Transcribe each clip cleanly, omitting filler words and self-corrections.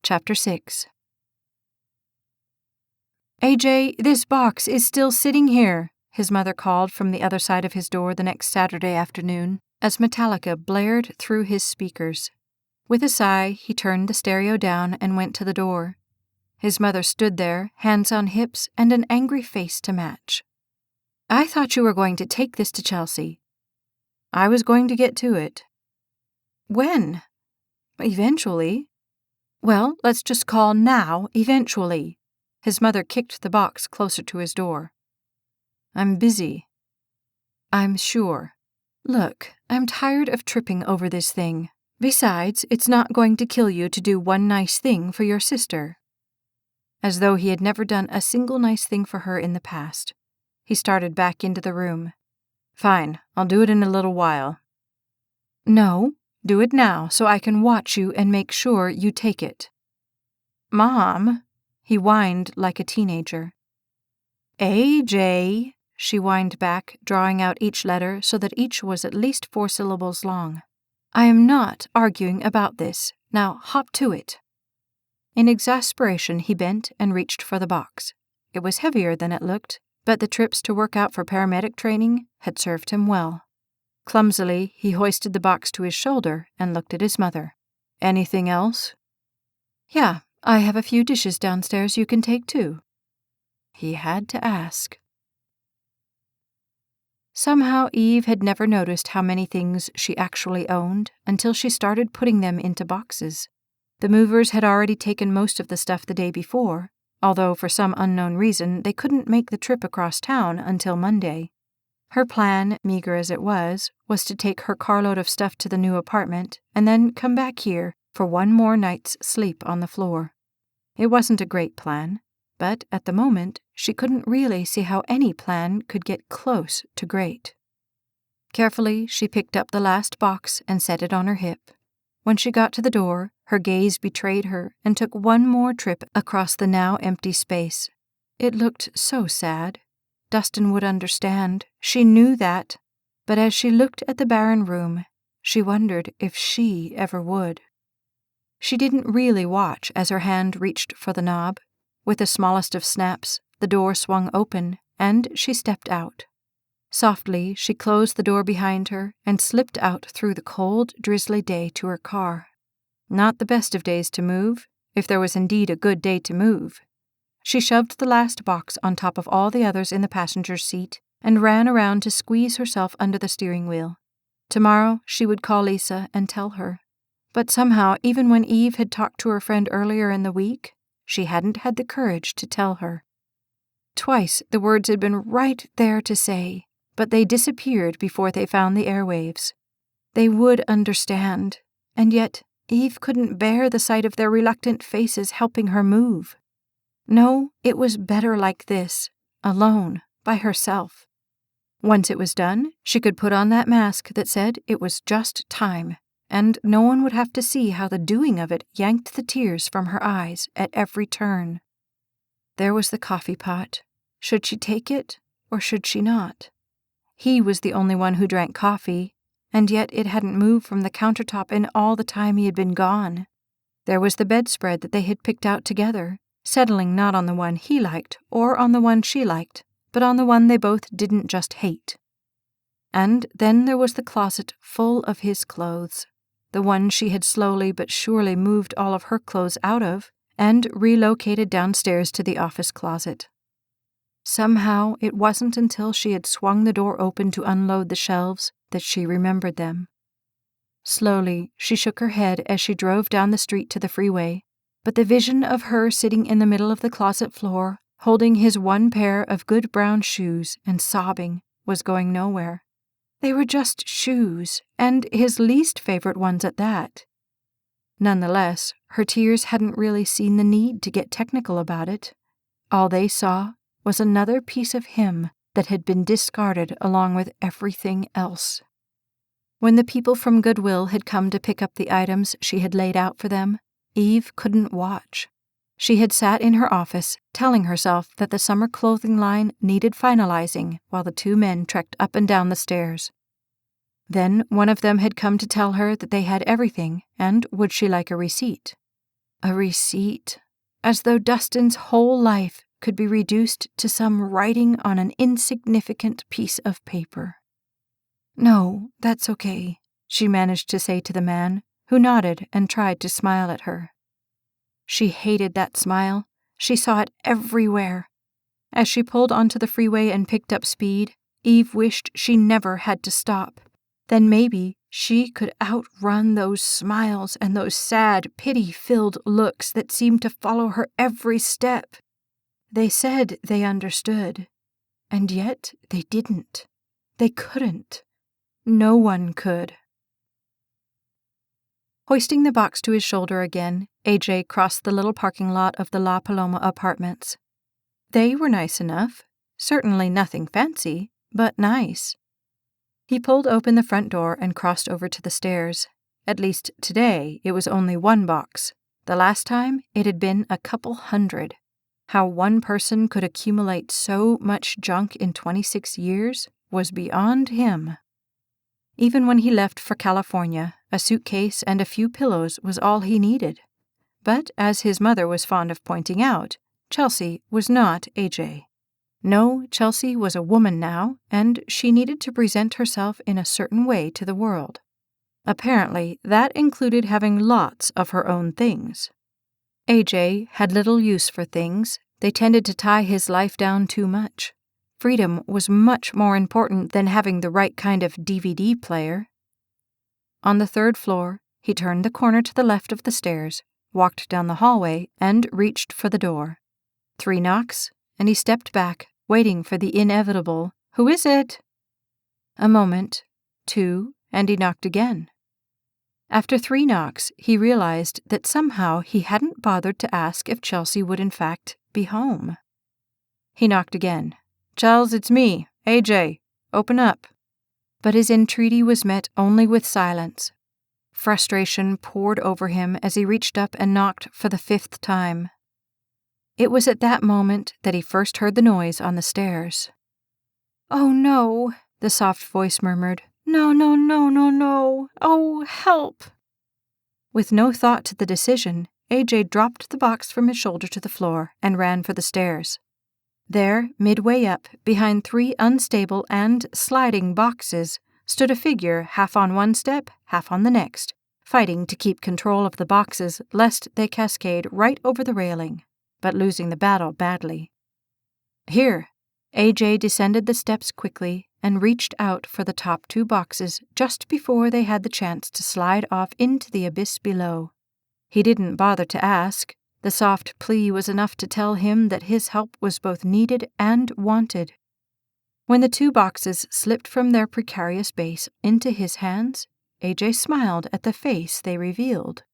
Chapter 6. AJ, this box is still sitting here, his mother called from the other side of his door the next Saturday afternoon, as Metallica blared through his speakers. With a sigh, he turned the stereo down and went to the door. His mother stood there, hands on hips and an angry face to match. I thought you were going to take this to Chelsea. I was going to get to it. When? Eventually. Well, let's just call now eventually. His mother kicked the box closer to his door. I'm busy. I'm sure. Look, I'm tired of tripping over this thing. Besides, it's not going to kill you to do one nice thing for your sister. As though he had never done a single nice thing for her in the past. He started back into the room. Fine, I'll do it in a little while. No, do it now so I can watch you and make sure you take it. Mom, he whined like a teenager. AJ, she whined back, drawing out each letter so that each was at least 4 syllables long. I am not arguing about this. Now hop to it. In exasperation, he bent and reached for the box. It was heavier than it looked, but the trips to work out for paramedic training had served him well. Clumsily, he hoisted the box to his shoulder and looked at his mother. Anything else? Yeah, I have a few dishes downstairs you can take too. He had to ask. Somehow Eve had never noticed how many things she actually owned until she started putting them into boxes. The movers had already taken most of the stuff the day before, although for some unknown reason they couldn't make the trip across town until Monday. Her plan, meager as it was to take her carload of stuff to the new apartment and then come back here for one more night's sleep on the floor. It wasn't a great plan, but at the moment she couldn't really see how any plan could get close to great. Carefully, she picked up the last box and set it on her hip. When she got to the door, her gaze betrayed her and took one more trip across the now empty space. It looked so sad. Dustin would understand. She knew that. But as she looked at the barren room, she wondered if she ever would. She didn't really watch as her hand reached for the knob. With the smallest of snaps, the door swung open, and she stepped out. Softly, she closed the door behind her and slipped out through the cold, drizzly day to her car. Not the best of days to move, if there was indeed a good day to move. She shoved the last box on top of all the others in the passenger's seat and ran around to squeeze herself under the steering wheel. Tomorrow, she would call Lisa and tell her. But somehow, even when Eve had talked to her friend earlier in the week, she hadn't had the courage to tell her. Twice the words had been right there to say, but they disappeared before they found the airwaves. They would understand, and yet Eve couldn't bear the sight of their reluctant faces helping her move. No, it was better like this, alone, by herself. Once it was done, she could put on that mask that said it was just time, and no one would have to see how the doing of it yanked the tears from her eyes at every turn. There was the coffee pot. Should she take it, or should she not? He was the only one who drank coffee, and yet it hadn't moved from the countertop in all the time he had been gone. There was the bedspread that they had picked out together, settling not on the one he liked or on the one she liked, but on the one they both didn't just hate. And then there was the closet full of his clothes, the one she had slowly but surely moved all of her clothes out of and relocated downstairs to the office closet. Somehow, it wasn't until she had swung the door open to unload the shelves that she remembered them. Slowly, she shook her head as she drove down the street to the freeway, but the vision of her sitting in the middle of the closet floor, holding his one pair of good brown shoes and sobbing, was going nowhere. They were just shoes, and his least favorite ones at that. Nonetheless, her tears hadn't really seen the need to get technical about it. All they saw was another piece of him that had been discarded along with everything else. When the people from Goodwill had come to pick up the items she had laid out for them, Eve couldn't watch. She had sat in her office, telling herself that the summer clothing line needed finalizing while the 2 men trekked up and down the stairs. Then one of them had come to tell her that they had everything, and would she like a receipt? A receipt, as though Dustin's whole life could be reduced to some writing on an insignificant piece of paper. "No, that's okay," she managed to say to the man, who nodded and tried to smile at her. She hated that smile. She saw it everywhere. As she pulled onto the freeway and picked up speed, Eve wished she never had to stop. Then maybe she could outrun those smiles and those sad, pity-filled looks that seemed to follow her every step. They said they understood, and yet they didn't. They couldn't. No one could. Hoisting the box to his shoulder again, AJ crossed the little parking lot of the La Paloma apartments. They were nice enough. Certainly nothing fancy, but nice. He pulled open the front door and crossed over to the stairs. At least today it was only one box. The last time it had been a couple hundred. How one person could accumulate so much junk in 26 years was beyond him. Even when he left for California, a suitcase and a few pillows was all he needed. But as his mother was fond of pointing out, Chelsea was not AJ. No, Chelsea was a woman now, and she needed to present herself in a certain way to the world. Apparently, that included having lots of her own things. AJ had little use for things. They tended to tie his life down too much. Freedom was much more important than having the right kind of DVD player. On the 3rd floor, he turned the corner to the left of the stairs, walked down the hallway, and reached for the door. 3 knocks, and he stepped back, waiting for the inevitable, "Who is it?" A moment, 2, and he knocked again. After 3 knocks, he realized that somehow he hadn't bothered to ask if Chelsea would in fact be home. He knocked again. "Chels, it's me, AJ. Open up." But his entreaty was met only with silence. Frustration poured over him as he reached up and knocked for the 5th time. It was at that moment that he first heard the noise on the stairs. "Oh no," the soft voice murmured. "No, no, no, no, no. Oh, help." With no thought to the decision, AJ dropped the box from his shoulder to the floor and ran for the stairs. There, midway up, behind 3 unstable and sliding boxes, stood a figure half on one step, half on the next, fighting to keep control of the boxes lest they cascade right over the railing, but losing the battle badly. "Here." AJ descended the steps quickly and reached out for the top 2 boxes just before they had the chance to slide off into the abyss below. He didn't bother to ask. The soft plea was enough to tell him that his help was both needed and wanted. When the 2 boxes slipped from their precarious base into his hands, AJ smiled at the face they revealed.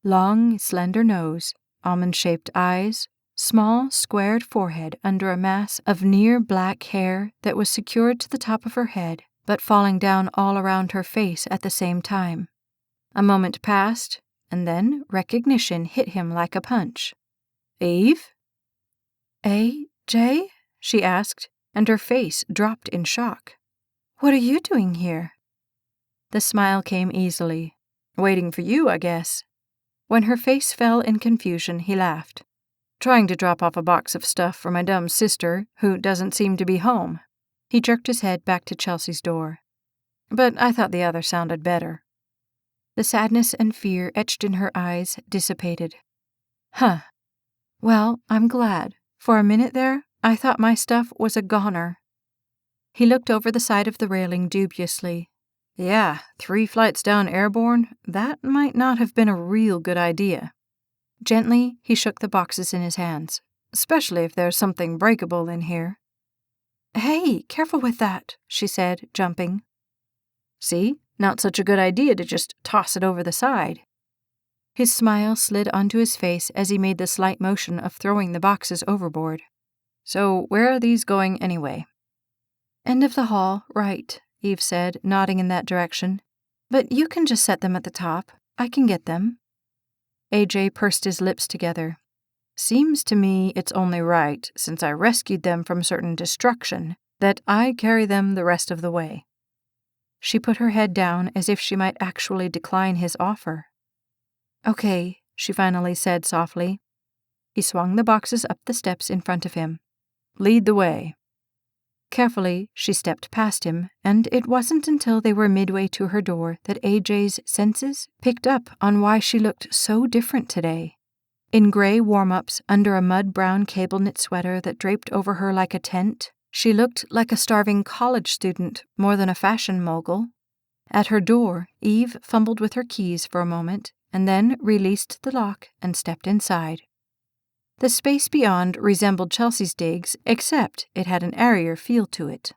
Long, slender nose, almond-shaped eyes, small, squared forehead under a mass of near-black hair that was secured to the top of her head, but falling down all around her face at the same time. A moment passed, and then recognition hit him like a punch. "Eve?" "AJ?" she asked, and her face dropped in shock. "What are you doing here?" The smile came easily. "Waiting for you, I guess." When her face fell in confusion, he laughed. "Trying to drop off a box of stuff for my dumb sister, who doesn't seem to be home." He jerked his head back to Chelsea's door. "But I thought the other sounded better." The sadness and fear etched in her eyes dissipated. "Huh. Well, I'm glad. For a minute there, I thought my stuff was a goner." He looked over the side of the railing dubiously. "Yeah, 3 flights down airborne, that might not have been a real good idea." Gently, he shook the boxes in his hands, "especially if there's something breakable in here." "Hey, careful with that," she said, jumping. "See? Not such a good idea to just toss it over the side." His smile slid onto his face as he made the slight motion of throwing the boxes overboard. "So where are these going anyway?" "End of the hall, right," Eve said, nodding in that direction. "But you can just set them at the top. I can get them." AJ pursed his lips together. "Seems to me it's only right, since I rescued them from certain destruction, that I carry them the rest of the way." She put her head down as if she might actually decline his offer. "Okay," she finally said softly. He swung the boxes up the steps in front of him. "Lead the way." Carefully, she stepped past him, and it wasn't until they were midway to her door that AJ's senses picked up on why she looked so different today. In gray warm-ups under a mud-brown cable-knit sweater that draped over her like a tent, she looked like a starving college student more than a fashion mogul. At her door, Eve fumbled with her keys for a moment and then released the lock and stepped inside. The space beyond resembled Chelsea's digs, except it had an airier feel to it.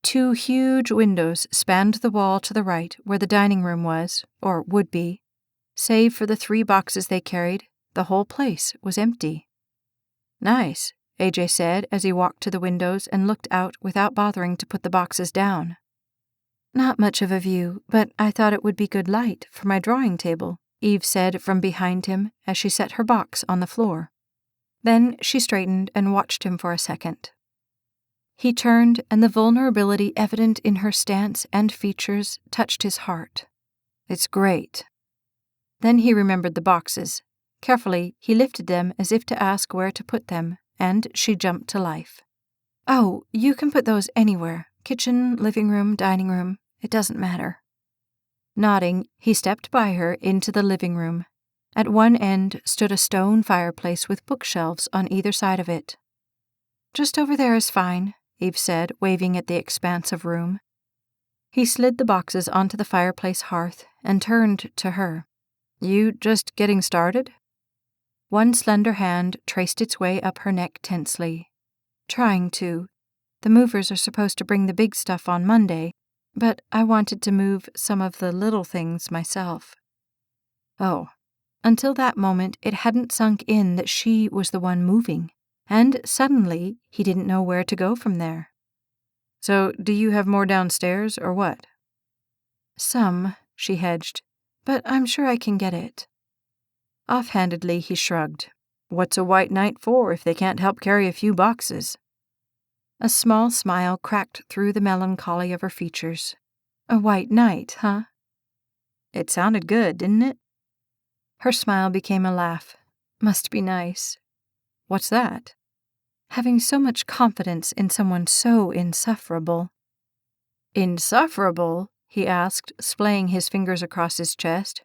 2 huge windows spanned the wall to the right where the dining room was, or would be. Save for the 3 boxes they carried, the whole place was empty. "Nice," AJ said as he walked to the windows and looked out without bothering to put the boxes down. "Not much of a view, but I thought it would be good light for my drawing table," Eve said from behind him as she set her box on the floor. Then she straightened and watched him for a second. He turned, and the vulnerability evident in her stance and features touched his heart. "It's great." Then he remembered the boxes. Carefully, he lifted them as if to ask where to put them, and she jumped to life. "Oh, you can put those anywhere. Kitchen, living room, dining room. It doesn't matter." Nodding, he stepped by her into the living room. At one end stood a stone fireplace with bookshelves on either side of it. "Just over there is fine," Eve said, waving at the expanse of room. He slid the boxes onto the fireplace hearth and turned to her. "You just getting started?" One slender hand traced its way up her neck tensely. "Trying to. The movers are supposed to bring the big stuff on Monday, but I wanted to move some of the little things myself." Oh. Until that moment, it hadn't sunk in that she was the one moving, and suddenly he didn't know where to go from there. "So, do you have more downstairs, or what?" "Some," she hedged, "but I'm sure I can get it." Offhandedly, he shrugged. "What's a white knight for if they can't help carry a few boxes?" A small smile cracked through the melancholy of her features. "A white knight, huh?" It sounded good, didn't it? Her smile became a laugh. "Must be nice." "What's that?" "Having so much confidence in someone so insufferable." "Insufferable?" he asked, splaying his fingers across his chest.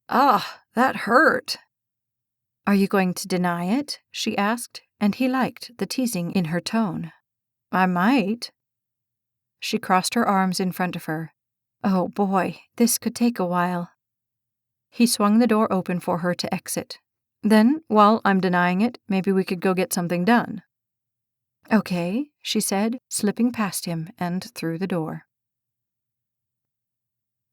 "Ah, that hurt." "Are you going to deny it?" she asked, and he liked the teasing in her tone. "I might." She crossed her arms in front of her. Oh boy, this could take a while. He swung the door open for her to exit. "Then, while I'm denying it, maybe we could go get something done." "Okay," she said, slipping past him and through the door.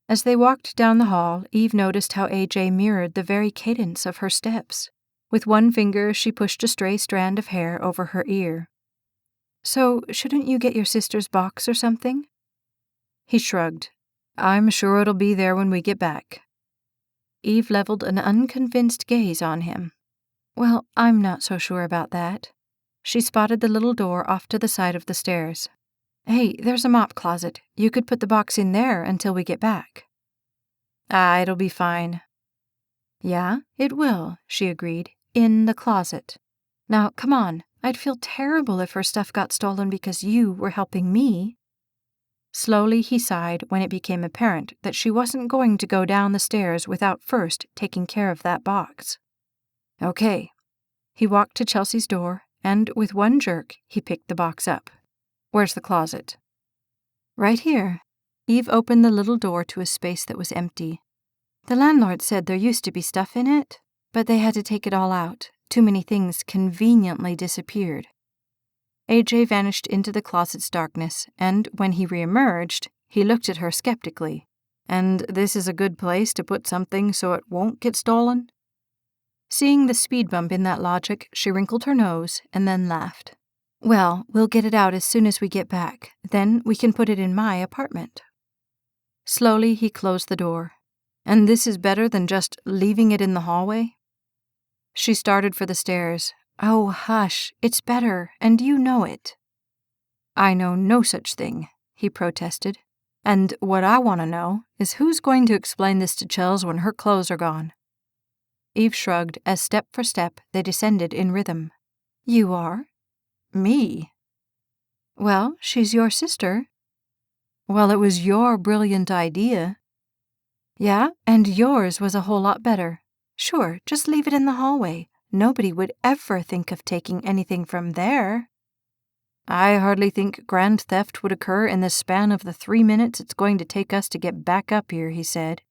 As they walked down the hall, Eve noticed how AJ mirrored the very cadence of her steps. With one finger, she pushed a stray strand of hair over her ear. "So, shouldn't you get your sister's box or something?" He shrugged. "I'm sure it'll be there when we get back." Eve leveled an unconvinced gaze on him. "Well, I'm not so sure about that." She spotted the little door off to the side of the stairs. "Hey, there's a mop closet. You could put the box in there until we get back." "Ah, it'll be fine." "Yeah, it will," she agreed, "in the closet. Now, come on. I'd feel terrible if her stuff got stolen because you were helping me." Slowly he sighed when it became apparent that she wasn't going to go down the stairs without first taking care of that box. "Okay." He walked to Chelsea's door, and with one jerk, he picked the box up. "Where's the closet?" "Right here." Eve opened the little door to a space that was empty. "The landlord said there used to be stuff in it, but they had to take it all out. Too many things conveniently disappeared." AJ vanished into the closet's darkness, and when he reemerged, he looked at her skeptically. "And this is a good place to put something so it won't get stolen?" Seeing the speed bump in that logic, she wrinkled her nose and then laughed. "Well, we'll get it out as soon as we get back. Then we can put it in my apartment." Slowly, he closed the door. "And this is better than just leaving it in the hallway?" She started for the stairs. "Oh, hush, it's better, and you know it." "I know no such thing," he protested. "And what I want to know is who's going to explain this to Chels when her clothes are gone?" Eve shrugged as step for step they descended in rhythm. You are? Me? Well, she's your sister. Well, it was your brilliant idea. Yeah, and yours was a whole lot better. Sure, just leave it in the hallway. Nobody would ever think of taking anything from there. I hardly think grand theft would occur in the span of the 3 minutes it's going to take us to get back up here, he said.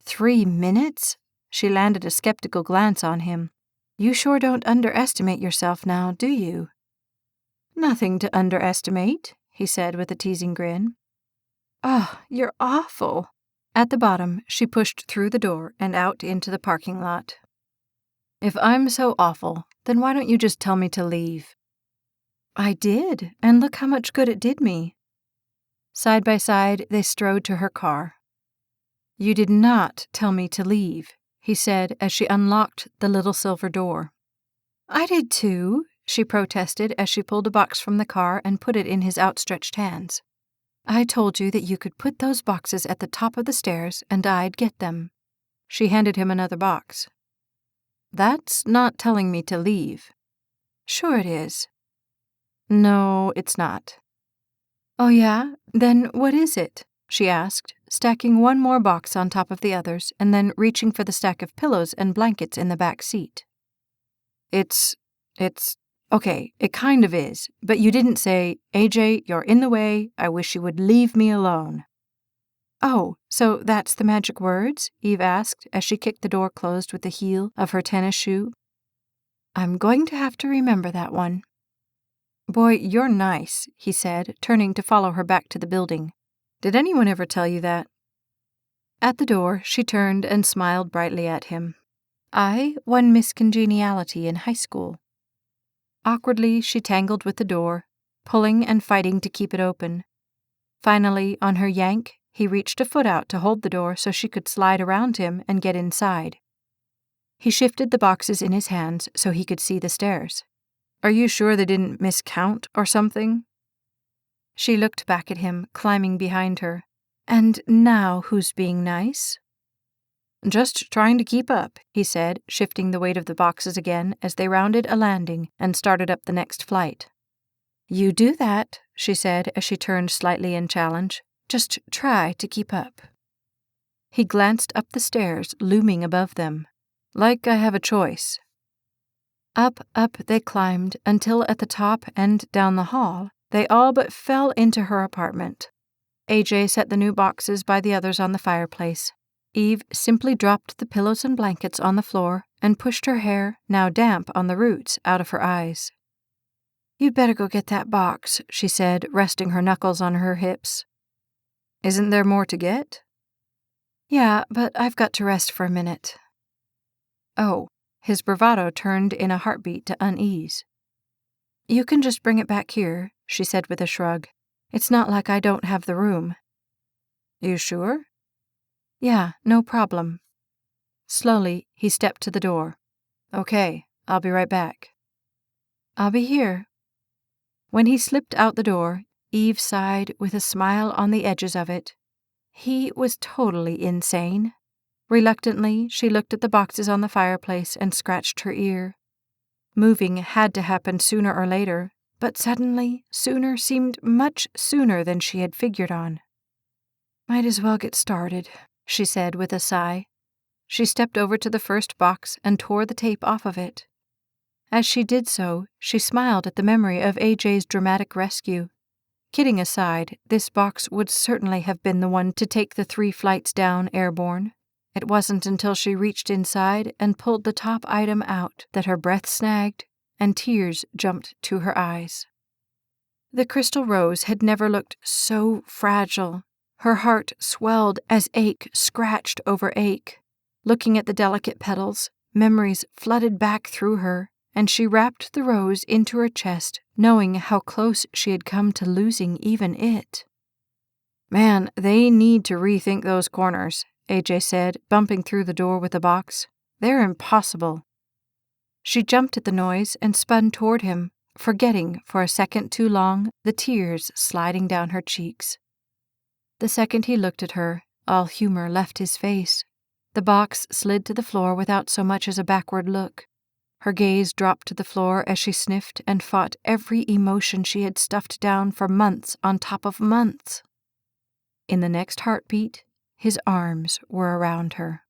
3 minutes? She landed a skeptical glance on him. You sure don't underestimate yourself now, do you? Nothing to underestimate, he said with a teasing grin. Oh, you're awful. At the bottom, she pushed through the door and out into the parking lot. If I'm so awful, then why don't you just tell me to leave? I did, and look how much good it did me. Side by side, they strode to her car. You did not tell me to leave, he said as she unlocked the little silver door. I did too, she protested as she pulled a box from the car and put it in his outstretched hands. I told you that you could put those boxes at the top of the stairs and I'd get them. She handed him another box. That's not telling me to leave. Sure it is. No, it's not. Oh yeah? Then what is it? She asked, stacking one more box on top of the others and then reaching for the stack of pillows and blankets in the back seat. Okay, it kind of is, but you didn't say, AJ, you're in the way, I wish you would leave me alone. Oh, so that's the magic words? Eve asked as she kicked the door closed with the heel of her tennis shoe. I'm going to have to remember that one. Boy, you're nice, he said, turning to follow her back to the building. Did anyone ever tell you that? At the door, she turned and smiled brightly at him. I won Miss Congeniality in high school. Awkwardly, she tangled with the door, pulling and fighting to keep it open. Finally, on her yank, he reached a foot out to hold the door so she could slide around him and get inside. He shifted the boxes in his hands so he could see the stairs. Are you sure they didn't miscount or something? She looked back at him, climbing behind her. And now who's being nice? Just trying to keep up, he said, shifting the weight of the boxes again as they rounded a landing and started up the next flight. You do that, she said as she turned slightly in challenge. Just try to keep up. He glanced up the stairs looming above them. Like I have a choice. Up they climbed until at the top and down the hall, they all but fell into her apartment. AJ set the new boxes by the others on the fireplace. Eve simply dropped the pillows and blankets on the floor and pushed her hair, now damp on the roots, out of her eyes. You'd better go get that box, she said, resting her knuckles on her hips. Isn't there more to get? Yeah, but I've got to rest for a minute. Oh, his bravado turned in a heartbeat to unease. You can just bring it back here, she said with a shrug. It's not like I don't have the room. You sure? Yeah, no problem. Slowly, he stepped to the door. Okay, I'll be right back. I'll be here. When he slipped out the door, Eve sighed with a smile on the edges of it. He was totally insane. Reluctantly, she looked at the boxes on the fireplace and scratched her ear. Moving had to happen sooner or later, but suddenly, sooner seemed much sooner than she had figured on. Might as well get started, she said with a sigh. She stepped over to the first box and tore the tape off of it. As she did so, she smiled at the memory of AJ's dramatic rescue. Kidding aside, this box would certainly have been the one to take the 3 flights down airborne. It wasn't until she reached inside and pulled the top item out that her breath snagged and tears jumped to her eyes. The crystal rose had never looked so fragile. Her heart swelled as ache scratched over ache. Looking at the delicate petals, memories flooded back through her, and she wrapped the rose into her chest, knowing how close she had come to losing even it. Man, they need to rethink those corners, AJ said, bumping through the door with the box. They're impossible. She jumped at the noise and spun toward him, forgetting for a second too long the tears sliding down her cheeks. The second he looked at her, all humor left his face. The box slid to the floor without so much as a backward look. Her gaze dropped to the floor as she sniffed and fought every emotion she had stuffed down for months on top of months. In the next heartbeat, his arms were around her.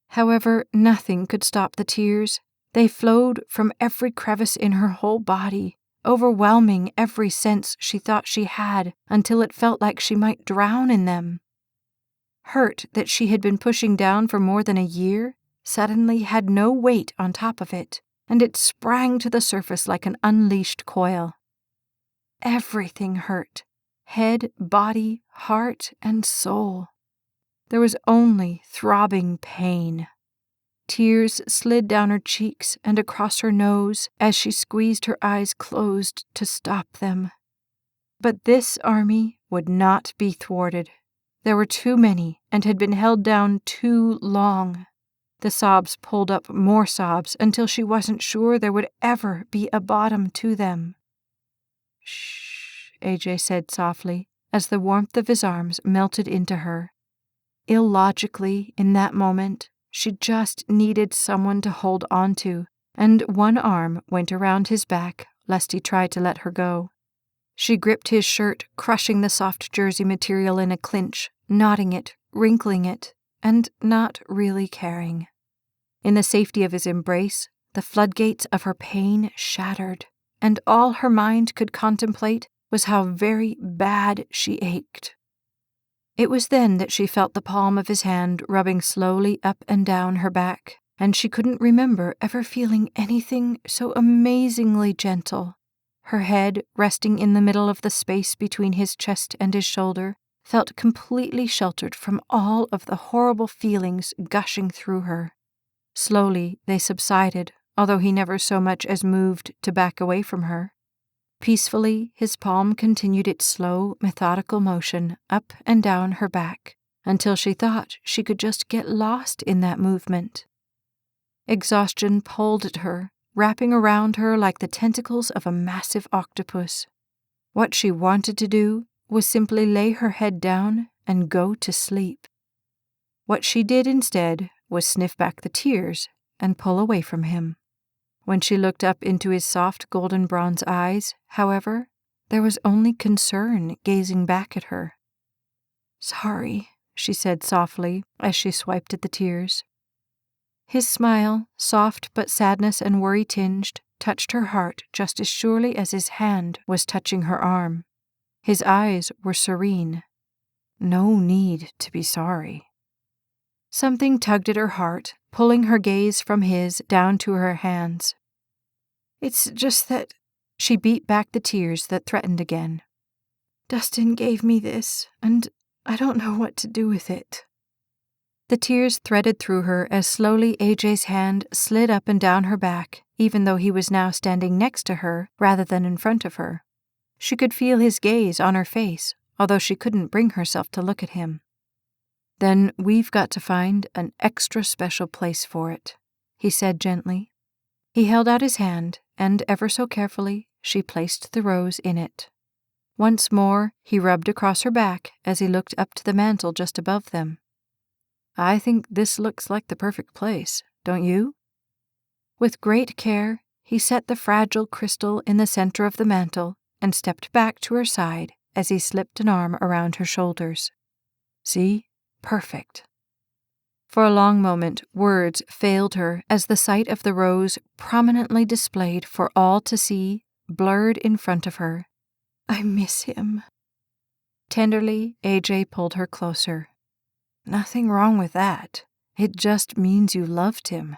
However, nothing could stop the tears. They flowed from every crevice in her whole body, overwhelming every sense she thought she had until it felt like she might drown in them. Hurt that she had been pushing down for more than a year suddenly had no weight on top of it, and it sprang to the surface like an unleashed coil. Everything hurt. Head, body, heart, and soul. There was only throbbing pain. Tears slid down her cheeks and across her nose as she squeezed her eyes closed to stop them. But this army would not be thwarted. There were too many and had been held down too long. The sobs pulled up more sobs until she wasn't sure there would ever be a bottom to them. "Shh," AJ said softly, as the warmth of his arms melted into her. Illogically, in that moment, she just needed someone to hold on to, and one arm went around his back lest he tried to let her go. She gripped his shirt, crushing the soft jersey material in a clinch, knotting it, wrinkling it, and not really caring. In the safety of his embrace, the floodgates of her pain shattered, and all her mind could contemplate was how very bad she ached. It was then that she felt the palm of his hand rubbing slowly up and down her back, and she couldn't remember ever feeling anything so amazingly gentle. Her head, resting in the middle of the space between his chest and his shoulder, felt completely sheltered from all of the horrible feelings gushing through her. Slowly they subsided, although he never so much as moved to back away from her. Peacefully, his palm continued its slow, methodical motion up and down her back, until she thought she could just get lost in that movement. Exhaustion pulled at her, wrapping around her like the tentacles of a massive octopus. What she wanted to do was simply lay her head down and go to sleep. What she did instead was sniff back the tears and pull away from him. When she looked up into his soft golden bronze eyes, however, there was only concern gazing back at her. "Sorry," she said softly as she swiped at the tears. His smile, soft but sadness and worry tinged, touched her heart just as surely as his hand was touching her arm. His eyes were serene. No need to be sorry. Something tugged at her heart, pulling her gaze from his down to her hands. "It's just that," she beat back the tears that threatened again. "Dustin gave me this, and I don't know what to do with it." The tears threaded through her as slowly AJ's hand slid up and down her back, even though he was now standing next to her rather than in front of her. She could feel his gaze on her face, although she couldn't bring herself to look at him. "Then we've got to find an extra special place for it," he said gently. He held out his hand, and ever so carefully, she placed the rose in it. Once more, he rubbed across her back as he looked up to the mantel just above them. "I think this looks like the perfect place, don't you?" With great care, he set the fragile crystal in the center of the mantel and stepped back to her side as he slipped an arm around her shoulders. "See? Perfect." For a long moment, words failed her as the sight of the rose prominently displayed for all to see, blurred in front of her. "I miss him." Tenderly, AJ pulled her closer. "Nothing wrong with that. It just means you loved him."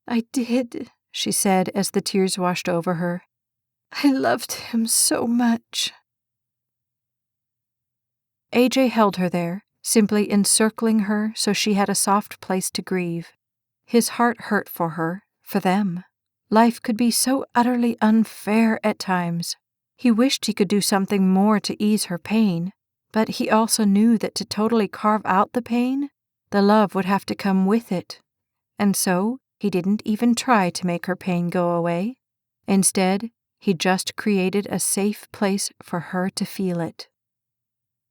"I did," she said as the tears washed over her. "I loved him so much." AJ held her there, simply encircling her so she had a soft place to grieve. His heart hurt for her, for them. Life could be so utterly unfair at times. He wished he could do something more to ease her pain, but he also knew that to totally carve out the pain, the love would have to come with it. And so, he didn't even try to make her pain go away. Instead, he just created a safe place for her to feel it.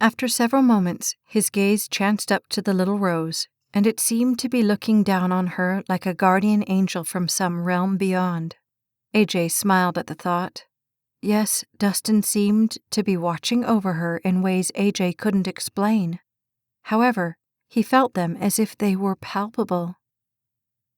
After several moments, his gaze chanced up to the little rose, and it seemed to be looking down on her like a guardian angel from some realm beyond. AJ smiled at the thought. Yes, Dustin seemed to be watching over her in ways AJ couldn't explain. However, he felt them as if they were palpable.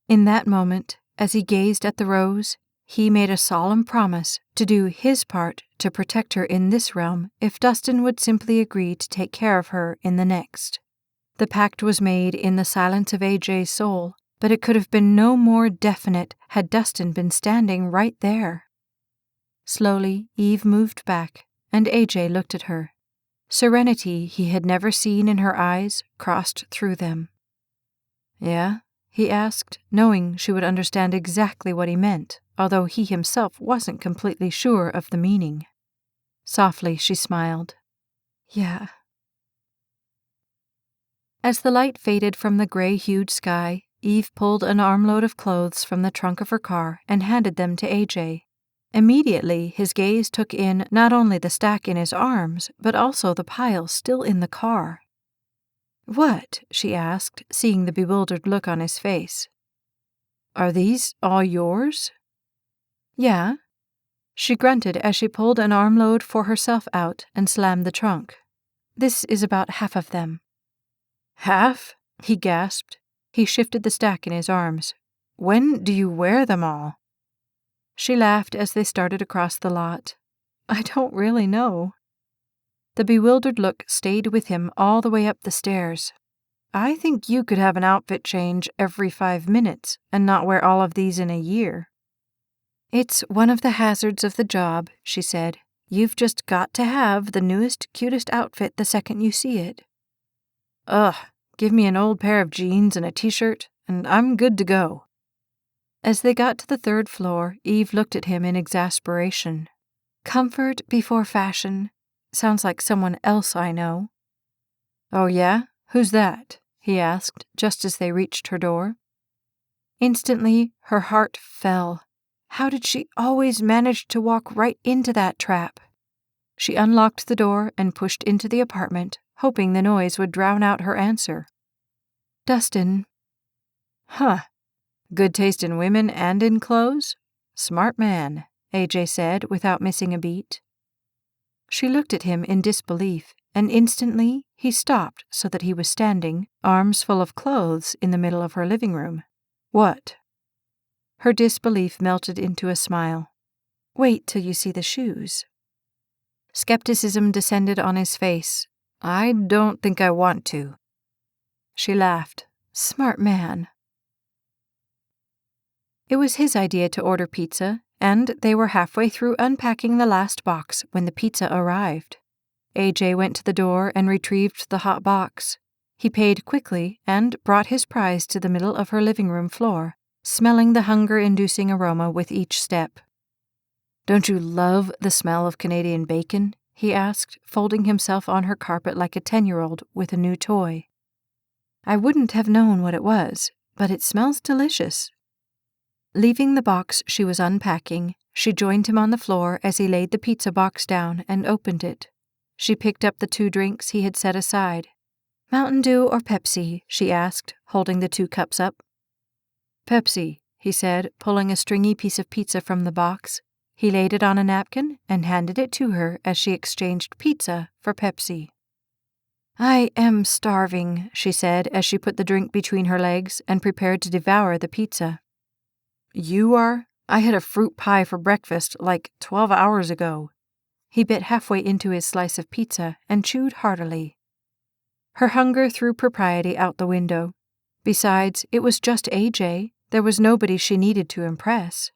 In that moment, as he gazed at the rose, he made a solemn promise to do his part to protect her in this realm if Dustin would simply agree to take care of her in the next. The pact was made in the silence of AJ's soul, but it could have been no more definite had Dustin been standing right there. Slowly, Eve moved back, and AJ looked at her. Serenity he had never seen in her eyes crossed through them. "Yeah?" he asked, knowing she would understand exactly what he meant, although he himself wasn't completely sure of the meaning. Softly she smiled. "Yeah." As the light faded from the gray-hued sky, Eve pulled an armload of clothes from the trunk of her car and handed them to AJ. Immediately, his gaze took in not only the stack in his arms, but also the pile still in the car. "What?" she asked, seeing the bewildered look on his face. "Are these all yours?" "Yeah." She grunted as she pulled an armload for herself out and slammed the trunk. "This is about half of them." "Half?" he gasped. He shifted the stack in his arms. "When do you wear them all?" She laughed as they started across the lot. "I don't really know." The bewildered look stayed with him all the way up the stairs. "I think you could have an outfit change every 5 minutes and not wear all of these in a year." "It's one of the hazards of the job," she said. "You've just got to have the newest, cutest outfit the second you see it." "Ugh, give me an old pair of jeans and a t-shirt, and I'm good to go." As they got to the 3rd floor, Eve looked at him in exasperation. "Comfort before fashion. Sounds like someone else I know." "Oh yeah? Who's that?" he asked, just as they reached her door. Instantly, her heart fell. How did she always manage to walk right into that trap? She unlocked the door and pushed into the apartment, hoping the noise would drown out her answer. "Dustin." "Huh. Good taste in women and in clothes? Smart man," AJ said without missing a beat. She looked at him in disbelief, and instantly he stopped so that he was standing, arms full of clothes, in the middle of her living room. "What?" Her disbelief melted into a smile. "Wait till you see the shoes." Skepticism descended on his face. "I don't think I want to." She laughed. "Smart man." It was his idea to order pizza, and they were halfway through unpacking the last box when the pizza arrived. AJ went to the door and retrieved the hot box. He paid quickly and brought his prize to the middle of her living room floor, smelling the hunger-inducing aroma with each step. "Don't you love the smell of Canadian bacon?" he asked, folding himself on her carpet like a 10-year-old with a new toy. "I wouldn't have known what it was, but it smells delicious." Leaving the box she was unpacking, she joined him on the floor as he laid the pizza box down and opened it. She picked up the 2 drinks he had set aside. "Mountain Dew or Pepsi?" she asked, holding the 2 cups up. "Pepsi," he said, pulling a stringy piece of pizza from the box. He laid it on a napkin and handed it to her as she exchanged pizza for Pepsi. "I am starving," she said as she put the drink between her legs and prepared to devour the pizza. "You are? I had a fruit pie for breakfast like 12 hours ago." He bit halfway into his slice of pizza and chewed heartily. Her hunger threw propriety out the window. Besides, it was just AJ. There was nobody she needed to impress.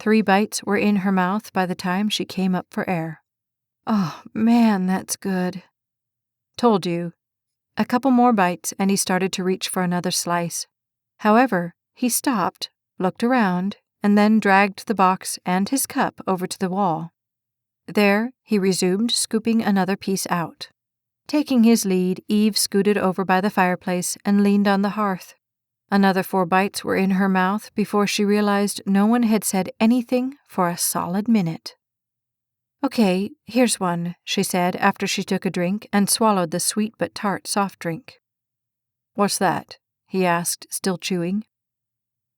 3 bites were in her mouth by the time she came up for air. "Oh, man, that's good." "Told you." A couple more bites and he started to reach for another slice. However, he stopped, looked around, and then dragged the box and his cup over to the wall. There, he resumed scooping another piece out. Taking his lead, Eve scooted over by the fireplace and leaned on the hearth. Another 4 bites were in her mouth before she realized no one had said anything for a solid minute. "Okay, here's one," she said after she took a drink and swallowed the sweet but tart soft drink. "What's that?" he asked, still chewing.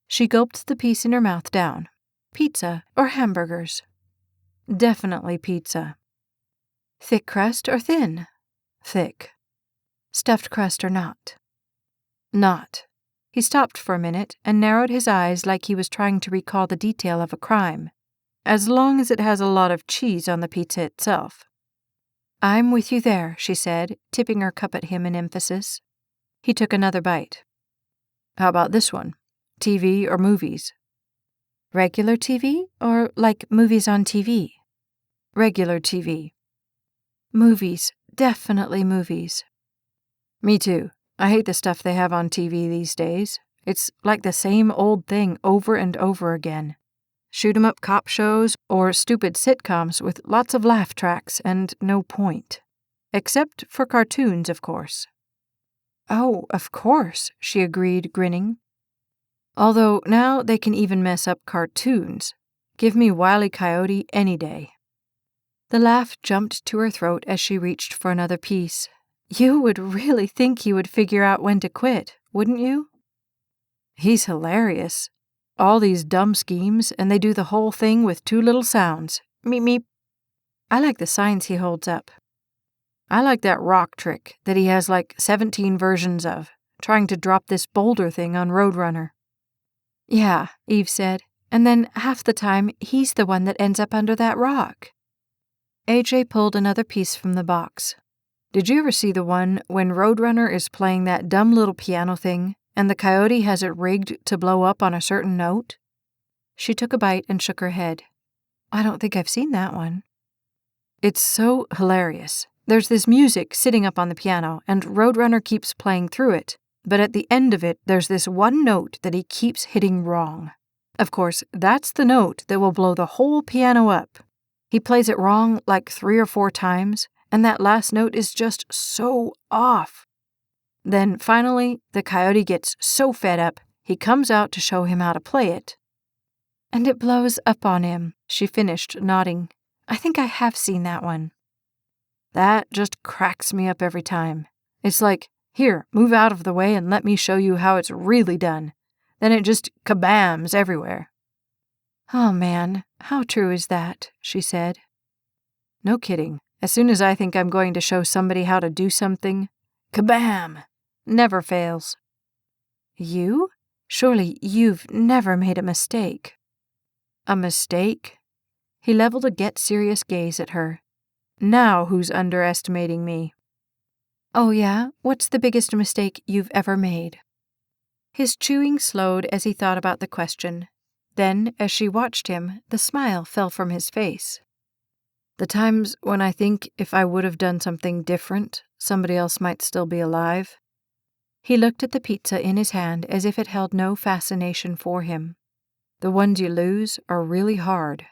She gulped the piece in her mouth down. Pizza or hamburgers? Definitely pizza. Thick crust or thin? Thick. Stuffed crust or not? Not. He stopped for a minute and narrowed his eyes like he was trying to recall the detail of a crime. As long as it has a lot of cheese on the pizza itself. I'm with you there, she said, tipping her cup at him in emphasis. He took another bite. How about this one? TV or movies? Regular TV or like movies on TV? Regular TV. Movies. Definitely movies. Me too. I hate the stuff they have on TV these days. It's like the same old thing over and over again. Shoot-'em-up cop shows or stupid sitcoms with lots of laugh tracks and no point. Except for cartoons, of course. Oh, of course, she agreed, grinning. Although now they can even mess up cartoons. Give me Wile E. Coyote any day. The laugh jumped to her throat as she reached for another piece. You would really think he would figure out when to quit, wouldn't you? He's hilarious. All these dumb schemes, and they do the whole thing with 2 little sounds. Meep, meep. I like the signs he holds up. I like that rock trick that he has like 17 versions of, trying to drop this boulder thing on Roadrunner. Yeah, Eve said, and then half the time he's the one that ends up under that rock. AJ pulled another piece from the box. Did you ever see the one when Roadrunner is playing that dumb little piano thing and the coyote has it rigged to blow up on a certain note? She took a bite and shook her head. I don't think I've seen that one. It's so hilarious. There's this music sitting up on the piano and Roadrunner keeps playing through it, but at the end of it there's this one note that he keeps hitting wrong. Of course, that's the note that will blow the whole piano up. He plays it wrong like 3 or 4 times, and that last note is just so off. Then, finally, the coyote gets so fed up, he comes out to show him how to play it. And it blows up on him, she finished, nodding. I think I have seen that one. That just cracks me up every time. It's like, here, move out of the way and let me show you how it's really done. Then it just kabams everywhere. Oh man, how true is that, she said. No kidding. As soon as I think I'm going to show somebody how to do something, kabam! Never fails. You? Surely you've never made a mistake. A mistake? He leveled a get-serious gaze at her. Now who's underestimating me? Oh yeah? What's the biggest mistake you've ever made? His chewing slowed as he thought about the question. Then, as she watched him, the smile fell from his face. The times when I think if I would have done something different, somebody else might still be alive. He looked at the pizza in his hand as if it held no fascination for him. The ones you lose are really hard.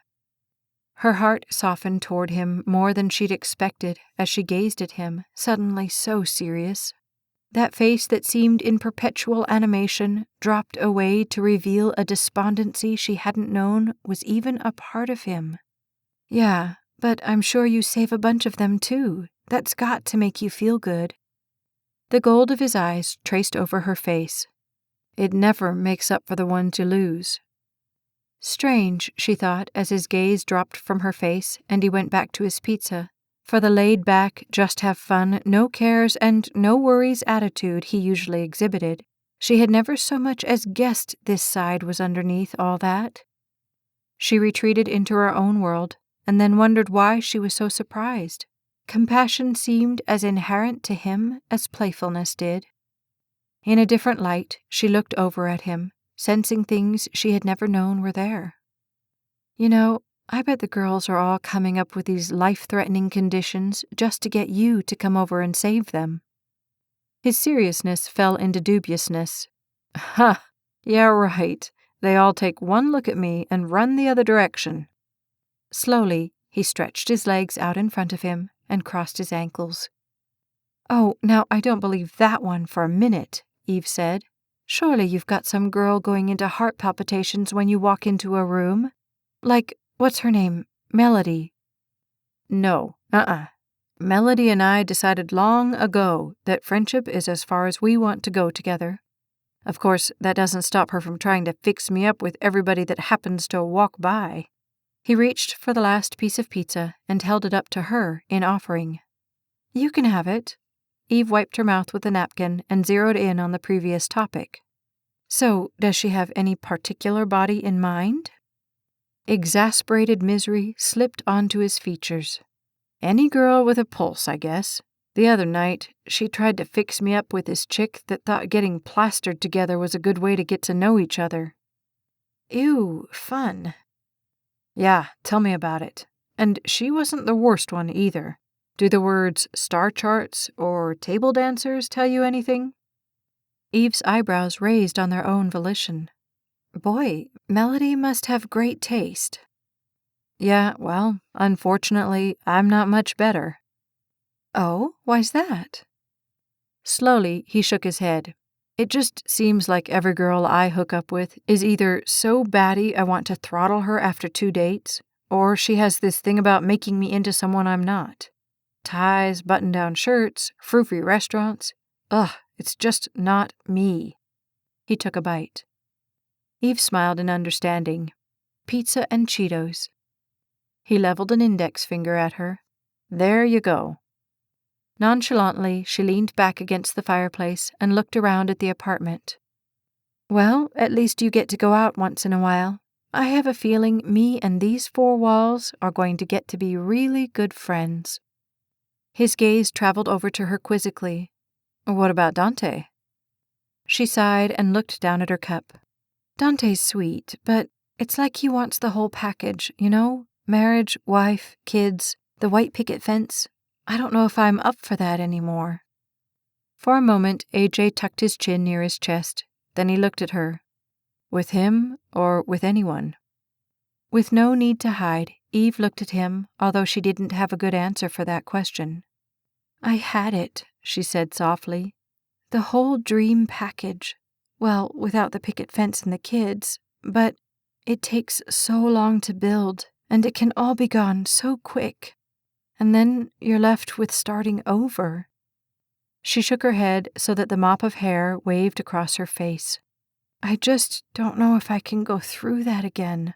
Her heart softened toward him more than she'd expected as she gazed at him, suddenly so serious. That face that seemed in perpetual animation dropped away to reveal a despondency she hadn't known was even a part of him. Yeah, but I'm sure you save a bunch of them too. That's got to make you feel good. The gold of his eyes traced over her face. It never makes up for the ones you lose. Strange, she thought, as his gaze dropped from her face and he went back to his pizza. For the laid-back, just-have-fun, no-cares and no-worries attitude he usually exhibited, she had never so much as guessed this side was underneath all that. She retreated into her own world, and then wondered why she was so surprised. Compassion seemed as inherent to him as playfulness did. In a different light, she looked over at him, sensing things she had never known were there. You know, I bet the girls are all coming up with these life-threatening conditions just to get you to come over and save them. His seriousness fell into dubiousness. Ha! Yeah, right. They all take one look at me and run the other direction. Slowly, he stretched his legs out in front of him and crossed his ankles. Oh, now I don't believe that one for a minute, Eve said. Surely you've got some girl going into heart palpitations when you walk into a room? Like, what's her name? Melody. No, Melody and I decided long ago that friendship is as far as we want to go together. Of course, that doesn't stop her from trying to fix me up with everybody that happens to walk by." He reached for the last piece of pizza and held it up to her in offering. "You can have it." Eve wiped her mouth with a napkin and zeroed in on the previous topic. "So, does she have any particular body in mind?" Exasperated misery slipped onto his features. "Any girl with a pulse, I guess. The other night, she tried to fix me up with this chick that thought getting plastered together was a good way to get to know each other." "Ew, fun." "Yeah, tell me about it. And she wasn't the worst one either. Do the words star charts or table dancers tell you anything?" Eve's eyebrows raised on their own volition. Boy, Melody must have great taste. "Yeah, well, unfortunately, I'm not much better." "Oh, why's that?" Slowly, he shook his head. "It just seems like every girl I hook up with is either so batty I want to throttle her after 2 dates, or she has this thing about making me into someone I'm not. Ties, button-down shirts, frou-frou restaurants. Ugh, it's just not me." He took a bite. Eve smiled in understanding. "Pizza and Cheetos." He leveled an index finger at her. "There you go." Nonchalantly, she leaned back against the fireplace and looked around at the apartment. "Well, at least you get to go out once in a while. I have a feeling me and these 4 walls are going to get to be really good friends." His gaze traveled over to her quizzically. "What about Dante?" She sighed and looked down at her cup. "Dante's sweet, but it's like he wants the whole package, you know? Marriage, wife, kids, the white picket fence. I don't know if I'm up for that anymore." For a moment, AJ tucked his chin near his chest. Then he looked at her. "With him or with anyone?" With no need to hide, Eve looked at him, although she didn't have a good answer for that question. "I had it," she said softly. "The whole dream package. Well, without the picket fence and the kids. But it takes so long to build, and it can all be gone so quick. And then you're left with starting over." She shook her head so that the mop of hair waved across her face. "I just don't know if I can go through that again."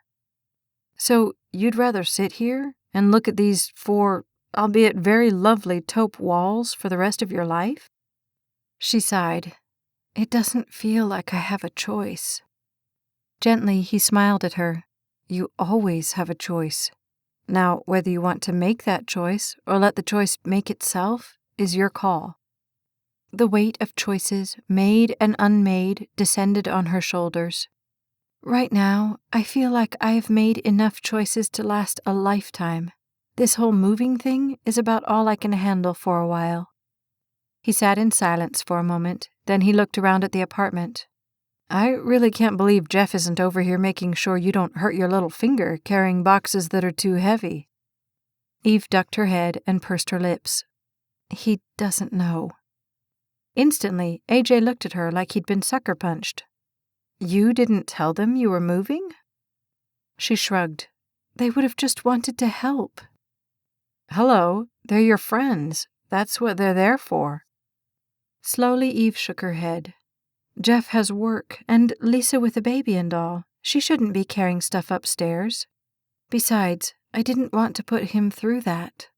"So you'd rather sit here and look at these 4, albeit very lovely taupe walls for the rest of your life?" She sighed. "It doesn't feel like I have a choice." Gently, he smiled at her. "You always have a choice. Now, whether you want to make that choice or let the choice make itself is your call." The weight of choices, made and unmade, descended on her shoulders. "Right now, I feel like I have made enough choices to last a lifetime. This whole moving thing is about all I can handle for a while." He sat in silence for a moment, then he looked around at the apartment. "I really can't believe Jeff isn't over here making sure you don't hurt your little finger carrying boxes that are too heavy." Eve ducked her head and pursed her lips. "He doesn't know." Instantly, AJ looked at her like he'd been sucker punched. "You didn't tell them you were moving?" She shrugged. "They would have just wanted to help." "Hello, they're your friends. That's what they're there for." Slowly, Eve shook her head. "Jeff has work, and Lisa with a baby and all. She shouldn't be carrying stuff upstairs. Besides, I didn't want to put him through that."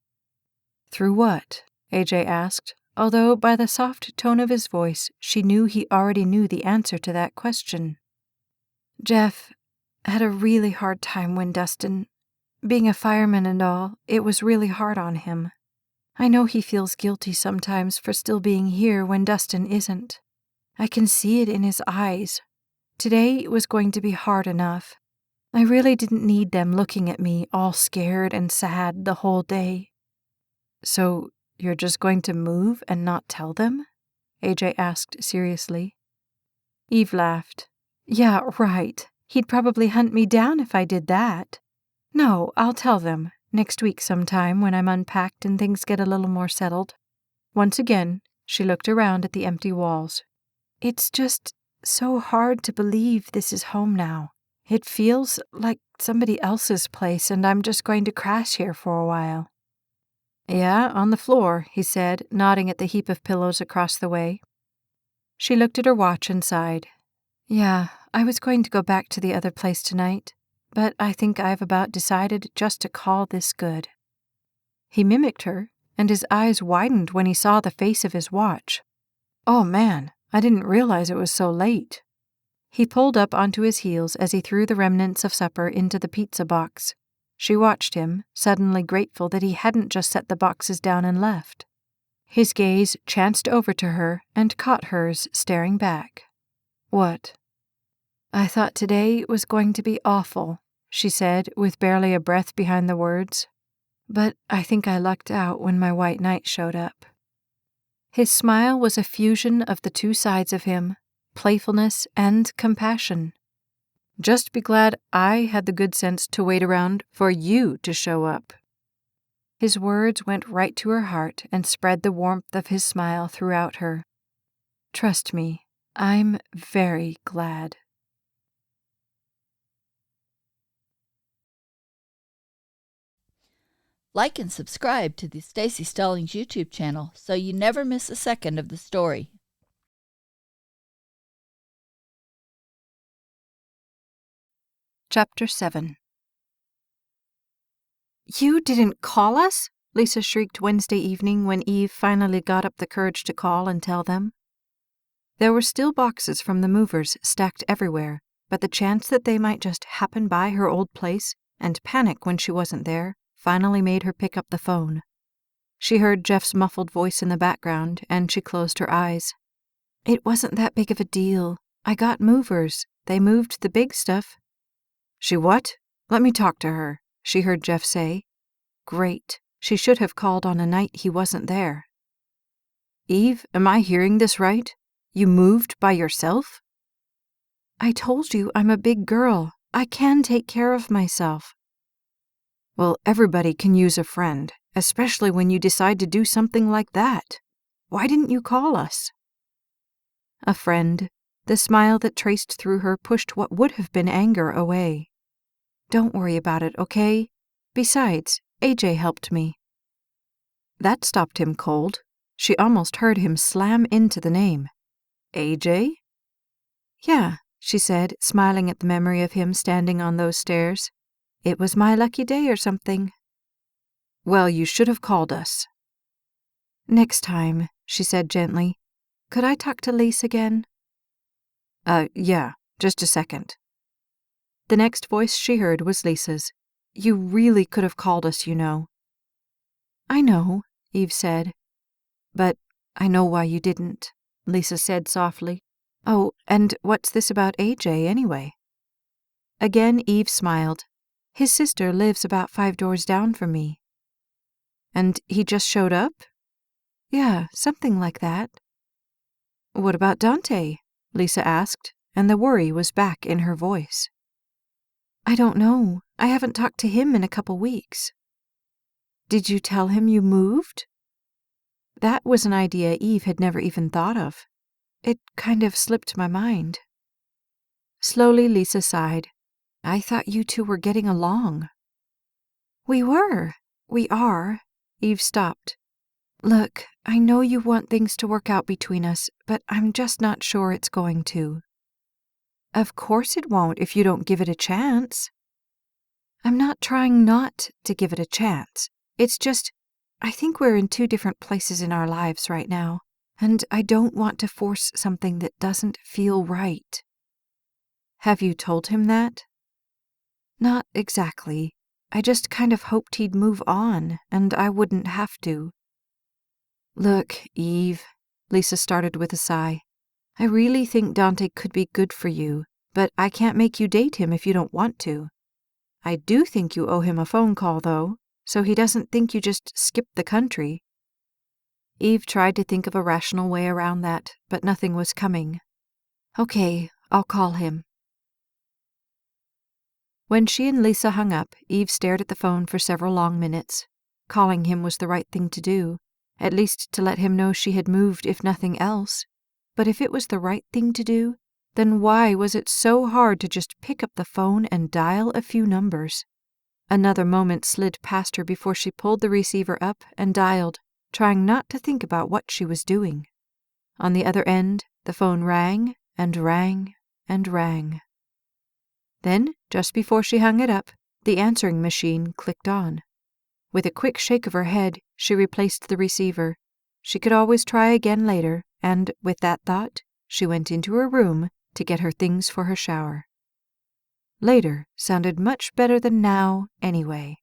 "Through what?" AJ asked, although by the soft tone of his voice she knew he already knew the answer to that question. "Jeff had a really hard time when Dustin, being a fireman and all, it was really hard on him. I know he feels guilty sometimes for still being here when Dustin isn't. I can see it in his eyes. Today was going to be hard enough. I really didn't need them looking at me all scared and sad the whole day." "So you're just going to move and not tell them?" AJ asked seriously. Eve laughed. "Yeah, right. He'd probably hunt me down if I did that. No, I'll tell them, next week sometime when I'm unpacked and things get a little more settled." Once again, she looked around at the empty walls. "It's just so hard to believe this is home now. It feels like somebody else's place and I'm just going to crash here for a while." "Yeah, on the floor," he said, nodding at the heap of pillows across the way. She looked at her watch and sighed. Yeah, I was going to go back to the other place tonight, but I think I've about decided just to call this good. He mimicked her, and his eyes widened when he saw the face of his watch. Oh man, I didn't realize it was so late. He pulled up onto his heels as he threw the remnants of supper into the pizza box. She watched him, suddenly grateful that he hadn't just set the boxes down and left. His gaze chanced over to her and caught hers staring back. What? I thought today was going to be awful, she said, with barely a breath behind the words. But I think I lucked out when my white knight showed up. His smile was a fusion of the two sides of him, playfulness and compassion. Just be glad I had the good sense to wait around for you to show up. His words went right to her heart and spread the warmth of his smile throughout her. Trust me, I'm very glad. Like and subscribe to the Staci Stallings YouTube channel so you never miss a second of the story. Chapter 7. You didn't call us? Lisa shrieked Wednesday evening when Eve finally got up the courage to call and tell them. There were still boxes from the movers stacked everywhere, but the chance that they might just happen by her old place and panic when she wasn't there finally made her pick up the phone. She heard Jeff's muffled voice in the background, and she closed her eyes. It wasn't that big of a deal. I got movers. They moved the big stuff. She what? Let me talk to her, she heard Jeff say. Great. She should have called on a night he wasn't there. Eve, am I hearing this right? You moved by yourself? I told you I'm a big girl. I can take care of myself. Well, everybody can use a friend, especially when you decide to do something like that. Why didn't you call us? A friend. The smile that traced through her pushed what would have been anger away. Don't worry about it, okay? Besides, AJ helped me. That stopped him cold. She almost heard him slam into the name. AJ? Yeah, she said, smiling at the memory of him standing on those stairs. It was my lucky day or something. Well, you should have called us. Next time, she said gently. Could I talk to Lise again? Yeah, just a second. The next voice she heard was Lisa's. You really could have called us, you know. I know, Eve said. But I know why you didn't, Lisa said softly. Oh, and what's this about AJ anyway? Again Eve smiled. His sister lives about 5 doors down from me. And he just showed up? Yeah, something like that. What about Dante? Lisa asked, and the worry was back in her voice. I don't know. I haven't talked to him in a couple weeks. Did you tell him you moved? That was an idea Eve had never even thought of. It kind of slipped my mind. Slowly Lisa sighed. I thought you two were getting along. We were. We are. Eve stopped. Look, I know you want things to work out between us, but I'm just not sure it's going to. Of course it won't if you don't give it a chance. I'm not trying not to give it a chance. It's just, I think we're in 2 different places in our lives right now, and I don't want to force something that doesn't feel right. Have you told him that? Not exactly. I just kind of hoped he'd move on, and I wouldn't have to. Look, Eve, Lisa started with a sigh. I really think Dante could be good for you, but I can't make you date him if you don't want to. I do think you owe him a phone call, though, so he doesn't think you just skipped the country. Eve tried to think of a rational way around that, but nothing was coming. Okay, I'll call him. When she and Lisa hung up, Eve stared at the phone for several long minutes. Calling him was the right thing to do, at least to let him know she had moved if nothing else. But if it was the right thing to do, then why was it so hard to just pick up the phone and dial a few numbers? Another moment slid past her before she pulled the receiver up and dialed, trying not to think about what she was doing. On the other end, the phone rang and rang and rang. Then, just before she hung it up, the answering machine clicked on. With a quick shake of her head, she replaced the receiver. She could always try again later, and, with that thought, she went into her room to get her things for her shower. Later sounded much better than now, anyway.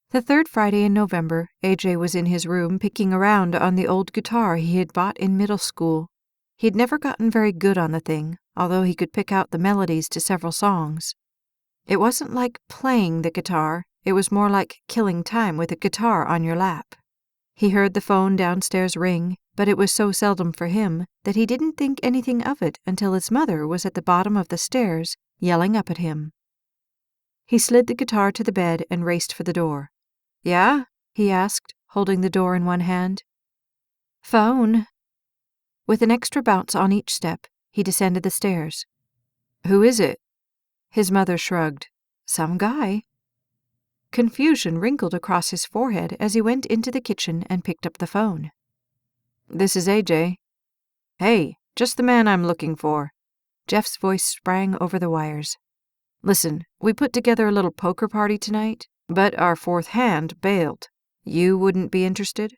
The third Friday in November, AJ was in his room picking around on the old guitar he had bought in middle school. He had never gotten very good on the thing, although he could pick out the melodies to several songs. It wasn't like playing the guitar, it was more like killing time with a guitar on your lap. He heard the phone downstairs ring, but it was so seldom for him that he didn't think anything of it until his mother was at the bottom of the stairs, yelling up at him. He slid the guitar to the bed and raced for the door. "Yeah?" he asked, holding the door in one hand. "Phone." With an extra bounce on each step, he descended the stairs. "Who is it?" His mother shrugged. "Some guy." Confusion wrinkled across his forehead as he went into the kitchen and picked up the phone. "This is AJ." "Hey, just the man I'm looking for." Jeff's voice sprang over the wires. "Listen, we put together a little poker party tonight, but our fourth hand bailed. You wouldn't be interested?"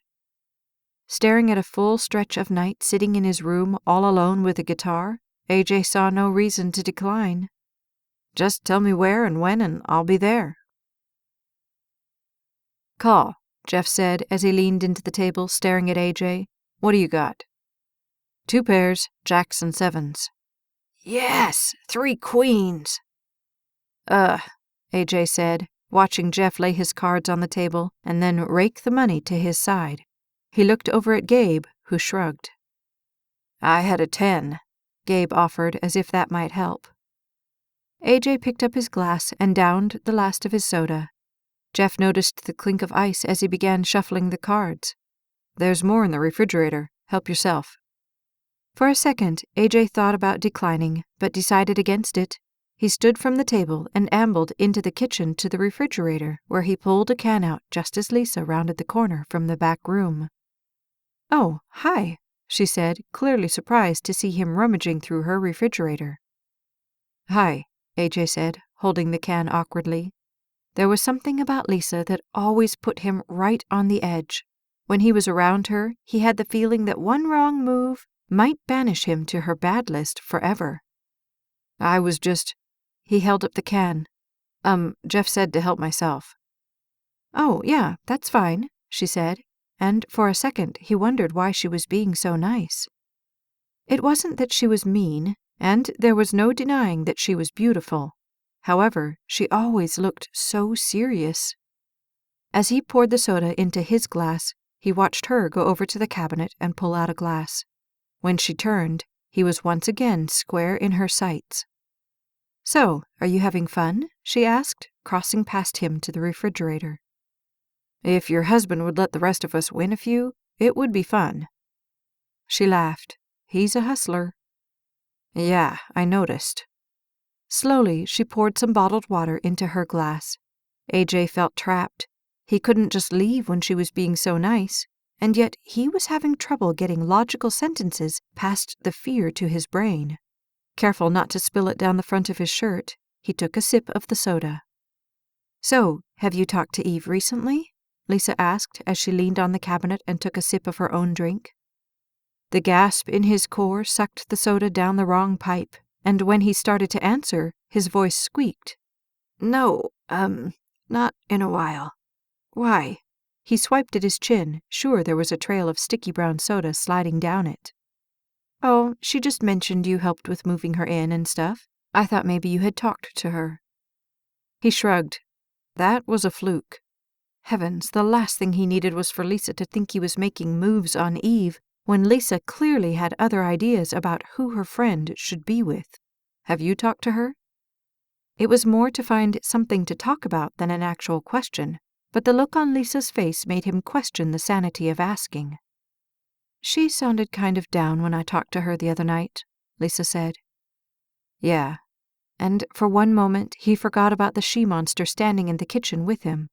Staring at a full stretch of night sitting in his room all alone with a guitar, AJ saw no reason to decline. "Just tell me where and when and I'll be there." "Call," Jeff said as he leaned into the table staring at AJ. "What do you got?" "2 pairs, jacks and sevens." "Yes, 3 queens." AJ said, watching Jeff lay his cards on the table and then rake the money to his side. He looked over at Gabe, who shrugged. "I had a 10, Gabe offered as if that might help. AJ picked up his glass and downed the last of his soda. Jeff noticed the clink of ice as he began shuffling the cards. "There's more in the refrigerator. Help yourself." For a second, AJ thought about declining, but decided against it. He stood from the table and ambled into the kitchen to the refrigerator, where he pulled a can out just as Lisa rounded the corner from the back room. "Oh, hi," she said, clearly surprised to see him rummaging through her refrigerator. "Hi," AJ said, holding the can awkwardly. There was something about Lisa that always put him right on the edge. When he was around her, he had the feeling that one wrong move might banish him to her bad list forever. "I was just—" He held up the can. Jeff said to help myself." "Oh, yeah, that's fine," she said, and for a second he wondered why she was being so nice. It wasn't that she was mean, and there was no denying that she was beautiful. However, she always looked so serious. As he poured the soda into his glass, he watched her go over to the cabinet and pull out a glass. When she turned, he was once again square in her sights. "So, are you having fun?" she asked, crossing past him to the refrigerator. "If your husband would let the rest of us win a few, it would be fun." She laughed. "He's a hustler." "Yeah, I noticed." Slowly, she poured some bottled water into her glass. AJ felt trapped. He couldn't just leave when she was being so nice, and yet he was having trouble getting logical sentences past the fear to his brain. Careful not to spill it down the front of his shirt, he took a sip of the soda. "So, have you talked to Eve recently?" Lisa asked as she leaned on the cabinet and took a sip of her own drink. The gasp in his core sucked the soda down the wrong pipe, and when he started to answer, his voice squeaked. "No, not in a while." "Why?" He swiped at his chin, sure there was a trail of sticky brown soda sliding down it. "Oh, she just mentioned you helped with moving her in and stuff. I thought maybe you had talked to her." He shrugged. That was a fluke. Heavens, the last thing he needed was for Lisa to think he was making moves on Eve, when Lisa clearly had other ideas about who her friend should be with. "Have you talked to her?" It was more to find something to talk about than an actual question, but the look on Lisa's face made him question the sanity of asking. "She sounded kind of down when I talked to her the other night," Lisa said. "Yeah." And for one moment he forgot about the she-monster standing in the kitchen with him.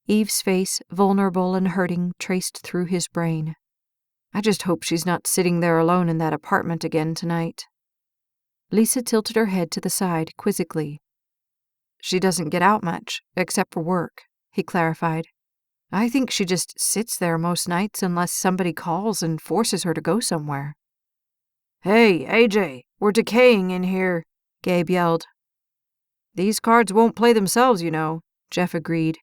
Eve's face, vulnerable and hurting, traced through his brain. I just hope she's not sitting there alone in that apartment again tonight. Lisa tilted her head to the side quizzically. She doesn't get out much, except for work, he clarified. I think she just sits there most nights unless somebody calls and forces her to go somewhere. Hey, AJ, we're decaying in here, Gabe yelled. These cards won't play themselves, you know, Jeff agreed.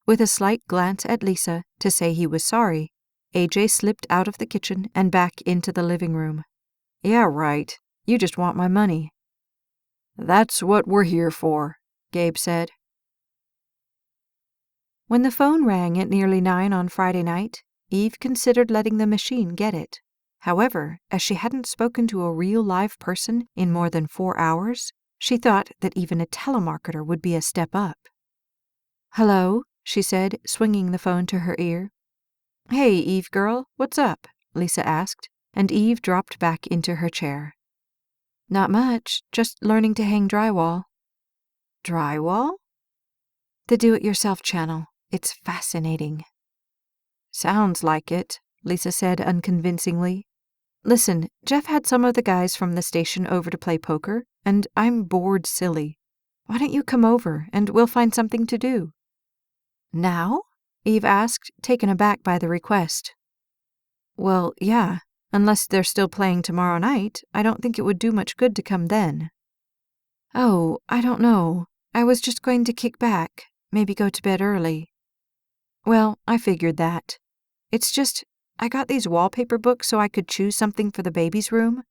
With a slight glance at Lisa to say he was sorry, AJ slipped out of the kitchen and back into the living room. Yeah, right. You just want my money. That's what we're here for, Gabe said. When the phone rang at nearly 9 on Friday night, Eve considered letting the machine get it. However, as she hadn't spoken to a real live person in more than 4 hours, she thought that even a telemarketer would be a step up. Hello, she said, swinging the phone to her ear. Hey, Eve girl, what's up? Lisa asked, and Eve dropped back into her chair. Not much, just learning to hang drywall. Drywall? The do-it-yourself channel. It's fascinating. Sounds like it, Lisa said unconvincingly. Listen, Jeff had some of the guys from the station over to play poker, and I'm bored silly. Why don't you come over, and we'll find something to do? Now? Eve asked, taken aback by the request. Well, yeah. Unless they're still playing tomorrow night, I don't think it would do much good to come then. Oh, I don't know. I was just going to kick back, maybe go to bed early. Well, I figured that. It's just, I got these wallpaper books so I could choose something for the baby's room,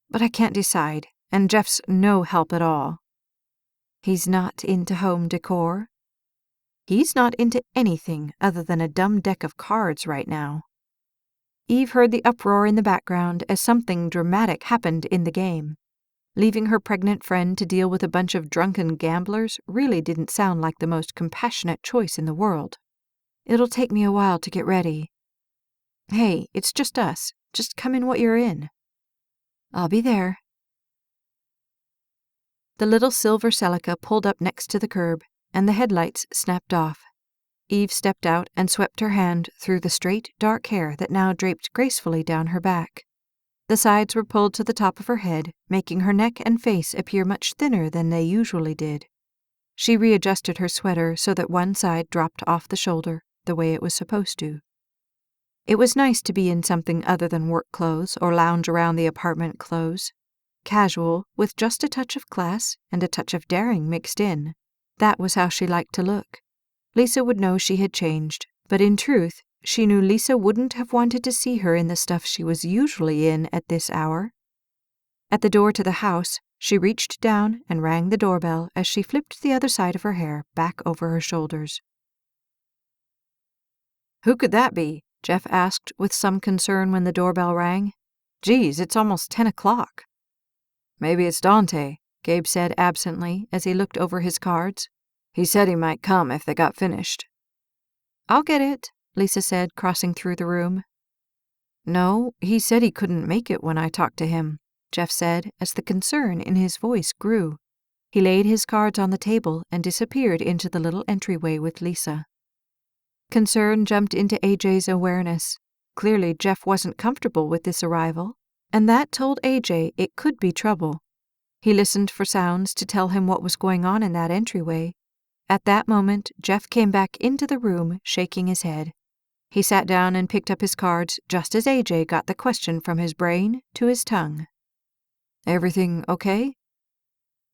but I can't decide, and Jeff's no help at all. He's not into home decor. He's not into anything other than a dumb deck of cards right now. Eve heard the uproar in the background as something dramatic happened in the game. Leaving her pregnant friend to deal with a bunch of drunken gamblers really didn't sound like the most compassionate choice in the world. It'll take me a while to get ready. Hey, it's just us. Just come in what you're in. I'll be there. The little silver Celica pulled up next to the curb, and the headlights snapped off. Eve stepped out and swept her hand through the straight, dark hair that now draped gracefully down her back. The sides were pulled to the top of her head, making her neck and face appear much thinner than they usually did. She readjusted her sweater so that one side dropped off the shoulder, the way it was supposed to. It was nice to be in something other than work clothes or lounge around the apartment clothes. Casual, with just a touch of class and a touch of daring mixed in. That was how she liked to look. Lisa would know she had changed, but in truth, she knew Lisa wouldn't have wanted to see her in the stuff she was usually in at this hour. At the door to the house, she reached down and rang the doorbell as she flipped the other side of her hair back over her shoulders. Who could that be? Jeff asked with some concern when the doorbell rang. Geez, it's almost 10 o'clock. Maybe it's Dante, Gabe said absently as he looked over his cards. He said he might come if they got finished. I'll get it, Lisa said, crossing through the room. No, he said he couldn't make it when I talked to him, Jeff said as the concern in his voice grew. He laid his cards on the table and disappeared into the little entryway with Lisa. Concern jumped into AJ's awareness. Clearly Jeff wasn't comfortable with this arrival, and that told AJ it could be trouble. He listened for sounds to tell him what was going on in that entryway. At that moment, Jeff came back into the room, shaking his head. He sat down and picked up his cards just as AJ got the question from his brain to his tongue. Everything okay?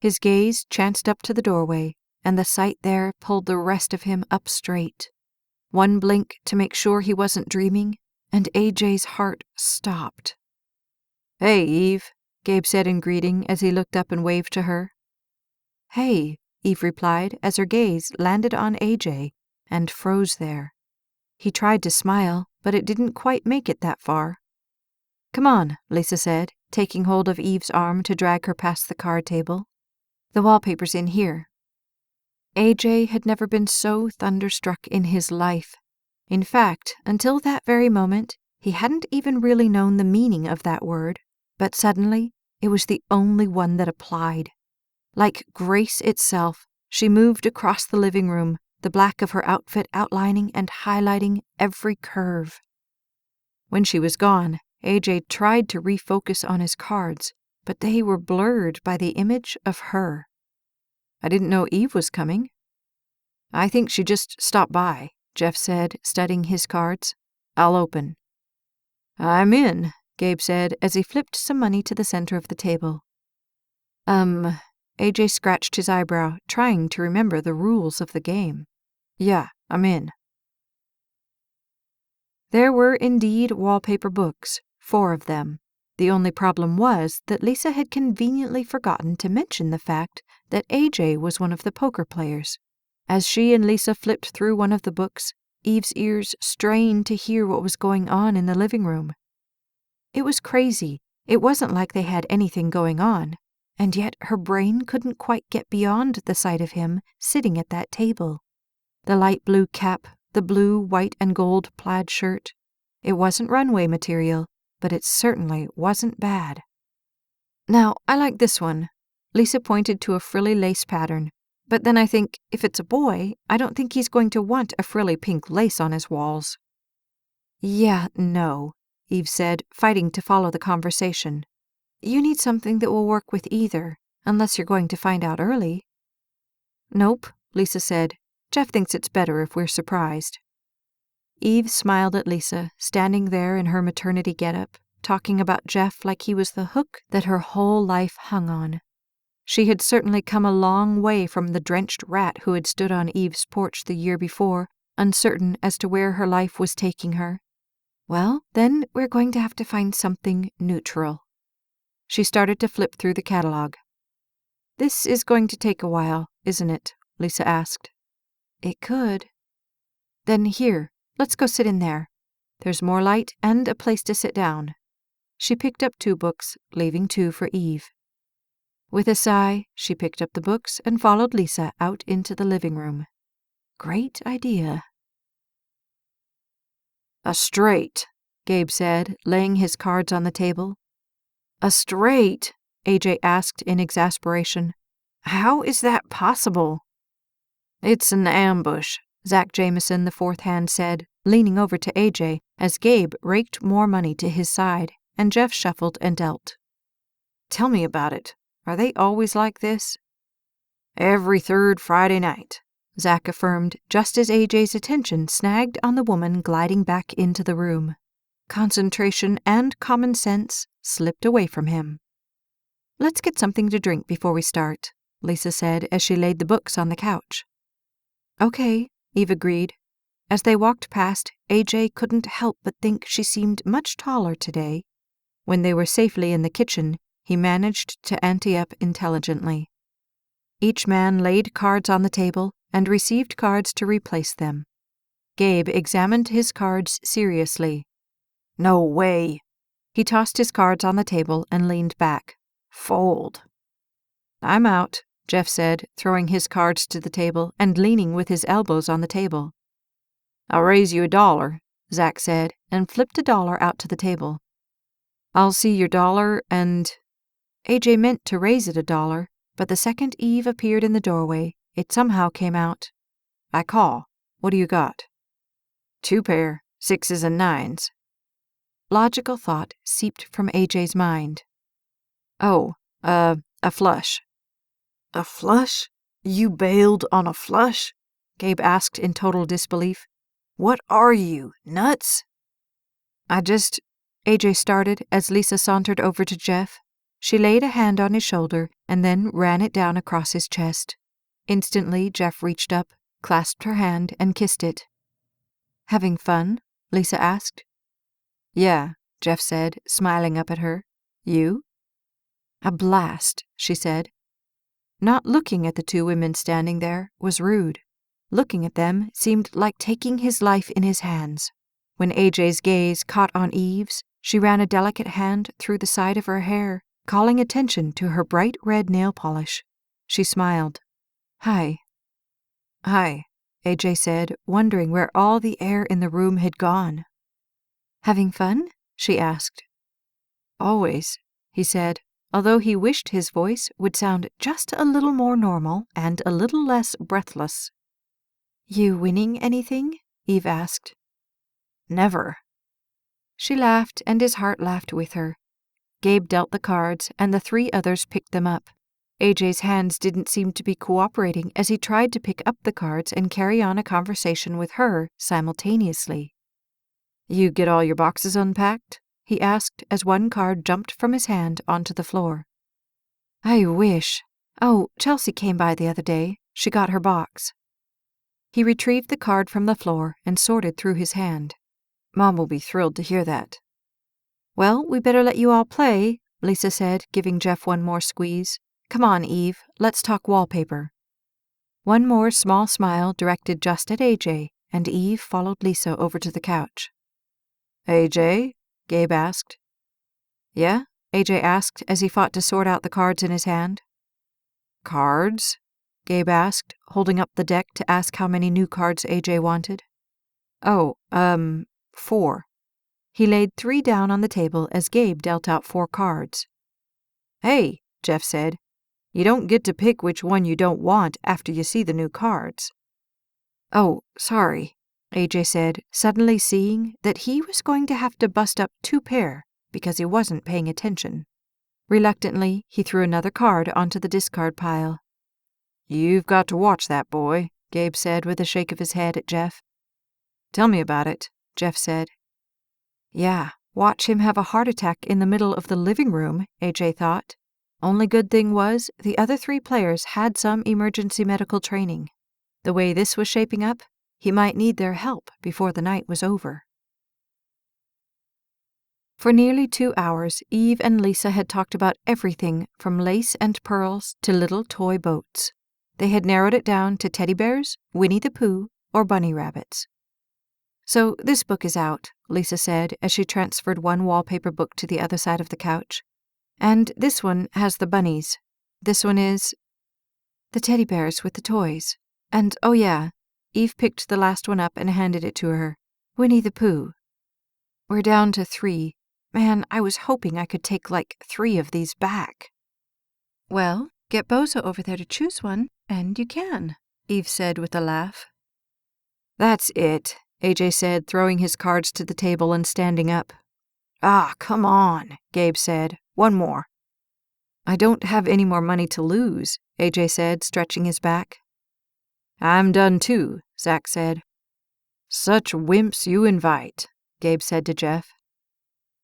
His gaze chanced up to the doorway, and the sight there pulled the rest of him up straight. One blink to make sure he wasn't dreaming, and AJ's heart stopped. Hey, Eve, Gabe said in greeting as he looked up and waved to her. Hey, Eve replied as her gaze landed on AJ and froze there. He tried to smile, but it didn't quite make it that far. Come on, Lisa said, taking hold of Eve's arm to drag her past the card table. The wallpaper's in here. AJ had never been so thunderstruck in his life. In fact, until that very moment, he hadn't even really known the meaning of that word, but suddenly, it was the only one that applied. Like grace itself, she moved across the living room, the black of her outfit outlining and highlighting every curve. When she was gone, AJ tried to refocus on his cards, but they were blurred by the image of her. I didn't know Eve was coming. I think she just stopped by, Jeff said, studying his cards. I'll open. I'm in, Gabe said as he flipped some money to the center of the table. AJ scratched his eyebrow, trying to remember the rules of the game. Yeah, I'm in. There were indeed wallpaper books, 4 of them. The only problem was that Lisa had conveniently forgotten to mention the fact that AJ was one of the poker players. As she and Lisa flipped through one of the books, Eve's ears strained to hear what was going on in the living room. It was crazy. It wasn't like they had anything going on, and yet her brain couldn't quite get beyond the sight of him sitting at that table. The light blue cap, the blue, white, and gold plaid shirt. It wasn't runway material, but it certainly wasn't bad. Now, I like this one. Lisa pointed to a frilly lace pattern. But then I think, if it's a boy, I don't think he's going to want a frilly pink lace on his walls. Yeah, no, Eve said, fighting to follow the conversation. You need something that will work with either, unless you're going to find out early. Nope, Lisa said. Jeff thinks it's better if we're surprised. Eve smiled at Lisa, standing there in her maternity getup, talking about Jeff like he was the hook that her whole life hung on. She had certainly come a long way from the drenched rat who had stood on Eve's porch the year before, uncertain as to where her life was taking her. Well, then we're going to have to find something neutral. She started to flip through the catalog. This is going to take a while, isn't it? Lisa asked. It could. Then here, let's go sit in there. There's more light and a place to sit down. She picked up 2 books, leaving 2 for Eve. With a sigh, she picked up the books and followed Lisa out into the living room. Great idea. A straight, Gabe said, laying his cards on the table. A straight? AJ asked in exasperation. How is that possible? It's an ambush, Zach Jameson, the 4th hand, said, leaning over to AJ as Gabe raked more money to his side and Jeff shuffled and dealt. Tell me about it. Are they always like this? Every 3rd Friday night, Zach affirmed, just as AJ's attention snagged on the woman gliding back into the room. Concentration and common sense slipped away from him. Let's get something to drink before we start, Lisa said as she laid the books on the couch. Okay, Eve agreed. As they walked past, AJ couldn't help but think she seemed much taller today. When they were safely in the kitchen, he managed to ante up intelligently. Each man laid cards on the table and received cards to replace them. Gabe examined his cards seriously. No way. He tossed his cards on the table and leaned back. Fold. I'm out, Jeff said, throwing his cards to the table and leaning with his elbows on the table. I'll raise you $1, Zach said, and flipped $1 out to the table. I'll see your $1 and... AJ meant to raise it $1, but the second Eve appeared in the doorway, it somehow came out. I call. What do you got? 2 pair, 6s and 9s. Logical thought seeped from AJ's mind. Oh, a flush. A flush? You bailed on a flush? Gabe asked in total disbelief. What are you, nuts? AJ started as Lisa sauntered over to Jeff. She laid a hand on his shoulder and then ran it down across his chest. Instantly, Jeff reached up, clasped her hand, and kissed it. Having fun? Lisa asked. Yeah, Jeff said, smiling up at her. You? A blast, she said. Not looking at the 2 women standing there was rude. Looking at them seemed like taking his life in his hands. When AJ's gaze caught on Eve's, she ran a delicate hand through the side of her hair, calling attention to her bright red nail polish. She smiled. Hi. Hi, AJ said, wondering where all the air in the room had gone. Having fun? She asked. Always, he said, although he wished his voice would sound just a little more normal and a little less breathless. You winning anything? Eve asked. Never. She laughed, and his heart laughed with her. Gabe dealt the cards, and the 3 others picked them up. AJ's hands didn't seem to be cooperating as he tried to pick up the cards and carry on a conversation with her simultaneously. "You get all your boxes unpacked?" he asked as one card jumped from his hand onto the floor. "I wish. Oh, Chelsea came by the other day. She got her box." He retrieved the card from the floor and sorted through his hand. "Mom will be thrilled to hear that." "Well, we better let you all play," Lisa said, giving Jeff one more squeeze. "Come on, Eve, let's talk wallpaper." One more small smile directed just at AJ, and Eve followed Lisa over to the couch. "AJ?" Gabe asked. "Yeah?" AJ asked as he fought to sort out the cards in his hand. "Cards?" Gabe asked, holding up the deck to ask how many new cards AJ wanted. "Oh, 4. He laid 3 down on the table as Gabe dealt out 4 cards. "Hey," Jeff said, "you don't get to pick which one you don't want after you see the new cards." "Oh, sorry," AJ said, suddenly seeing that he was going to have to bust up 2 pair because he wasn't paying attention. Reluctantly, he threw another card onto the discard pile. "You've got to watch that boy," Gabe said with a shake of his head at Jeff. "Tell me about it," Jeff said. Yeah, watch him have a heart attack in the middle of the living room, AJ thought. Only good thing was, the other 3 players had some emergency medical training. The way this was shaping up, he might need their help before the night was over. For nearly 2 hours, Eve and Lisa had talked about everything from lace and pearls to little toy boats. They had narrowed it down to teddy bears, Winnie the Pooh, or bunny rabbits. "So this book is out," Lisa said as she transferred one wallpaper book to the other side of the couch. "And this one has the bunnies. This one is the teddy bears with the toys. And oh yeah," Eve picked the last one up and handed it to her. "Winnie the Pooh. We're down to 3. Man, I was hoping I could take like 3 of these back." "Well, get Bozo over there to choose one, and you can," Eve said with a laugh. "That's it," AJ said, throwing his cards to the table and standing up. "Ah, come on," Gabe said. "One more." "I don't have any more money to lose," AJ said, stretching his back. "I'm done too," Zach said. "Such wimps you invite," Gabe said to Jeff.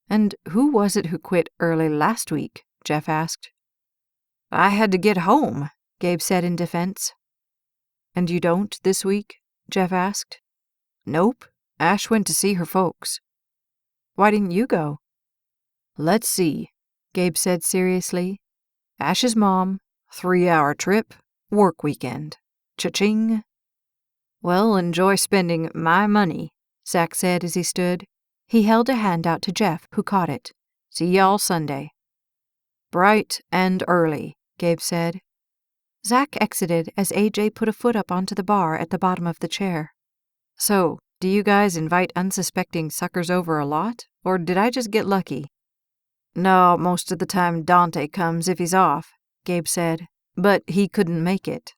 "And who was it who quit early last week?" Jeff asked. "I had to get home," Gabe said in defense. "And you don't this week?" Jeff asked. "Nope. Ash went to see her folks." "Why didn't you go?" "Let's see," Gabe said seriously. "Ash's mom, 3-hour trip, work weekend. Cha-ching." "Well, enjoy spending my money," Zach said as he stood. He held a hand out to Jeff, who caught it. "See y'all Sunday." "Bright and early," Gabe said. Zach exited as AJ put a foot up onto the bar at the bottom of the chair. "So, do you guys invite unsuspecting suckers over a lot, or did I just get lucky?" "No, most of the time Dante comes if he's off," Gabe said, "but he couldn't make it."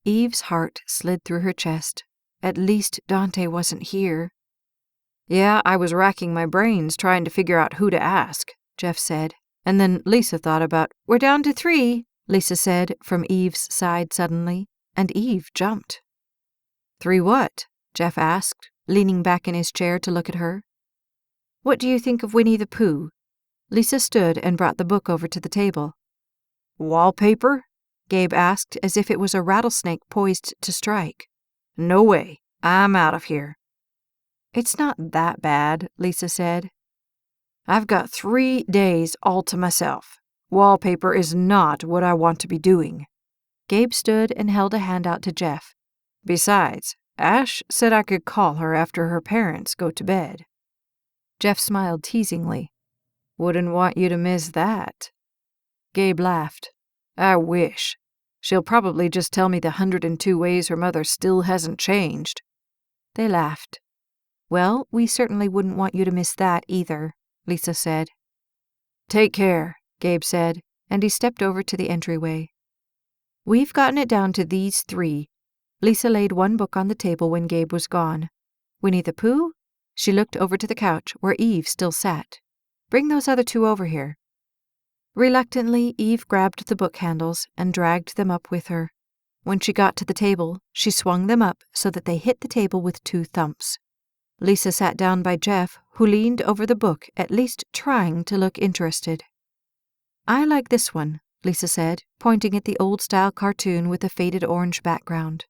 Eve's heart slid through her chest. At least Dante wasn't here. "Yeah, I was racking my brains trying to figure out who to ask," Jeff said, and then Lisa thought about, "We're down to 3, Lisa said from Eve's side suddenly, and Eve jumped. "3 what?" Jeff asked, leaning back in his chair to look at her. "What do you think of Winnie the Pooh?" Lisa stood and brought the book over to the table. "Wallpaper?" Gabe asked as if it was a rattlesnake poised to strike. "No way. I'm out of here." "It's not that bad," Lisa said. "I've got 3 days all to myself. Wallpaper is not what I want to be doing." Gabe stood and held a hand out to Jeff. "Besides, Ash said I could call her after her parents go to bed." Jeff smiled teasingly. "Wouldn't want you to miss that." Gabe laughed. "I wish. She'll probably just tell me the 102 ways her mother still hasn't changed." They laughed. "Well, we certainly wouldn't want you to miss that either," Lisa said. "Take care," Gabe said, and he stepped over to the entryway. "We've gotten it down to these 3. Lisa laid one book on the table when Gabe was gone. Winnie the Pooh, She looked over to the couch where Eve still sat. "Bring those other two over here." Reluctantly, Eve grabbed the book handles and dragged them up with her. When she got to the table, she swung them up so that they hit the table with 2 thumps. Lisa sat down by Jeff, who leaned over the book, at least trying to look interested. "I like this one," Lisa said, pointing at the old-style cartoon with a faded orange background.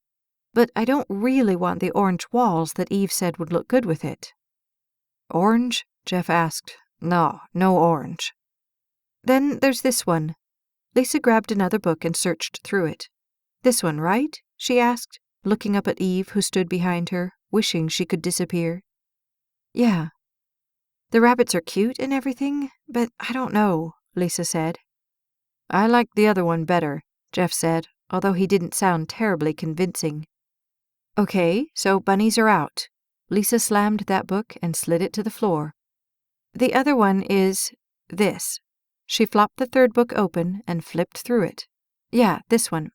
"But I don't really want the orange walls that Eve said would look good with it." "Orange?" Jeff asked. No orange." "Then there's this one." Lisa grabbed another book and searched through it. "This one, right?" she asked, looking up at Eve, who stood behind her, wishing she could disappear. "Yeah. The rabbits are cute and everything, but I don't know," Lisa said. "I like the other one better," Jeff said, although he didn't sound terribly convincing. "Okay, so bunnies are out." Lisa slammed that book and slid it to the floor. "The other one is this." She flopped the 3rd book open and flipped through it. "Yeah, this one."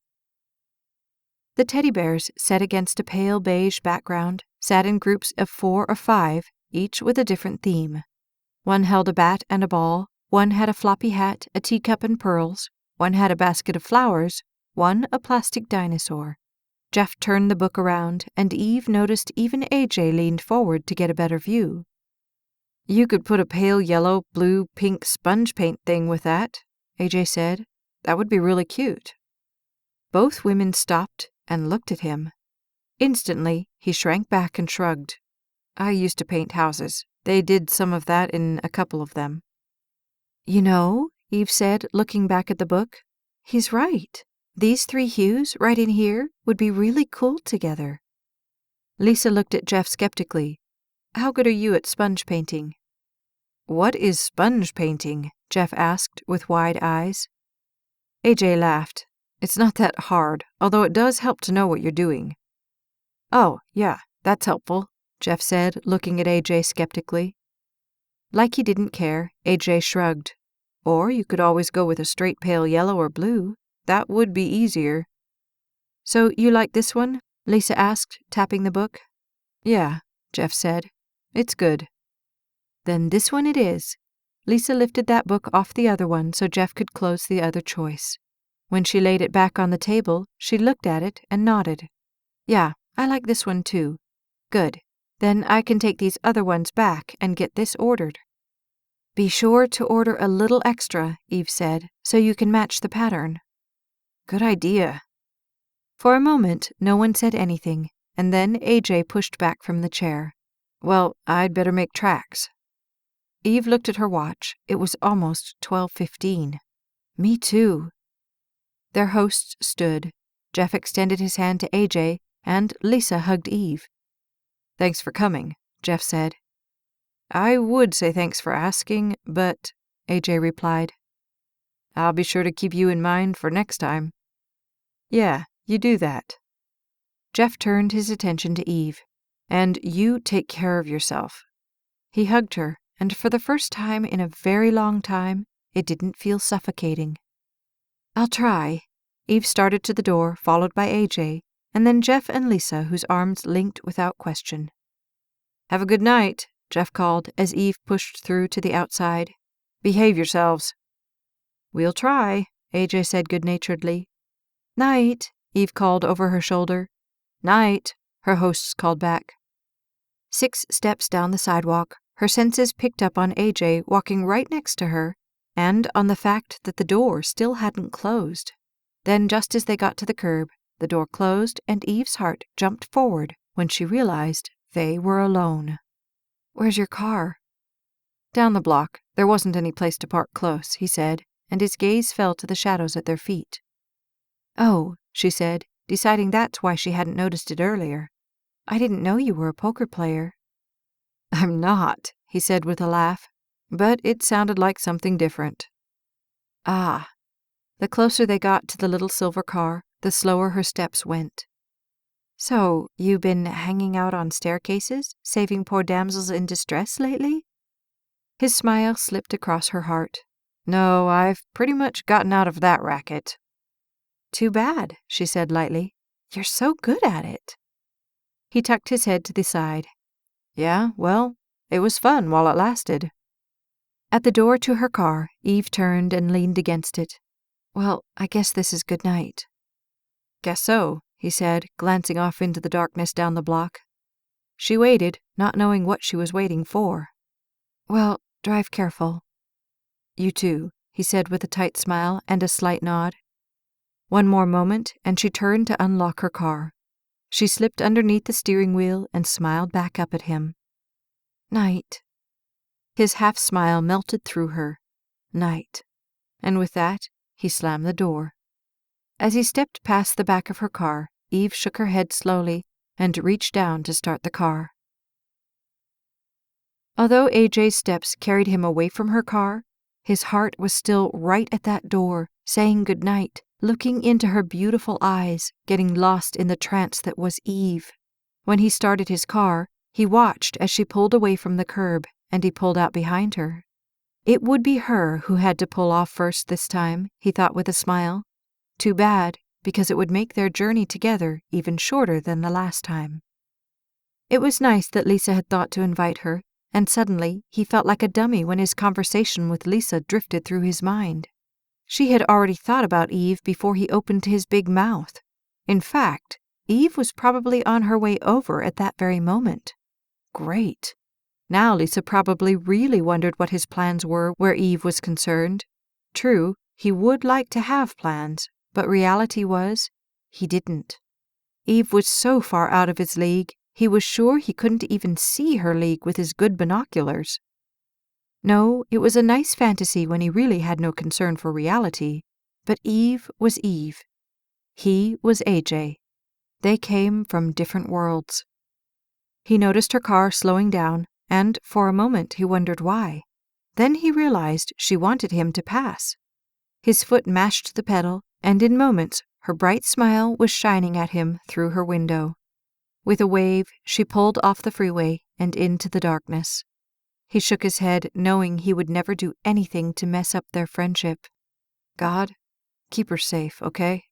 The teddy bears, set against a pale beige background, sat in groups of 4 or 5, each with a different theme. One held a bat and a ball, one had a floppy hat, a teacup and pearls, one had a basket of flowers, one a plastic dinosaur. Jeff turned the book around, and Eve noticed even AJ leaned forward to get a better view. "You could put a pale yellow, blue, pink sponge paint thing with that," AJ said. "That would be really cute." Both women stopped and looked at him. Instantly, he shrank back and shrugged. "I used to paint houses. They did some of that in a couple of them." "You know," Eve said, looking back at the book, "he's right. These 3 hues, right in here, would be really cool together." Lisa looked at Jeff skeptically. "How good are you at sponge painting?" "What is sponge painting?" Jeff asked with wide eyes. AJ laughed. "It's not that hard, although it does help to know what you're doing." "Oh, yeah, that's helpful," Jeff said, looking at AJ skeptically. Like he didn't care, AJ shrugged. "Or you could always go with a straight pale yellow or blue. That would be easier." "So you like this one?" Lisa asked, tapping the book. "Yeah," Jeff said. "It's good." "Then this one it is." Lisa lifted that book off the other one so Jeff could close the other choice. When she laid it back on the table, she looked at it and nodded. "Yeah, I like this one too." "Good. Then I can take these other ones back and get this ordered." "Be sure to order a little extra," Eve said, "so you can match the pattern." "Good idea." For a moment, no one said anything, and then AJ pushed back from the chair. "Well, I'd better make tracks." Eve looked at her watch. It was almost 12:15. "Me too." Their hosts stood. Jeff extended his hand to AJ, and Lisa hugged Eve. "Thanks for coming," Jeff said. "I would say thanks for asking, but," AJ replied. "I'll be sure to keep you in mind for next time." "Yeah, you do that." Jeff turned his attention to Eve. "And you take care of yourself." He hugged her, and for the first time in a very long time, it didn't feel suffocating. "I'll try." Eve started to the door, followed by AJ, and then Jeff and Lisa, whose arms linked without question. "Have a good night," Jeff called as Eve pushed through to the outside. "Behave yourselves." "We'll try," AJ said good-naturedly. "Night," Eve called over her shoulder. "Night," her hosts called back. 6 steps down the sidewalk, her senses picked up on AJ walking right next to her, and on the fact that the door still hadn't closed. Then, just as they got to the curb, the door closed and Eve's heart jumped forward when she realized they were alone. "Where's your car?" "Down the block. There wasn't any place to park close," he said, and his gaze fell to the shadows at their feet. "Oh," she said, deciding that's why she hadn't noticed it earlier. "I didn't know you were a poker player." "I'm not," he said with a laugh, but it sounded like something different. "Ah." The closer they got to the little silver car, the slower her steps went. "So, you been hanging out on staircases, saving poor damsels in distress lately?" His smile slipped across her heart. "No, I've pretty much gotten out of that racket." "Too bad," she said lightly. "You're so good at it." He tucked his head to the side. "Yeah, well, It was fun while it lasted. At the door to her car, Eve turned and leaned against it. Well, I guess this is good night. Guess so, he said, glancing off into the darkness down the block. She waited, not knowing what she was waiting for. Well, drive careful. You too, he said with a tight smile and a slight nod. One more moment, and she turned to unlock her car. She slipped underneath the steering wheel and smiled back up at him. Night. His half-smile melted through her. Night. And with that, he slammed the door. As he stepped past the back of her car, Eve shook her head slowly and reached down to start the car. Although AJ's steps carried him away from her car, his heart was still right at that door, saying goodnight, looking into her beautiful eyes, getting lost in the trance that was Eve. When he started his car, he watched as she pulled away from the curb, and he pulled out behind her. It would be her who had to pull off first this time, he thought with a smile. Too bad, because it would make their journey together even shorter than the last time. It was nice that Lisa had thought to invite her, and suddenly he felt like a dummy when his conversation with Lisa drifted through his mind. She had already thought about Eve before he opened his big mouth. In fact, Eve was probably on her way over at that very moment. Great. Now Lisa probably really wondered what his plans were where Eve was concerned. True, he would like to have plans, but reality was, he didn't. Eve was so far out of his league, he was sure he couldn't even see her league with his good binoculars. No, it was a nice fantasy when he really had no concern for reality, but Eve was Eve. He was AJ. They came from different worlds. He noticed her car slowing down, and for a moment he wondered why. Then he realized she wanted him to pass. His foot mashed the pedal, and in moments her bright smile was shining at him through her window. With a wave, she pulled off the freeway and into the darkness. He shook his head, knowing he would never do anything to mess up their friendship. God, keep her safe, okay?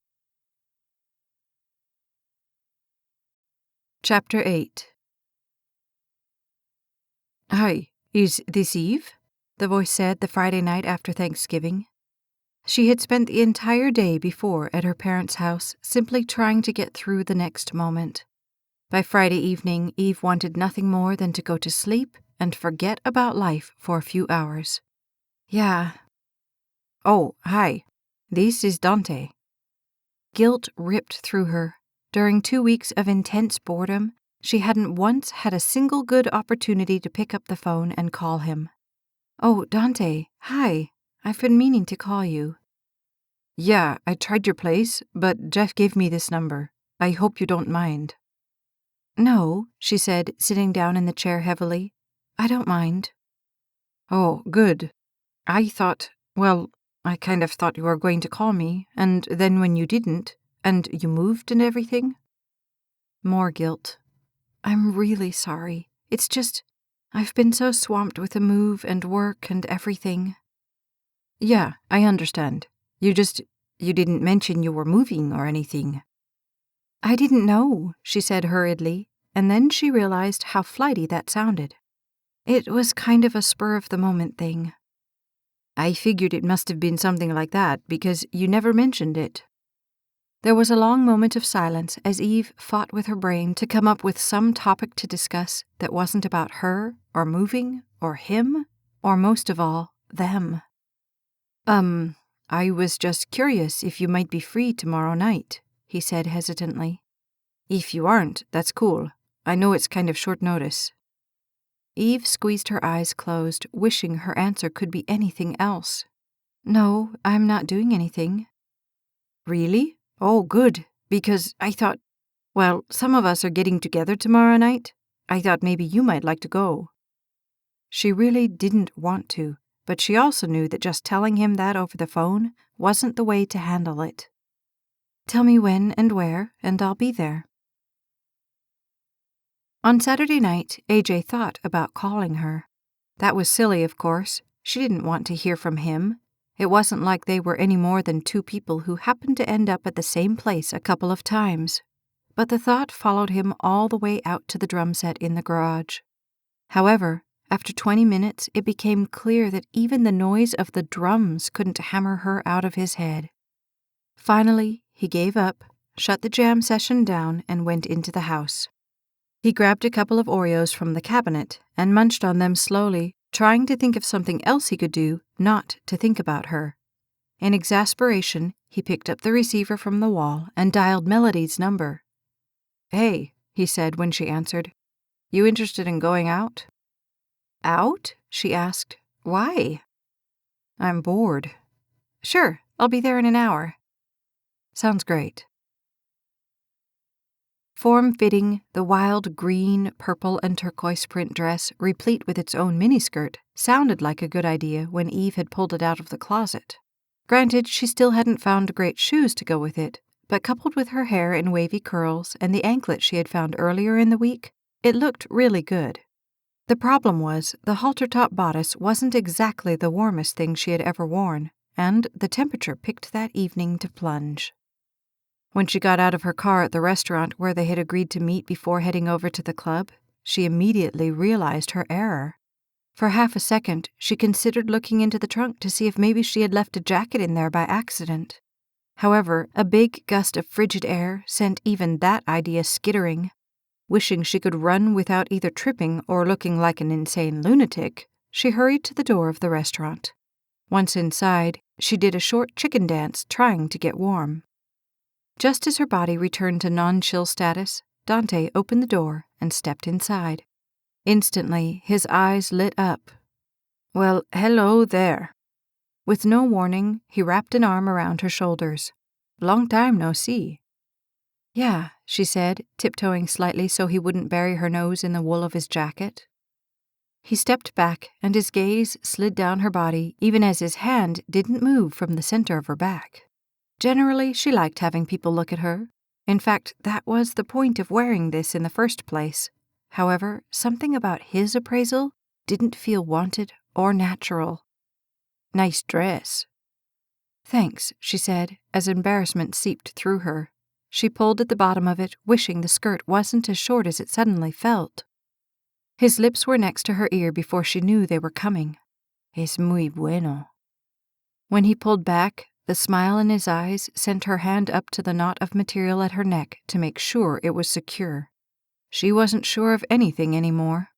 Chapter 8. Hi, is this Eve? The voice said the Friday night after Thanksgiving. She had spent the entire day before at her parents' house simply trying to get through the next moment. By Friday evening, Eve wanted nothing more than to go to sleep and forget about life for a few hours. Yeah. Oh, hi. This is Dante. Guilt ripped through her. During 2 weeks of intense boredom, she hadn't once had a single good opportunity to pick up the phone and call him. Oh, Dante, hi. I've been meaning to call you. Yeah, I tried your place, but Jeff gave me this number. I hope you don't mind. No, she said, sitting down in the chair heavily. I don't mind. Oh, good. I kind of thought you were going to call me, and then when you didn't, and you moved and everything. More guilt. I'm really sorry. It's just, I've been so swamped with the move and work and everything. Yeah, I understand. You didn't mention you were moving or anything. I didn't know, she said hurriedly, and then she realized how flighty that sounded. It was kind of a spur-of-the-moment thing. I figured it must have been something like that because you never mentioned it. There was a long moment of silence as Eve fought with her brain to come up with some topic to discuss that wasn't about her, or moving, or him, or most of all, them. I was just curious if you might be free tomorrow night, he said hesitantly. If you aren't, that's cool. I know it's kind of short notice. Eve squeezed her eyes closed, wishing her answer could be anything else. No, I'm not doing anything. Really? Oh, good, because I thought, some of us are getting together tomorrow night. I thought maybe you might like to go. She really didn't want to, but she also knew that just telling him that over the phone wasn't the way to handle it. Tell me when and where, and I'll be there. On Saturday night, AJ thought about calling her. That was silly, of course. She didn't want to hear from him. It wasn't like they were any more than two people who happened to end up at the same place a couple of times. But the thought followed him all the way out to the drum set in the garage. However, After 20 minutes, it became clear that even the noise of the drums couldn't hammer her out of his head. Finally, he gave up, shut the jam session down, and went into the house. He grabbed a couple of Oreos from the cabinet and munched on them slowly, trying to think of something else he could do not to think about her. In exasperation, he picked up the receiver from the wall and dialed Melody's number. "Hey," he said when she answered. "You interested in going out?" "Out?" she asked. "Why?" "I'm bored." "Sure, I'll be there in an hour." "Sounds great." Form-fitting, the wild green, purple, and turquoise print dress, replete with its own miniskirt, sounded like a good idea when Eve had pulled it out of the closet. Granted, she still hadn't found great shoes to go with it, but coupled with her hair in wavy curls and the anklet she had found earlier in the week, it looked really good. The problem was, the halter-top bodice wasn't exactly the warmest thing she had ever worn, and the temperature picked that evening to plunge. When she got out of her car at the restaurant where they had agreed to meet before heading over to the club, she immediately realized her error. For half a second, she considered looking into the trunk to see if maybe she had left a jacket in there by accident. However, a big gust of frigid air sent even that idea skittering. Wishing she could run without either tripping or looking like an insane lunatic, she hurried to the door of the restaurant. Once inside, she did a short chicken dance trying to get warm. Just as her body returned to non-chill status, Dante opened the door and stepped inside. Instantly, his eyes lit up. "Well, hello there." With no warning, he wrapped an arm around her shoulders. "Long time no see." "Yeah," she said, tiptoeing slightly so he wouldn't bury her nose in the wool of his jacket. He stepped back, and his gaze slid down her body even as his hand didn't move from the center of her back. Generally, she liked having people look at her. In fact, that was the point of wearing this in the first place. However, something about his appraisal didn't feel wanted or natural. "Nice dress." "Thanks," she said, as embarrassment seeped through her. She pulled at the bottom of it, wishing the skirt wasn't as short as it suddenly felt. His lips were next to her ear before she knew they were coming. "Es muy bueno." When he pulled back, the smile in his eyes sent her hand up to the knot of material at her neck to make sure it was secure. She wasn't sure of anything anymore.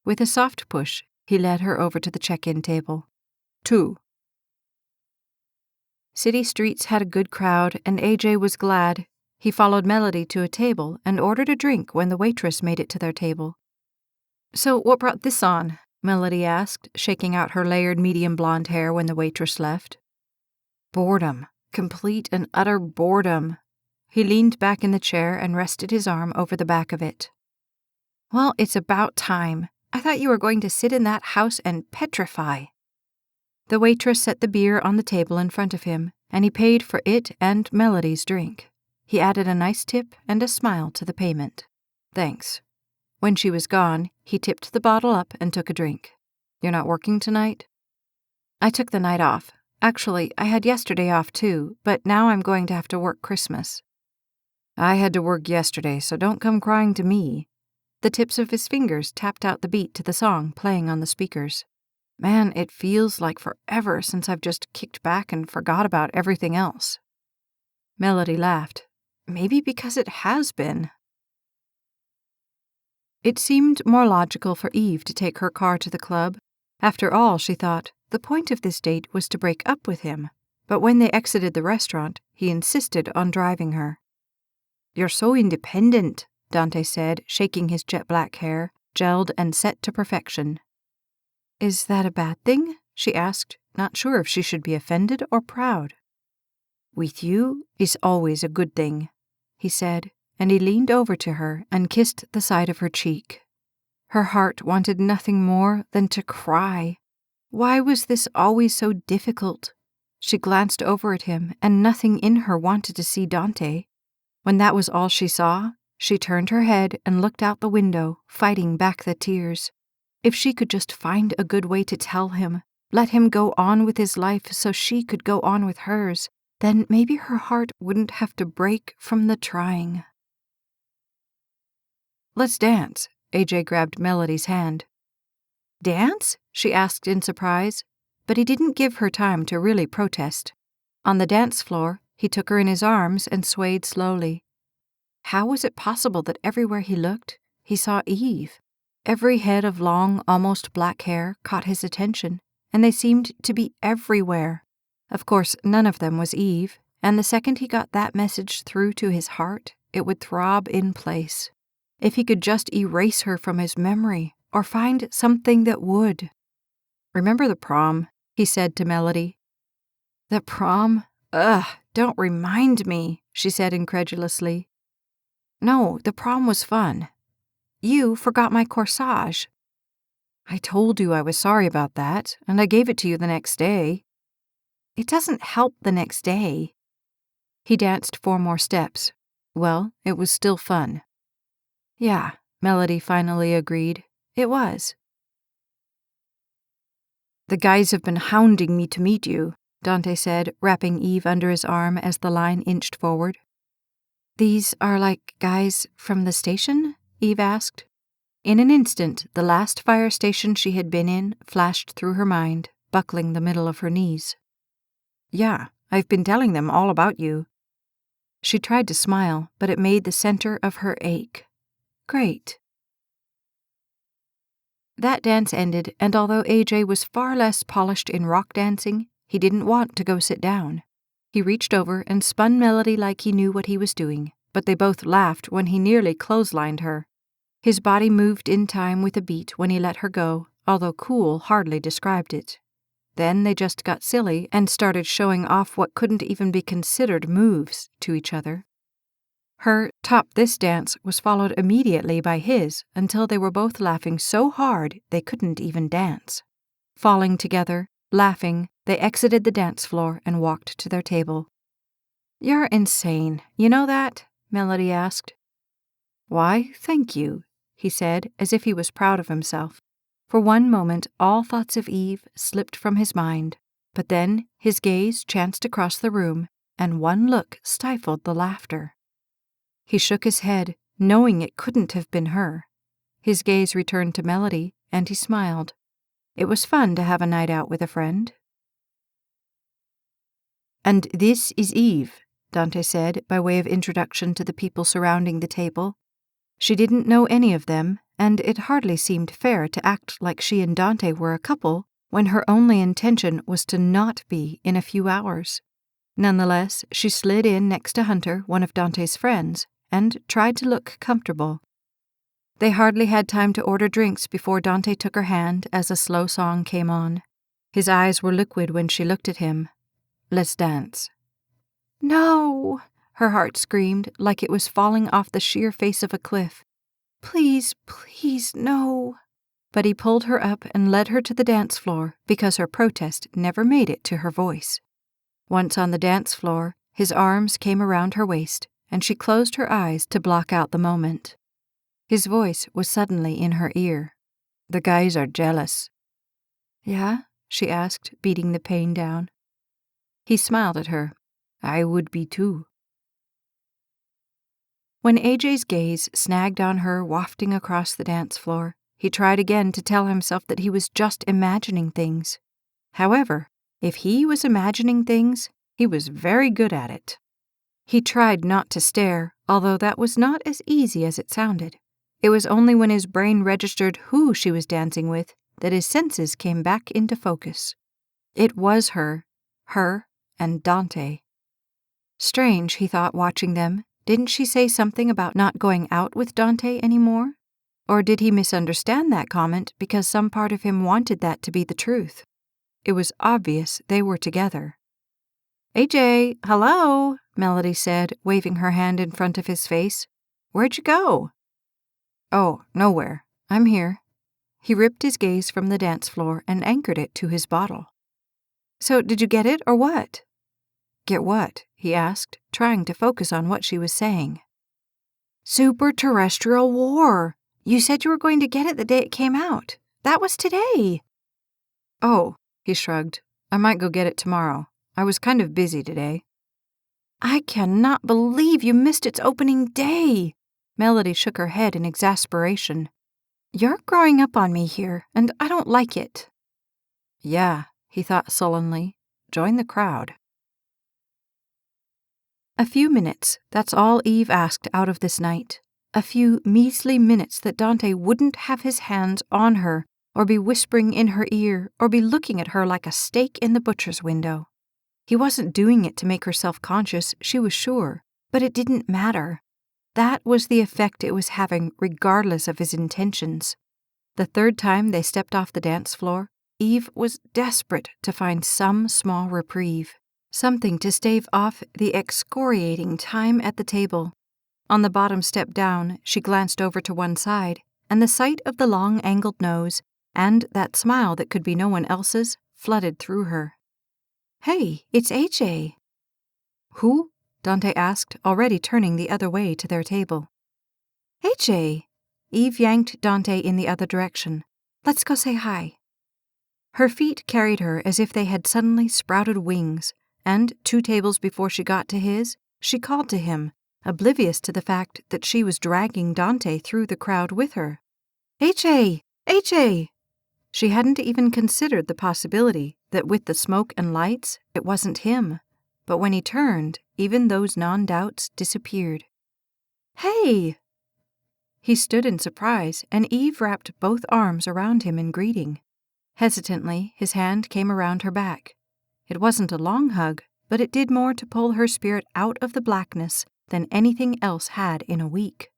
With a soft push, he led her over to the check-in table. 2. City streets had a good crowd, and AJ was glad. He followed Melody to a table and ordered a drink when the waitress made it to their table. "So what brought this on?" Melody asked, shaking out her layered medium blonde hair when the waitress left. "Boredom. Complete and utter boredom." He leaned back in the chair and rested his arm over the back of it. "Well, it's about time. I thought you were going to sit in that house and petrify." The waitress set the beer on the table in front of him, and he paid for it and Melody's drink. He added a nice tip and a smile to the payment. "Thanks." When she was gone, he tipped the bottle up and took a drink. "You're not working tonight?" "I took the night off. Actually, I had yesterday off too, but now I'm going to have to work Christmas." "I had to work yesterday, so don't come crying to me." The tips of his fingers tapped out the beat to the song playing on the speakers. "Man, it feels like forever since I've just kicked back and forgot about everything else." Melody laughed. "Maybe because it has been." It seemed more logical for Eve to take her car to the club. After all, she thought, the point of this date was to break up with him. But when they exited the restaurant, he insisted on driving her. "You're so independent," Dante said, shaking his jet-black hair, gelled and set to perfection. "Is that a bad thing?" she asked, not sure if she should be offended or proud. "With you is always a good thing," he said, and he leaned over to her and kissed the side of her cheek. Her heart wanted nothing more than to cry. Why was this always so difficult? She glanced over at him, and nothing in her wanted to see Dante. When that was all she saw, she turned her head and looked out the window, fighting back the tears. If she could just find a good way to tell him, let him go on with his life so she could go on with hers, then maybe her heart wouldn't have to break from the trying. "Let's dance." AJ grabbed Melody's hand. Dance? She asked in surprise, but he didn't give her time to really protest. On the dance floor, he took her in his arms and swayed slowly. How was it possible that everywhere he looked, he saw Eve? Every head of long, almost black hair caught his attention, and they seemed to be everywhere. Of course, none of them was Eve, and the second he got that message through to his heart, it would throb in place. If he could just erase her from his memory, or find something that would. "Remember the prom?" he said to Melody. "The prom? Ugh, don't remind me," she said incredulously. "No, the prom was fun. You forgot my corsage." "I told you I was sorry about that, and I gave it to you the next day." "It doesn't help the next day." He danced 4 more steps. Well, it was still fun. "Yeah," Melody finally agreed. "It was." "The guys have been hounding me to meet you," Dante said, wrapping Eve under his arm as the line inched forward. "These are like guys from the station?" Eve asked. In an instant, the last fire station she had been in flashed through her mind, buckling the middle of her knees. "Yeah, I've been telling them all about you." She tried to smile, but it made the center of her ache. "Great." That dance ended, and although AJ was far less polished in rock dancing, he didn't want to go sit down. He reached over and spun Melody like he knew what he was doing, but they both laughed when he nearly clotheslined her. His body moved in time with a beat when he let her go, although cool hardly described it. Then they just got silly and started showing off what couldn't even be considered moves to each other. Her "top this dance" was followed immediately by his until they were both laughing so hard they couldn't even dance. Falling together, laughing, they exited the dance floor and walked to their table. "You're insane, you know that?" Melody asked. "Why, thank you," he said, as if he was proud of himself. For one moment all thoughts of Eve slipped from his mind, but then his gaze chanced across the room, and one look stifled the laughter. He shook his head, knowing it couldn't have been her. His gaze returned to Melody, and he smiled. It was fun to have a night out with a friend. "And this is Eve," Dante said, by way of introduction to the people surrounding the table. She didn't know any of them, and it hardly seemed fair to act like she and Dante were a couple when her only intention was to not be in a few hours. Nonetheless, she slid in next to Hunter, one of Dante's friends, and tried to look comfortable. They hardly had time to order drinks before Dante took her hand as a slow song came on. His eyes were liquid when she looked at him. "Let's dance." "No!" her heart screamed like it was falling off the sheer face of a cliff. "Please, please, no." But he pulled her up and led her to the dance floor because her protest never made it to her voice. Once on the dance floor, his arms came around her waist, and she closed her eyes to block out the moment. His voice was suddenly in her ear. "The guys are jealous." "Yeah?" she asked, beating the pain down. He smiled at her. "I would be too." When AJ's gaze snagged on her wafting across the dance floor, he tried again to tell himself that he was just imagining things. However, if he was imagining things, he was very good at it. He tried not to stare, although that was not as easy as it sounded. It was only when his brain registered who she was dancing with that his senses came back into focus. It was her and Dante. Strange, he thought, watching them. Didn't she say something about not going out with Dante anymore? Or did he misunderstand that comment because some part of him wanted that to be the truth? It was obvious they were together. "AJ, hello," Melody said, waving her hand in front of his face. "Where'd you go?" "Oh, nowhere. I'm here." He ripped his gaze from the dance floor and anchored it to his bottle. "So did you get it or what?" "Get what?" he asked, trying to focus on what she was saying. "Super-terrestrial war. You said you were going to get it the day it came out. That was today." "Oh," he shrugged. "I might go get it tomorrow. I was kind of busy today." "I cannot believe you missed its opening day." Melody shook her head in exasperation. You're growing up on me here, and I don't like it. Yeah, he thought sullenly. Join the crowd. A few minutes, that's all Eve asked out of this night. A few measly minutes that Dante wouldn't have his hands on her, or be whispering in her ear, or be looking at her like a steak in the butcher's window. He wasn't doing it to make her self-conscious, she was sure, but it didn't matter. That was the effect it was having regardless of his intentions. The third time they stepped off the dance floor, Eve was desperate to find some small reprieve, something to stave off the excoriating time at the table. On the bottom step down, she glanced over to one side, and the sight of the long angled nose, and that smile that could be no one else's, flooded through her. Hey, it's AJ. Who? Dante asked, already turning the other way to their table. AJ. Eve yanked Dante in the other direction. Let's go say hi. Her feet carried her as if they had suddenly sprouted wings, and 2 tables before she got to his, she called to him, oblivious to the fact that she was dragging Dante through the crowd with her. AJ! AJ! She hadn't even considered the possibility that with the smoke and lights, it wasn't him. But when he turned, even those non-doubts disappeared. Hey! He stood in surprise, and Eve wrapped both arms around him in greeting. Hesitantly, his hand came around her back. It wasn't a long hug, but it did more to pull her spirit out of the blackness than anything else had in a week.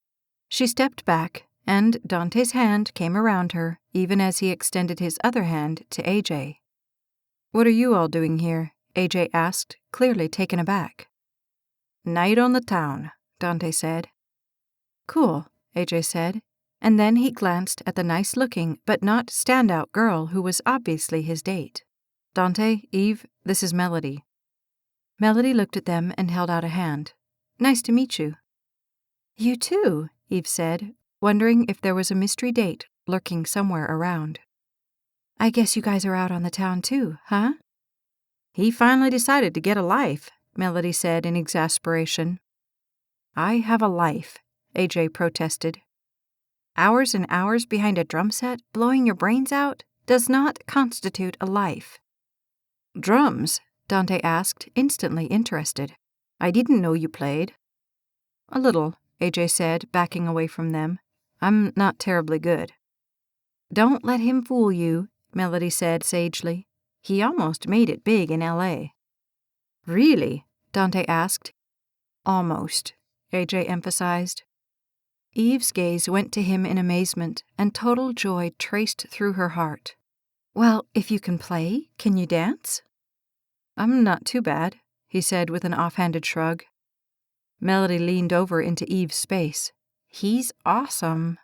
She stepped back, and Dante's hand came around her, even as he extended his other hand to AJ. What are you all doing here? AJ asked, clearly taken aback. Night on the town, Dante said. Cool, AJ said, and then he glanced at the nice-looking but not standout girl who was obviously his date. Dante, Eve, this is Melody. Melody looked at them and held out a hand. Nice to meet you. You too, Eve said, wondering if there was a mystery date lurking somewhere around. I guess you guys are out on the town too, huh? He finally decided to get a life, Melody said in exasperation. I have a life, AJ protested. Hours and hours behind a drum set, blowing your brains out, does not constitute a life. Drums? Dante asked, instantly interested. I didn't know you played. A little, AJ said, backing away from them. I'm not terribly good. Don't let him fool you, Melody said sagely. He almost made it big in L.A. Really? Dante asked. Almost, AJ emphasized. Eve's gaze went to him in amazement, and total joy traced through her heart. Well, if you can play, can you dance? I'm not too bad, he said with an offhanded shrug. Melody leaned over into Eve's space. He's awesome.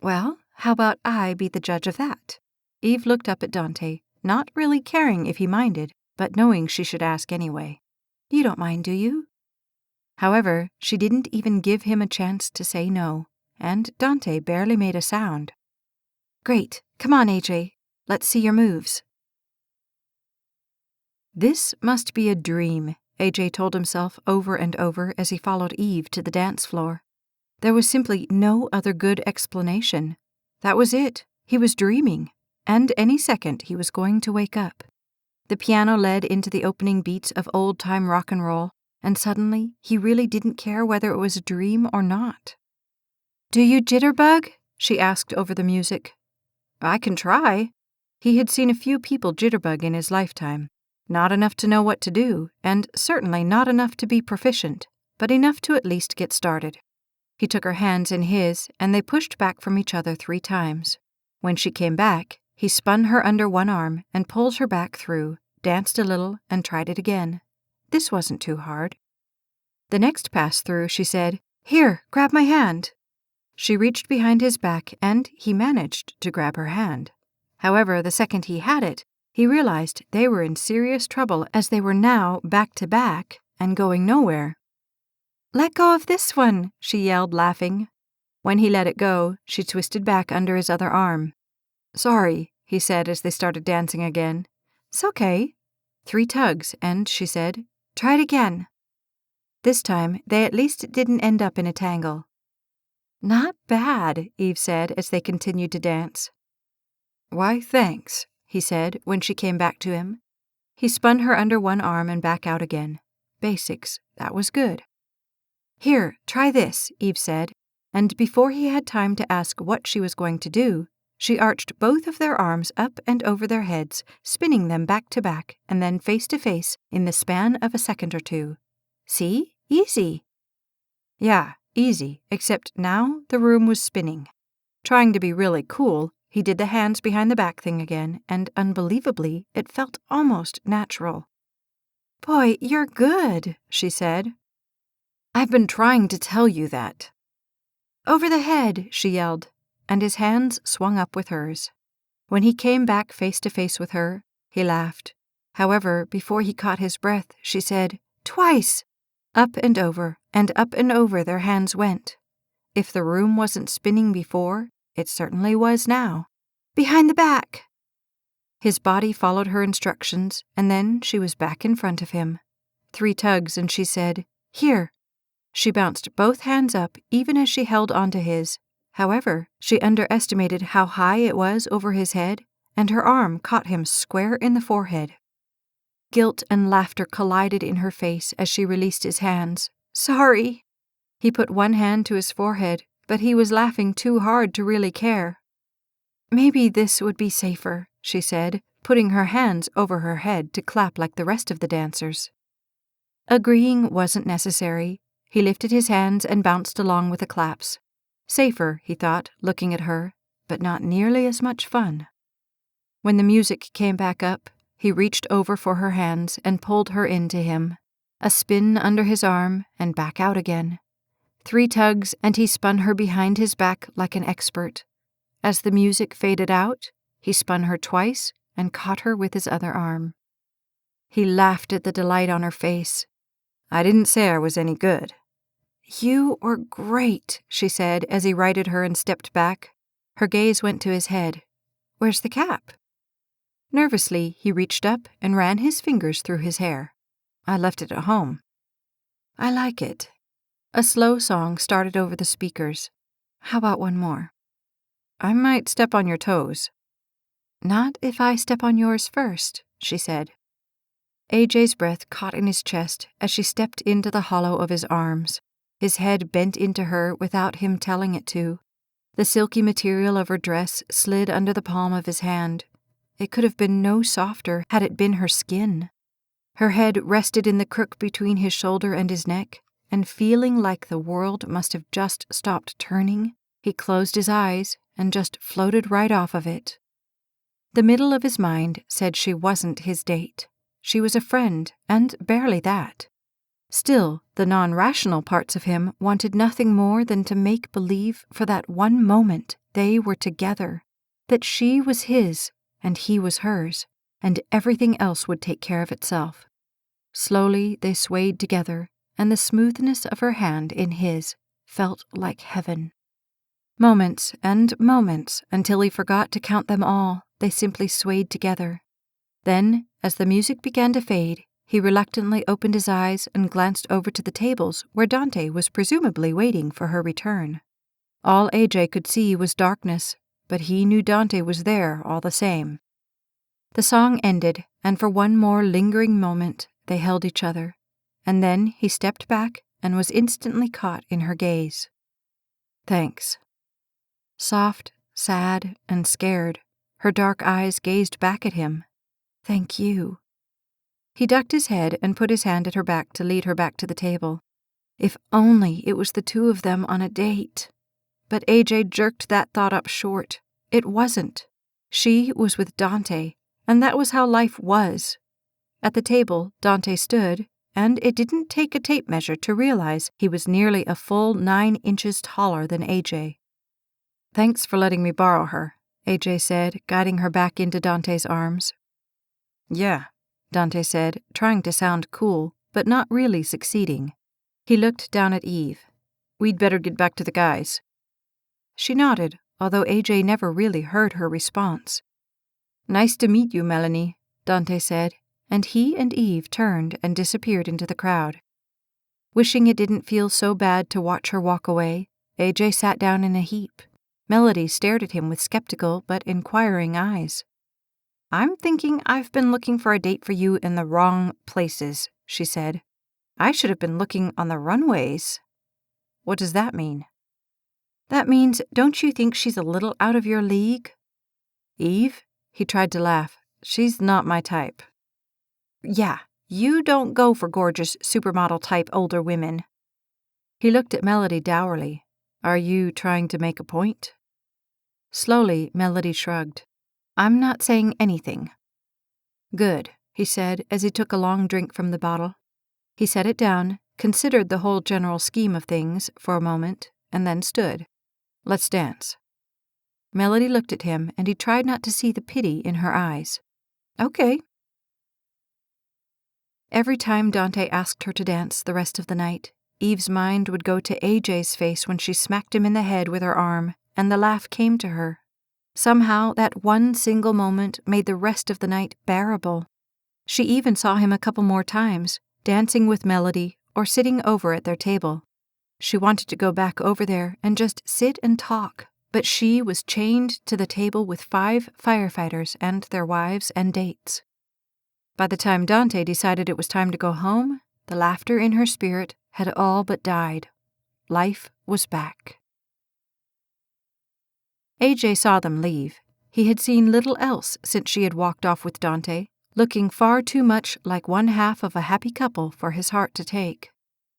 Well, how about I be the judge of that? Eve looked up at Dante, not really caring if he minded, but knowing she should ask anyway. You don't mind, do you? However, she didn't even give him a chance to say no, and Dante barely made a sound. Great, come on, AJ. Let's see your moves. This must be a dream, AJ told himself over and over as he followed Eve to the dance floor. There was simply no other good explanation. That was it. He was dreaming, and any second he was going to wake up. The piano led into the opening beats of old-time rock and roll, and suddenly he really didn't care whether it was a dream or not. Do you jitterbug? She asked over the music. I can try. He had seen a few people jitterbug in his lifetime. Not enough to know what to do, and certainly not enough to be proficient, but enough to at least get started. He took her hands in his, and they pushed back from each other 3 times. When she came back, he spun her under one arm and pulled her back through, danced a little, and tried it again. This wasn't too hard. The next pass through, she said, Here, grab my hand. She reached behind his back, and he managed to grab her hand. However, the second he had it, he realized they were in serious trouble as they were now back to back and going nowhere. Let go of this one, she yelled, laughing. When he let it go, she twisted back under his other arm. Sorry, he said as they started dancing again. It's okay. 3 tugs, and, she said, try it again. This time, they at least didn't end up in a tangle. Not bad, Eve said as they continued to dance. Why, thanks, he said when she came back to him. He spun her under one arm and back out again. Basics, that was good. Here, try this, Eve said, and before he had time to ask what she was going to do, she arched both of their arms up and over their heads, spinning them back to back and then face to face in the span of a second or two. See? Easy. Yeah, easy, except now the room was spinning. Trying to be really cool, he did the hands behind the back thing again, and unbelievably, it felt almost natural. Boy, you're good, she said. I've been trying to tell you that. Over the head, she yelled, and his hands swung up with hers. When he came back face to face with her, he laughed. However, before he caught his breath, she said, Twice! Up and over their hands went. If the room wasn't spinning before, it certainly was now. Behind the back! His body followed her instructions, and then she was back in front of him. 3 tugs, and she said, Here! She bounced both hands up even as she held onto his. However, she underestimated how high it was over his head, and her arm caught him square in the forehead. Guilt and laughter collided in her face as she released his hands. Sorry! He put one hand to his forehead, but he was laughing too hard to really care. Maybe this would be safer, she said, putting her hands over her head to clap like the rest of the dancers. Agreeing wasn't necessary. He lifted his hands and bounced along with the claps. Safer, he thought, looking at her, but not nearly as much fun. When the music came back up, he reached over for her hands and pulled her into him. A spin under his arm and back out again. 3 tugs, and he spun her behind his back like an expert. As the music faded out, he spun her twice and caught her with his other arm. He laughed at the delight on her face. I didn't say I was any good. You were great, she said as he righted her and stepped back. Her gaze went to his head. Where's the cap? Nervously, he reached up and ran his fingers through his hair. I left it at home. I like it. A slow song started over the speakers. How about one more? I might step on your toes. Not if I step on yours first, she said. AJ's breath caught in his chest as she stepped into the hollow of his arms. His head bent into her without him telling it to. The silky material of her dress slid under the palm of his hand. It could have been no softer had it been her skin. Her head rested in the crook between his shoulder and his neck, and feeling like the world must have just stopped turning, he closed his eyes and just floated right off of it. The middle of his mind said she wasn't his date. She was a friend, and barely that. Still, the non-rational parts of him wanted nothing more than to make believe for that one moment they were together, that she was his and he was hers, and everything else would take care of itself. Slowly they swayed together, and the smoothness of her hand in his felt like heaven. Moments and moments until he forgot to count them all, they simply swayed together. Then, as the music began to fade, he reluctantly opened his eyes and glanced over to the tables where Dante was presumably waiting for her return. All AJ could see was darkness, but he knew Dante was there all the same. The song ended, and for one more lingering moment they held each other, and then he stepped back and was instantly caught in her gaze. Thanks. Soft, sad, and scared, her dark eyes gazed back at him. Thank you. He ducked his head and put his hand at her back to lead her back to the table. If only it was the two of them on a date. But AJ jerked that thought up short. It wasn't. She was with Dante, and that was how life was. At the table, Dante stood, and it didn't take a tape measure to realize he was nearly a full 9 inches taller than AJ. Thanks for letting me borrow her, AJ said, guiding her back into Dante's arms. Yeah, Dante said, trying to sound cool, but not really succeeding. He looked down at Eve. We'd better get back to the guys. She nodded, although AJ never really heard her response. Nice to meet you, Melanie, Dante said, and he and Eve turned and disappeared into the crowd. Wishing it didn't feel so bad to watch her walk away, AJ sat down in a heap. Melody stared at him with skeptical but inquiring eyes. "I'm thinking I've been looking for a date for you in the wrong places," she said. "I should have been looking on the runways." "What does that mean?" "That means, don't you think she's a little out of your league?" "Eve?" He tried to laugh. "She's not my type." "Yeah, you don't go for gorgeous supermodel-type older women." He looked at Melody dourly. "Are you trying to make a point?" Slowly, Melody shrugged. "I'm not saying anything." "Good," he said as he took a long drink from the bottle. He set it down, considered the whole general scheme of things for a moment, and then stood. "Let's dance." Melody looked at him, and he tried not to see the pity in her eyes. "Okay." Every time Dante asked her to dance the rest of the night, Eve's mind would go to AJ's face when she smacked him in the head with her arm, and the laugh came to her. Somehow, that one single moment made the rest of the night bearable. She even saw him a couple more times, dancing with Melody or sitting over at their table. She wanted to go back over there and just sit and talk, but she was chained to the table with 5 firefighters and their wives and dates. By the time Dante decided it was time to go home, the laughter in her spirit had all but died. Life was back. AJ saw them leave. He had seen little else since she had walked off with Dante, looking far too much like one half of a happy couple for his heart to take.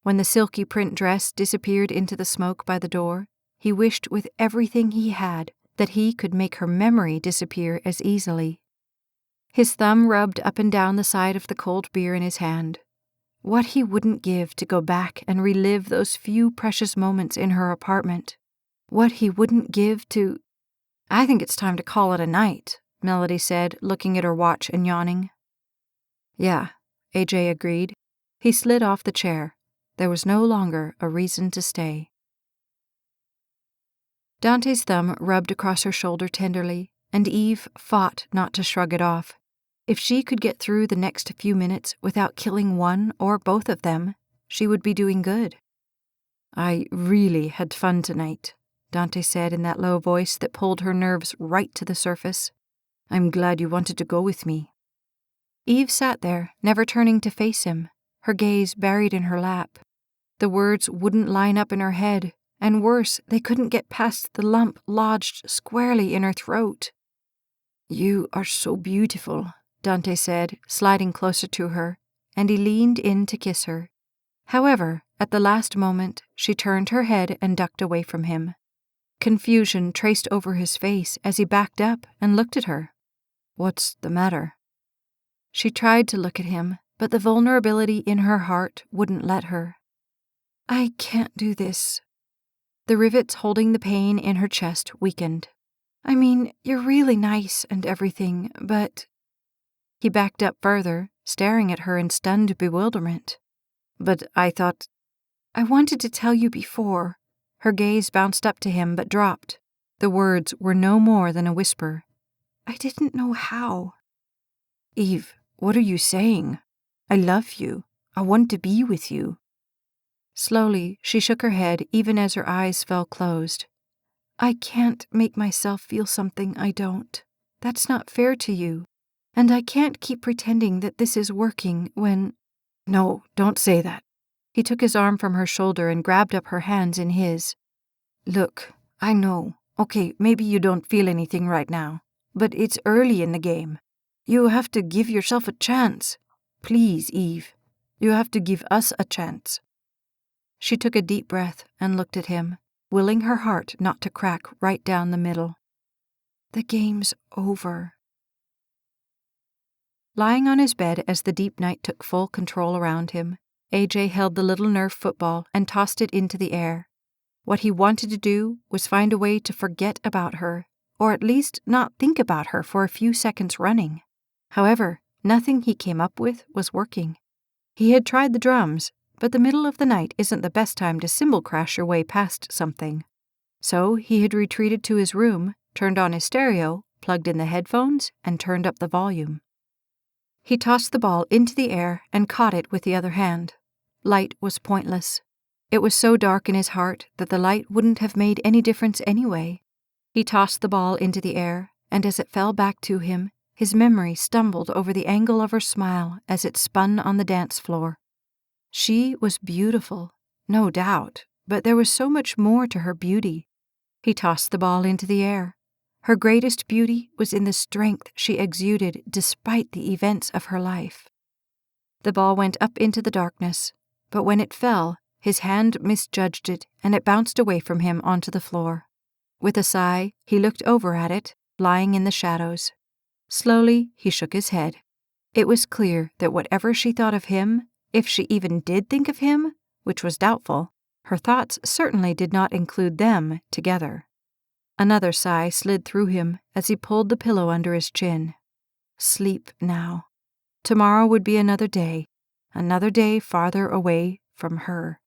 When the silky print dress disappeared into the smoke by the door, he wished with everything he had that he could make her memory disappear as easily. His thumb rubbed up and down the side of the cold beer in his hand. What he wouldn't give to go back and relive those few precious moments in her apartment. What he wouldn't give to... "I think it's time to call it a night," Melody said, looking at her watch and yawning. "Yeah," AJ agreed. He slid off the chair. There was no longer a reason to stay. Dante's thumb rubbed across her shoulder tenderly, and Eve fought not to shrug it off. If she could get through the next few minutes without killing one or both of them, she would be doing good. "I really had fun tonight," Dante said in that low voice that pulled her nerves right to the surface. "I'm glad you wanted to go with me." Eve sat there, never turning to face him, her gaze buried in her lap. The words wouldn't line up in her head, and worse, they couldn't get past the lump lodged squarely in her throat. "You are so beautiful," Dante said, sliding closer to her, and he leaned in to kiss her. However, at the last moment, she turned her head and ducked away from him. Confusion traced over his face as he backed up and looked at her. "What's the matter?" She tried to look at him, but the vulnerability in her heart wouldn't let her. "I can't do this." The rivets holding the pain in her chest weakened. "I mean, you're really nice and everything, but..." He backed up further, staring at her in stunned bewilderment. "But I thought..." "I wanted to tell you before." Her gaze bounced up to him but dropped. The words were no more than a whisper. "I didn't know how." "Eve, what are you saying? I love you. I want to be with you." Slowly, she shook her head even as her eyes fell closed. "I can't make myself feel something I don't. That's not fair to you. And I can't keep pretending that this is working when..." "No, don't say that." He took his arm from her shoulder and grabbed up her hands in his. "Look, I know. Okay, maybe you don't feel anything right now. But it's early in the game. You have to give yourself a chance. Please, Eve. You have to give us a chance." She took a deep breath and looked at him, willing her heart not to crack right down the middle. "The game's over." Lying on his bed as the deep night took full control around him, AJ held the little Nerf football and tossed it into the air. What he wanted to do was find a way to forget about her, or at least not think about her for a few seconds running. However, nothing he came up with was working. He had tried the drums, but the middle of the night isn't the best time to cymbal crash your way past something. So he had retreated to his room, turned on his stereo, plugged in the headphones, and turned up the volume. He tossed the ball into the air and caught it with the other hand. Light was pointless. It was so dark in his heart that the light wouldn't have made any difference anyway. He tossed the ball into the air, and as it fell back to him, his memory stumbled over the angle of her smile as it spun on the dance floor. She was beautiful, no doubt, but there was so much more to her beauty. He tossed the ball into the air. Her greatest beauty was in the strength she exuded despite the events of her life. The ball went up into the darkness, but when it fell, his hand misjudged it and it bounced away from him onto the floor. With a sigh, he looked over at it, lying in the shadows. Slowly, he shook his head. It was clear that whatever she thought of him, if she even did think of him, which was doubtful, her thoughts certainly did not include them together. Another sigh slid through him as he pulled the pillow under his chin. Sleep now. Tomorrow would be another day farther away from her.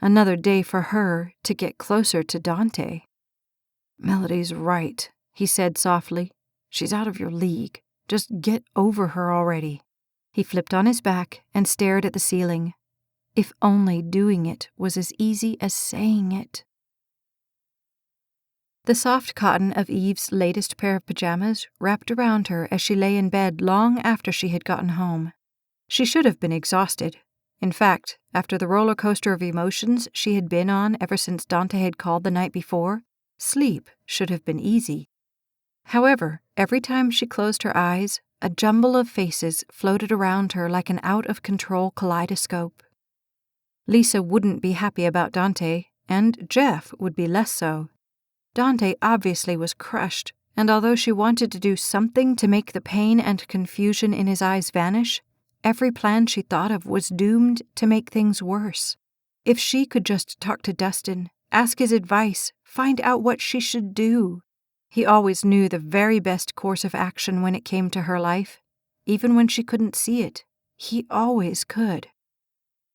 Another day for her to get closer to Dante. Melody's right, he said softly. She's out of your league. Just get over her already. He flipped on his back and stared at the ceiling. If only doing it was as easy as saying it. The soft cotton of Eve's latest pair of pajamas wrapped around her as she lay in bed long after she had gotten home. She should have been exhausted. In fact, after the roller coaster of emotions she had been on ever since Dante had called the night before, sleep should have been easy. However, every time she closed her eyes, a jumble of faces floated around her like an out-of-control kaleidoscope. Lisa wouldn't be happy about Dante, and Jeff would be less so. Dante obviously was crushed, and although she wanted to do something to make the pain and confusion in his eyes vanish, every plan she thought of was doomed to make things worse. If she could just talk to Dustin, ask his advice, find out what she should do. He always knew the very best course of action when it came to her life. Even when she couldn't see it, he always could.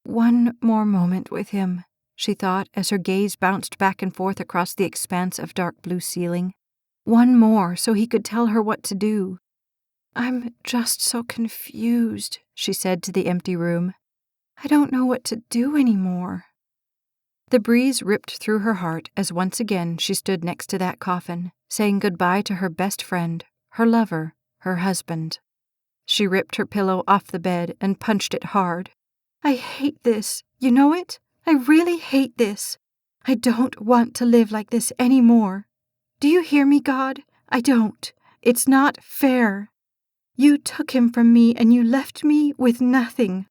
One more moment with him, she thought as her gaze bounced back and forth across the expanse of dark blue ceiling. One more so he could tell her what to do. I'm just so confused, she said to the empty room. I don't know what to do anymore. The breeze ripped through her heart as once again she stood next to that coffin, saying goodbye to her best friend, her lover, her husband. She ripped her pillow off the bed and punched it hard. I hate this. You know it? I really hate this. I don't want to live like this anymore. Do you hear me, God? I don't. It's not fair. You took him from me and you left me with nothing.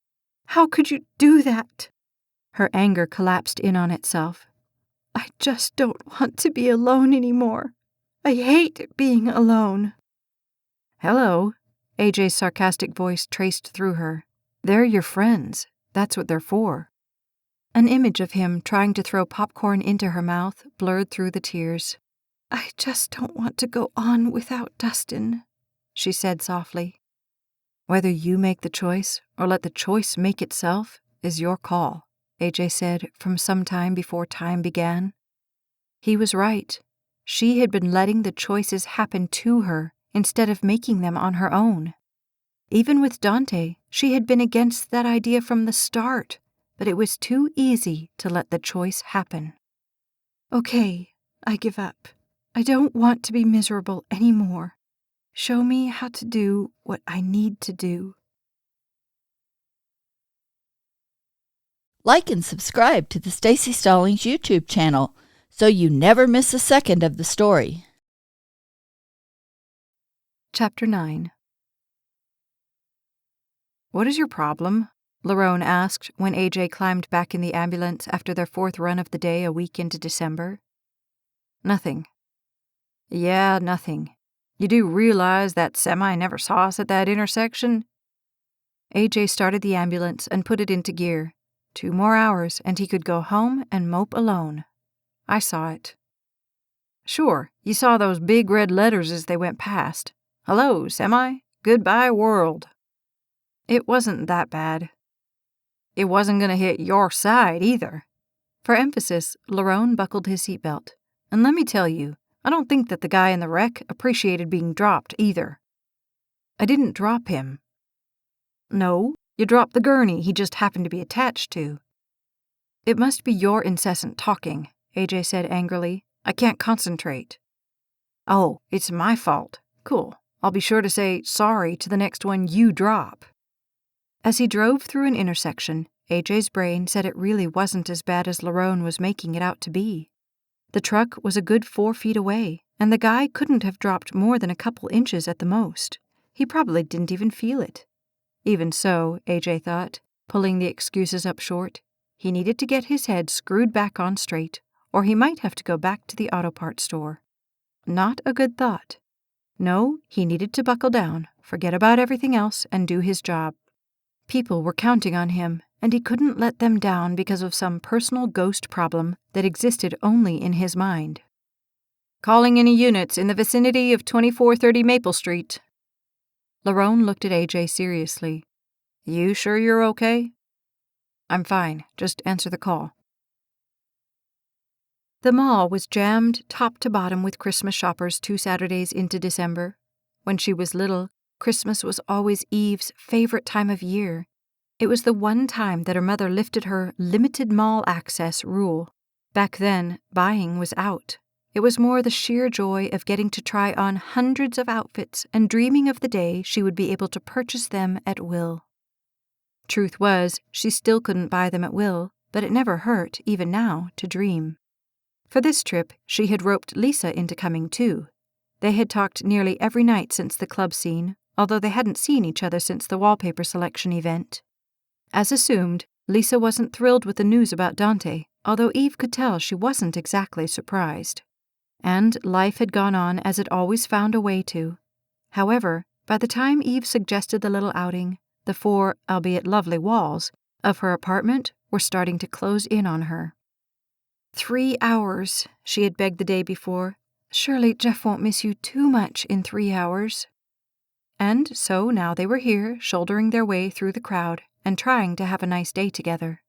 How could you do that? Her anger collapsed in on itself. I just don't want to be alone anymore. I hate being alone. Hello, AJ's sarcastic voice traced through her. They're your friends. That's what they're for. An image of him trying to throw popcorn into her mouth blurred through the tears. I just don't want to go on without Dustin, she said softly. Whether you make the choice or let the choice make itself is your call, AJ said from some time before time began. He was right. She had been letting the choices happen to her instead of making them on her own. Even with Dante, she had been against that idea from the start, but it was too easy to let the choice happen. Okay, I give up. I don't want to be miserable anymore. Show me how to do what I need to do. Like and subscribe to the Staci Stallings YouTube channel so you never miss a second of the story. Chapter 9. What is your problem? Lerone asked when AJ climbed back in the ambulance after their fourth run of the day a week into December. Nothing. Yeah, nothing. You do realize that semi never saw us at that intersection? AJ started the ambulance and put it into gear. 2 more hours and he could go home and mope alone. I saw it. Sure, you saw those big red letters as they went past. Hello, semi. Goodbye, world. It wasn't that bad. It wasn't going to hit your side, either. For emphasis, Lerone buckled his seatbelt. And let me tell you, I don't think that the guy in the wreck appreciated being dropped, either. I didn't drop him. No, you dropped the gurney he just happened to be attached to. It must be your incessant talking, AJ said angrily. I can't concentrate. Oh, it's my fault. Cool. I'll be sure to say sorry to the next one you drop. As he drove through an intersection, AJ's brain said it really wasn't as bad as Lerone was making it out to be. The truck was a good 4 feet away, and the guy couldn't have dropped more than a couple inches at the most. He probably didn't even feel it. Even so, AJ thought, pulling the excuses up short, he needed to get his head screwed back on straight, or he might have to go back to the auto parts store. Not a good thought. No, he needed to buckle down, forget about everything else, and do his job. People were counting on him, and he couldn't let them down because of some personal ghost problem that existed only in his mind. Calling any units in the vicinity of 2430 Maple Street. Lerone looked at AJ seriously. You sure you're okay? I'm fine. Just answer the call. The mall was jammed top to bottom with Christmas shoppers 2 Saturdays into December. When she was little, Christmas was always Eve's favorite time of year. It was the one time that her mother lifted her limited mall access rule. Back then, buying was out. It was more the sheer joy of getting to try on hundreds of outfits and dreaming of the day she would be able to purchase them at will. Truth was, she still couldn't buy them at will, but it never hurt, even now, to dream. For this trip, she had roped Lisa into coming too. They had talked nearly every night since the club scene, although they hadn't seen each other since the wallpaper selection event. As assumed, Lisa wasn't thrilled with the news about Dante, although Eve could tell she wasn't exactly surprised. And life had gone on as it always found a way to. However, by the time Eve suggested the little outing, the 4, albeit lovely walls, of her apartment were starting to close in on her. 3 hours, she had begged the day before. Surely Jeff won't miss you too much in 3 hours. And so now they were here, shouldering their way through the crowd and trying to have a nice day together.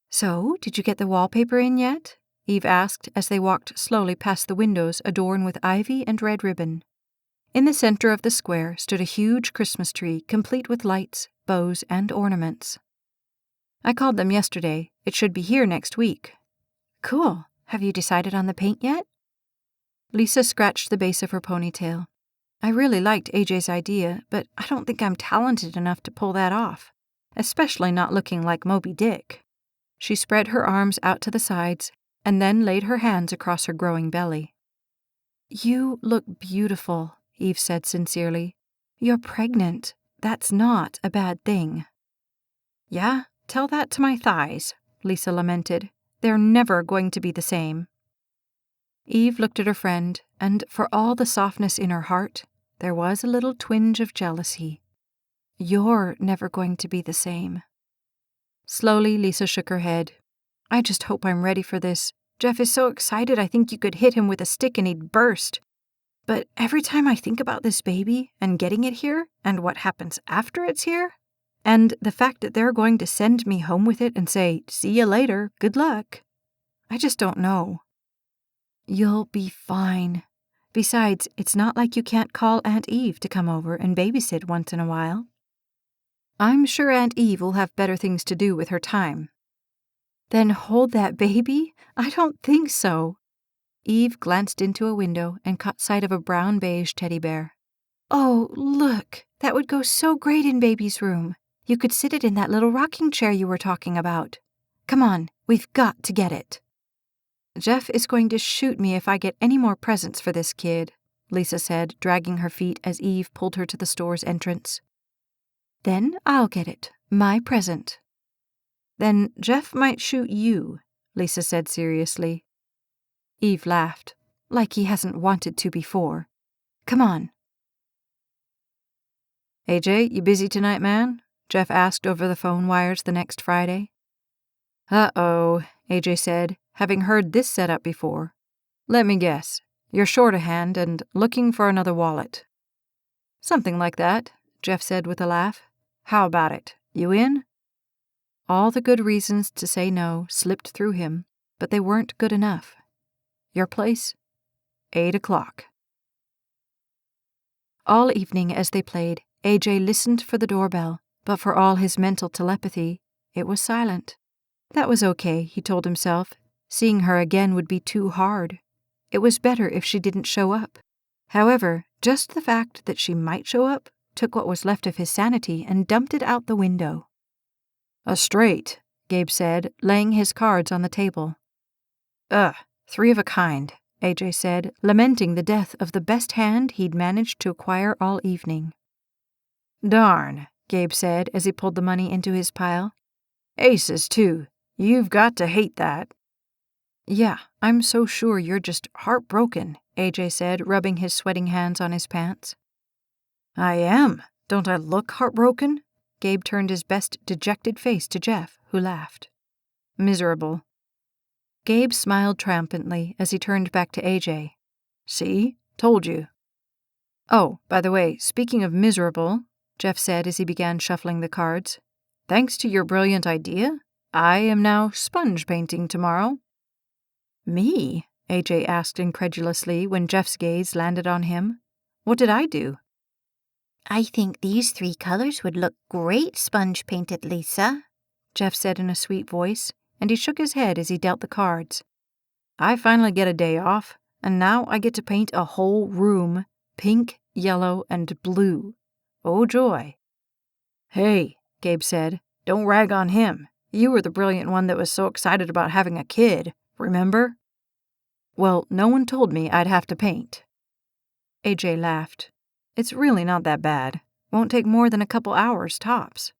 So, did you get the wallpaper in yet? Eve asked as they walked slowly past the windows adorned with ivy and red ribbon. In the center of the square stood a huge Christmas tree complete with lights, bows, and ornaments. I called them yesterday. It should be here next week. Cool. Have you decided on the paint yet? Lisa scratched the base of her ponytail. I really liked AJ's idea, but I don't think I'm talented enough to pull that off, especially not looking like Moby Dick. She spread her arms out to the sides and then laid her hands across her growing belly. You look beautiful, Eve said sincerely. You're pregnant. That's not a bad thing. Yeah, tell that to my thighs, Lisa lamented. They're never going to be the same. Eve looked at her friend, and for all the softness in her heart, there was a little twinge of jealousy. You're never going to be the same. Slowly, Lisa shook her head. I just hope I'm ready for this. Jeff is so excited I think you could hit him with a stick and he'd burst. But every time I think about this baby and getting it here and what happens after it's here, and the fact that they're going to send me home with it and say, see you later, good luck, I just don't know. You'll be fine. Besides, it's not like you can't call Aunt Eve to come over and babysit once in a while. I'm sure Aunt Eve will have better things to do with her time. Then hold that baby? I don't think so. Eve glanced into a window and caught sight of a brown-beige teddy bear. Oh, look, that would go so great in Baby's room. You could sit it in that little rocking chair you were talking about. Come on, we've got to get it. Jeff is going to shoot me if I get any more presents for this kid, Lisa said, dragging her feet as Eve pulled her to the store's entrance. Then I'll get it, my present. Then Jeff might shoot you, Lisa said seriously. Eve laughed, like he hasn't wanted to before. Come on. AJ, you busy tonight, man? Jeff asked over the phone wires the next Friday. Uh-oh, AJ said, having heard this setup before. Let me guess. You're short a hand and looking for another wallet. Something like that, Jeff said with a laugh. How about it? You in? All the good reasons to say no slipped through him, but they weren't good enough. Your place? 8 o'clock. All evening as they played, AJ listened for the doorbell, but for all his mental telepathy, it was silent. That was okay, he told himself. Seeing her again would be too hard. It was better if she didn't show up. However, just the fact that she might show up took what was left of his sanity and dumped it out the window. "A straight," Gabe said, laying his cards on the table. "Ugh, 3 of a kind," AJ said, lamenting the death of the best hand he'd managed to acquire all evening. "Darn," Gabe said as he pulled the money into his pile. "Aces, too. You've got to hate that." "Yeah, I'm so sure you're just heartbroken," AJ said, rubbing his sweating hands on his pants. "I am. Don't I look heartbroken?" Gabe turned his best dejected face to Jeff, who laughed. "Miserable." Gabe smiled triumphantly as he turned back to AJ. "See? Told you." "Oh, by the way, speaking of miserable," Jeff said as he began shuffling the cards, "thanks to your brilliant idea, I am now sponge painting tomorrow." "Me?" AJ asked incredulously when Jeff's gaze landed on him. "What did I do?" "I think these 3 colors would look great sponge painted, Lisa," Jeff said in a sweet voice, and he shook his head as he dealt the cards. "I finally get a day off, and now I get to paint a whole room, pink, yellow, and blue. Oh, joy." "Hey," Gabe said, "don't rag on him. You were the brilliant one that was so excited about having a kid, remember?" "Well, no one told me I'd have to paint." AJ laughed. "It's really not that bad. Won't take more than a couple hours, tops."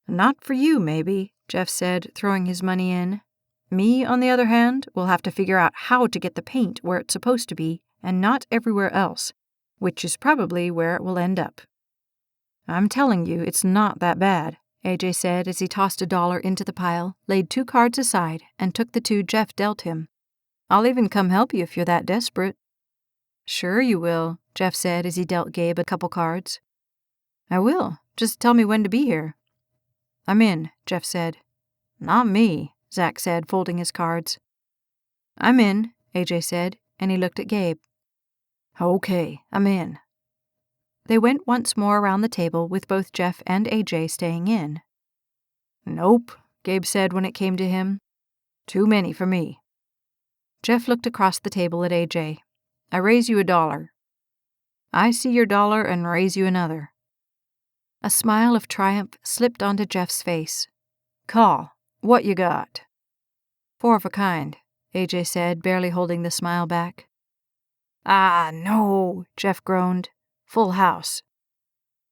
"Not for you, maybe," Jeff said, throwing his money in. "Me, on the other hand, will have to figure out how to get the paint where it's supposed to be and not everywhere else, which is probably where it will end up." "I'm telling you, it's not that bad," AJ said as he tossed $1 into the pile, laid 2 cards aside, and took the 2 Jeff dealt him. "I'll even come help you if you're that desperate." "Sure you will," Jeff said as he dealt Gabe a couple cards. "I will. Just tell me when to be here." "I'm in," Jeff said. "Not me," Zach said, folding his cards. "I'm in," AJ said, and he looked at Gabe. "Okay, I'm in." They went once more around the table with both Jeff and AJ staying in. "Nope," Gabe said when it came to him. "Too many for me." Jeff looked across the table at AJ. "I raise you $1. I see your dollar and raise you another." A smile of triumph slipped onto Jeff's face. "Call. What you got?" 4 of a kind, AJ said, barely holding the smile back. "Ah, no," Jeff groaned. "Full house."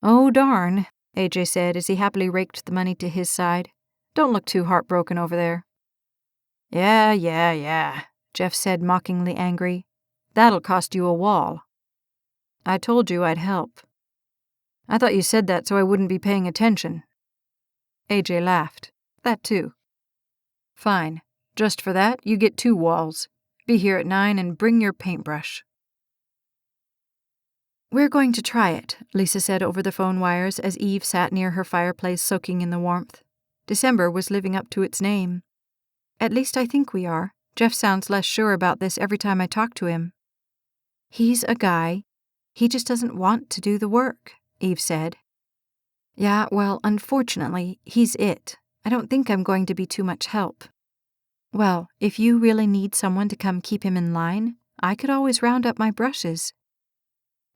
"Oh, darn," AJ said as he happily raked the money to his side. "Don't look too heartbroken over there." Yeah, Jeff said, mockingly angry. "That'll cost you a wall." "I told you I'd help." "I thought you said that so I wouldn't be paying attention." AJ laughed. "That too." "Fine. Just for that, you get 2 walls. Be here at 9 and bring your paintbrush." "We're going to try it," Lisa said over the phone wires as Eve sat near her fireplace soaking in the warmth. December was living up to its name. "At least I think we are. Jeff sounds less sure about this every time I talk to him." "He's a guy. He just doesn't want to do the work," Eve said. "Yeah, well, unfortunately, he's it. I don't think I'm going to be too much help." "Well, if you really need someone to come keep him in line, I could always round up my brushes."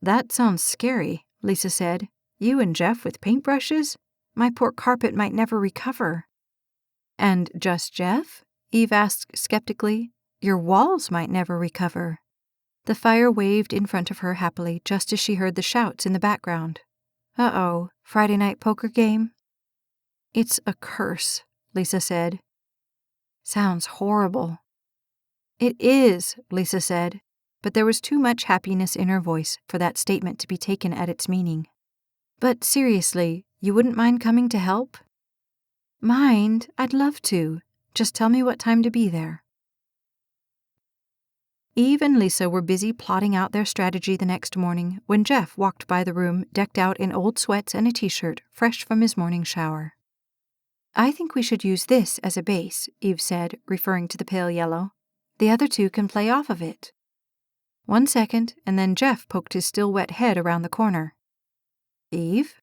"That sounds scary," Lisa said. "You and Jeff with paintbrushes? My poor carpet might never recover." "And just Jeff?" Eve asked skeptically. "Your walls might never recover." The fire waved in front of her happily just as she heard the shouts in the background. "Uh-oh, Friday night poker game?" "It's a curse," Lisa said. "Sounds horrible." "It is," Lisa said, but there was too much happiness in her voice for that statement to be taken at its meaning. "But seriously, you wouldn't mind coming to help?" "Mind? I'd love to. Just tell me what time to be there." Eve and Lisa were busy plotting out their strategy the next morning when Jeff walked by the room decked out in old sweats and a t-shirt, fresh from his morning shower. "I think we should use this as a base," Eve said, referring to the pale yellow. "The other 2 can play off of it." 1 second, and then Jeff poked his still wet head around the corner. "Eve?"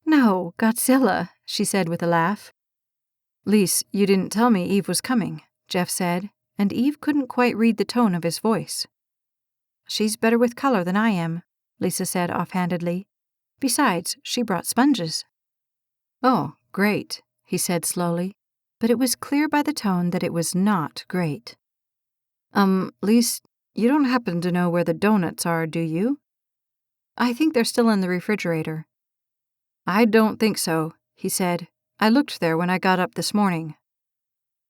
"No, Godzilla," she said with a laugh. Lise, you didn't tell me Eve was coming, Jeff said, and Eve couldn't quite read the tone of his voice. She's better with color than I am, Lisa said offhandedly. Besides, she brought sponges. Oh, great, he said slowly, but it was clear by the tone that it was not great. Lise, you don't happen to know where the donuts are, do you? I think they're still in the refrigerator. I don't think so, he said. I looked there when I got up this morning.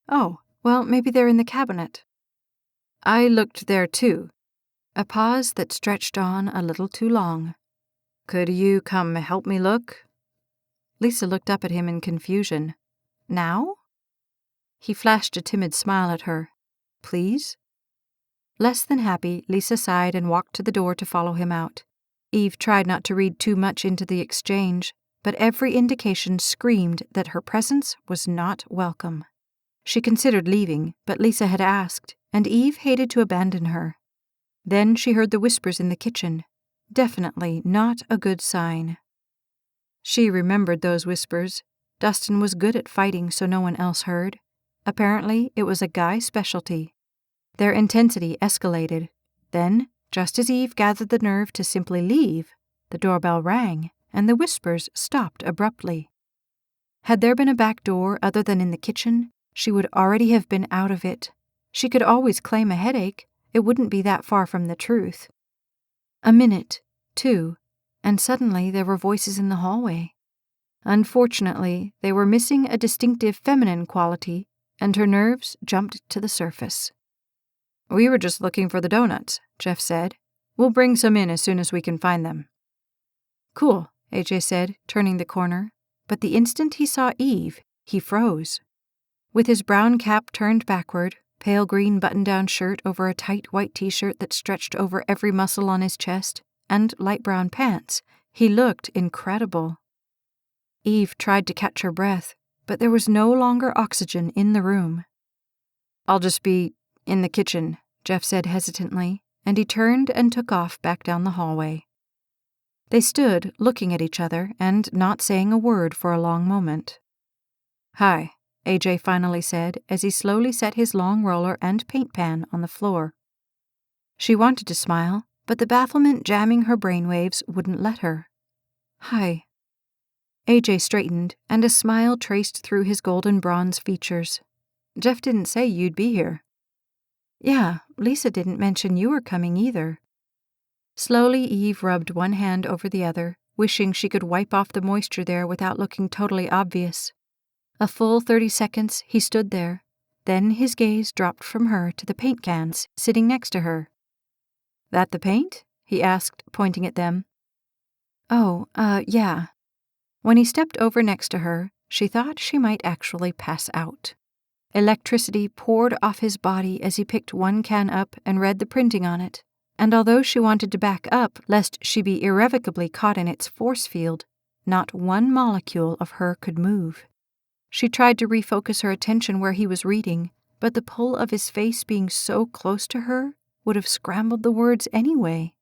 Oh, well, maybe they're in the cabinet. I looked there too. A pause that stretched on a little too long. Could you come help me look? Lisa looked up at him in confusion. Now? He flashed a timid smile at her. Please? Less than happy, Lisa sighed and walked to the door to follow him out. Eve tried not to read too much into the exchange, but every indication screamed that her presence was not welcome. She considered leaving, but Lisa had asked, and Eve hated to abandon her. Then she heard the whispers in the kitchen. Definitely not a good sign. She remembered those whispers. Dustin was good at fighting so no one else heard. Apparently, it was a guy specialty. Their intensity escalated. Then, just as Eve gathered the nerve to simply leave, the doorbell rang, and the whispers stopped abruptly. Had there been a back door other than in the kitchen, she would already have been out of it. She could always claim a headache. It wouldn't be that far from the truth. A minute, 2, and suddenly there were voices in the hallway. Unfortunately, they were missing a distinctive feminine quality, and her nerves jumped to the surface. We were just looking for the donuts, Jeff said. We'll bring some in as soon as we can find them. Cool, AJ said, turning the corner, but the instant he saw Eve, he froze. With his brown cap turned backward, pale green button-down shirt over a tight white t-shirt that stretched over every muscle on his chest, and light brown pants, he looked incredible. Eve tried to catch her breath, but there was no longer oxygen in the room. I'll just be in the kitchen, Jeff said hesitantly, and he turned and took off back down the hallway. They stood looking at each other and not saying a word for a long moment. Hi, AJ finally said as he slowly set his long roller and paint pan on the floor. She wanted to smile, but the bafflement jamming her brainwaves wouldn't let her. Hi. AJ straightened, and a smile traced through his golden bronze features. Jeff didn't say you'd be here. Yeah, Lisa didn't mention you were coming either. Slowly, Eve rubbed one hand over the other, wishing she could wipe off the moisture there without looking totally obvious. A full 30 seconds he stood there. Then his gaze dropped from her to the paint cans sitting next to her. That the paint? He asked, pointing at them. Oh, yeah. When he stepped over next to her, she thought she might actually pass out. Electricity poured off his body as he picked one can up and read the printing on it, and although she wanted to back up lest she be irrevocably caught in its force field, not one molecule of her could move. She tried to refocus her attention where he was reading, but the pull of his face being so close to her would have scrambled the words anyway.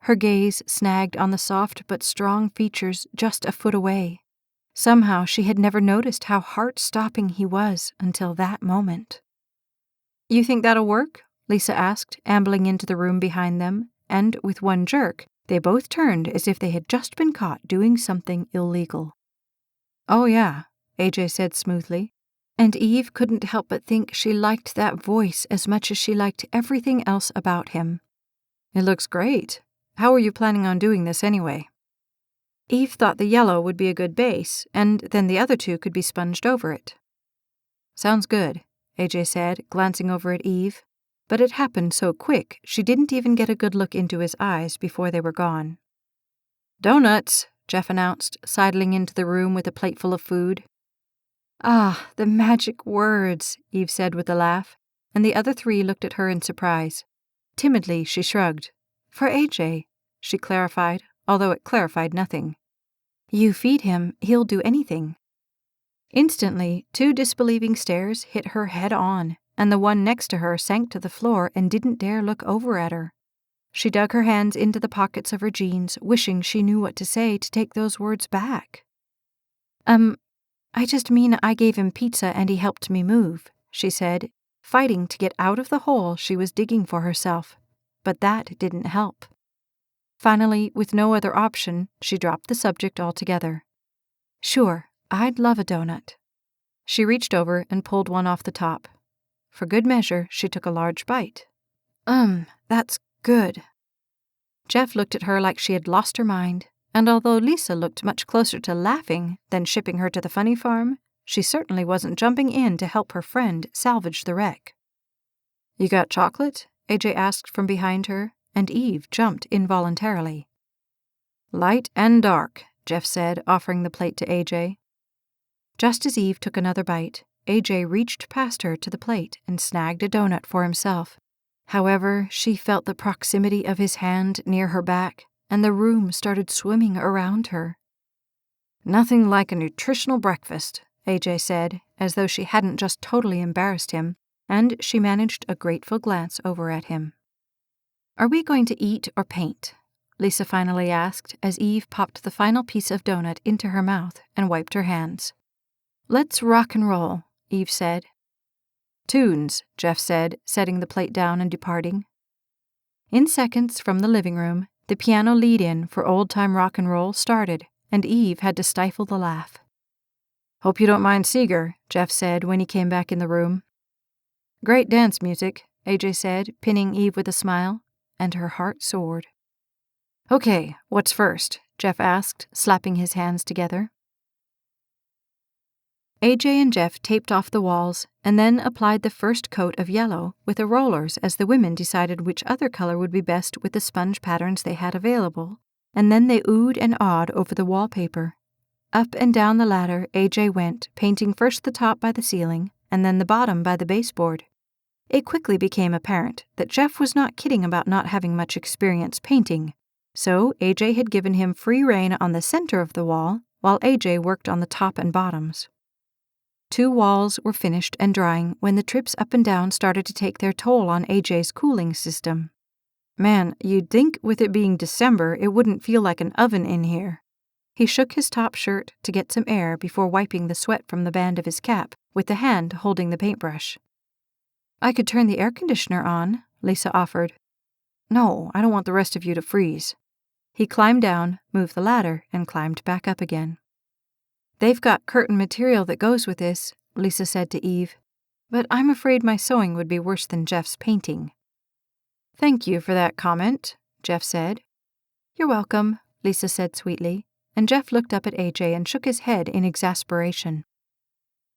Her gaze snagged on the soft but strong features just a foot away. Somehow she had never noticed how heart-stopping he was until that moment. You think that'll work? Lisa asked, ambling into the room behind them, and with one jerk, they both turned as if they had just been caught doing something illegal. Oh yeah, AJ said smoothly, and Eve couldn't help but think she liked that voice as much as she liked everything else about him. It looks great. How are you planning on doing this anyway? Eve thought the yellow would be a good base, and then the other two could be sponged over it. Sounds good, AJ said, glancing over at Eve, but it happened so quick she didn't even get a good look into his eyes before they were gone. Donuts, Jeff announced, sidling into the room with a plateful of food. Ah, the magic words, Eve said with a laugh, and the other three looked at her in surprise. Timidly, she shrugged. For AJ, she clarified, although it clarified nothing. You feed him, he'll do anything. Instantly, 2 disbelieving stares hit her head on, and the one next to her sank to the floor and didn't dare look over at her. She dug her hands into the pockets of her jeans, wishing she knew what to say to take those words back. I just mean I gave him pizza and he helped me move, she said, fighting to get out of the hole she was digging for herself. But that didn't help. Finally, with no other option, she dropped the subject altogether. Sure, I'd love a donut. She reached over and pulled one off the top. For good measure, she took a large bite. That's good. Jeff looked at her like she had lost her mind, and although Lisa looked much closer to laughing than shipping her to the funny farm, she certainly wasn't jumping in to help her friend salvage the wreck. You got chocolate? AJ asked from behind her, and Eve jumped involuntarily. Light and dark, Jeff said, offering the plate to AJ. Just as Eve took another bite, AJ reached past her to the plate and snagged a donut for himself. However, she felt the proximity of his hand near her back, and the room started swimming around her. Nothing like a nutritional breakfast, AJ said, as though she hadn't just totally embarrassed him, and she managed a grateful glance over at him. Are we going to eat or paint? Lisa finally asked as Eve popped the final piece of donut into her mouth and wiped her hands. Let's rock and roll, Eve said. Tunes, Jeff said, setting the plate down and departing. In seconds from the living room, the piano lead-in for old-time rock and roll started, and Eve had to stifle the laugh. Hope you don't mind Seeger, Jeff said when he came back in the room. Great dance music, AJ said, pinning Eve with a smile, and her heart soared. Okay, what's first? Jeff asked, slapping his hands together. AJ and Jeff taped off the walls and then applied the first coat of yellow with the rollers as the women decided which other color would be best with the sponge patterns they had available, and then they oohed and awed over the wallpaper. Up and down the ladder AJ went, painting first the top by the ceiling and then the bottom by the baseboard. It quickly became apparent that Jeff was not kidding about not having much experience painting, so AJ had given him free rein on the center of the wall while AJ worked on the top and bottoms. 2 walls were finished and drying when the trips up and down started to take their toll on AJ's cooling system. Man, you'd think with it being December it wouldn't feel like an oven in here. He shook his top shirt to get some air before wiping the sweat from the band of his cap with the hand holding the paintbrush. I could turn the air conditioner on, Lisa offered. No, I don't want the rest of you to freeze. He climbed down, moved the ladder, and climbed back up again. They've got curtain material that goes with this, Lisa said to Eve, but I'm afraid my sewing would be worse than Jeff's painting. Thank you for that comment, Jeff said. You're welcome, Lisa said sweetly, and Jeff looked up at AJ and shook his head in exasperation.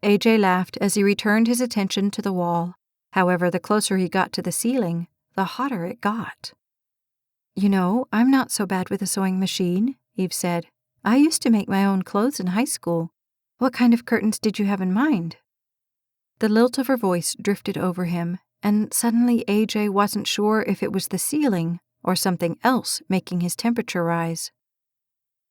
AJ laughed as he returned his attention to the wall. However, the closer he got to the ceiling, the hotter it got. You know, I'm not so bad with a sewing machine, Eve said. I used to make my own clothes in high school. What kind of curtains did you have in mind? The lilt of her voice drifted over him, and suddenly AJ wasn't sure if it was the ceiling or something else making his temperature rise.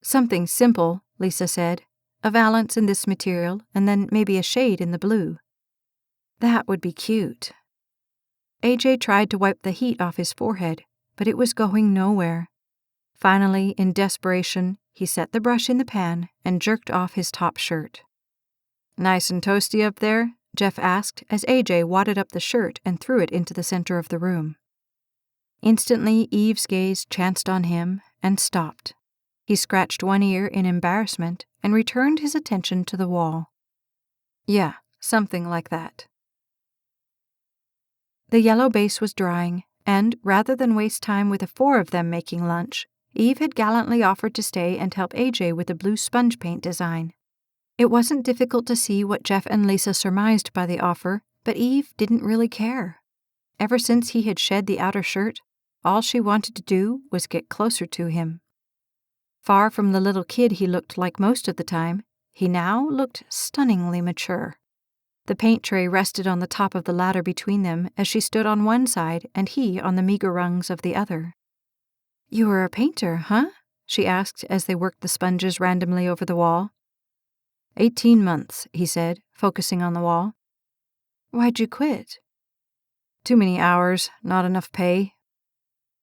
Something simple, Lisa said. A valance in this material, and then maybe a shade in the blue. That would be cute. AJ tried to wipe the heat off his forehead, but it was going nowhere. Finally, in desperation, he set the brush in the pan and jerked off his top shirt. Nice and toasty up there? Jeff asked as AJ wadded up the shirt and threw it into the center of the room. Instantly, Eve's gaze chanced on him and stopped. He scratched one ear in embarrassment and returned his attention to the wall. Yeah, something like that. The yellow base was drying, and rather than waste time with the 4 of them making lunch, Eve had gallantly offered to stay and help AJ with the blue sponge paint design. It wasn't difficult to see what Jeff and Lisa surmised by the offer, but Eve didn't really care. Ever since he had shed the outer shirt, all she wanted to do was get closer to him. Far from the little kid he looked like most of the time, he now looked stunningly mature. The paint tray rested on the top of the ladder between them as she stood on one side and he on the meager rungs of the other. You were a painter, huh? She asked as they worked the sponges randomly over the wall. 18 months, he said, focusing on the wall. Why'd you quit? Too many hours, not enough pay.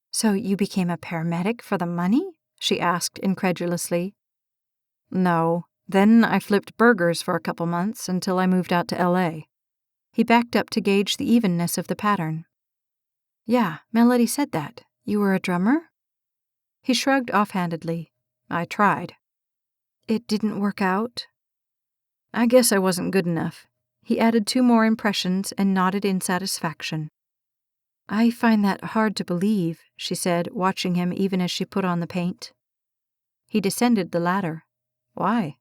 So you became a paramedic for the money? She asked incredulously. No, Then I flipped burgers for a couple months until I moved out to L.A. He backed up to gauge the evenness of the pattern. Yeah, Melody said that. You were a drummer? He shrugged offhandedly. I tried. It didn't work out? I guess I wasn't good enough. He added 2 more impressions and nodded in satisfaction. I find that hard to believe, she said, watching him even as she put on the paint. He descended the ladder. Why?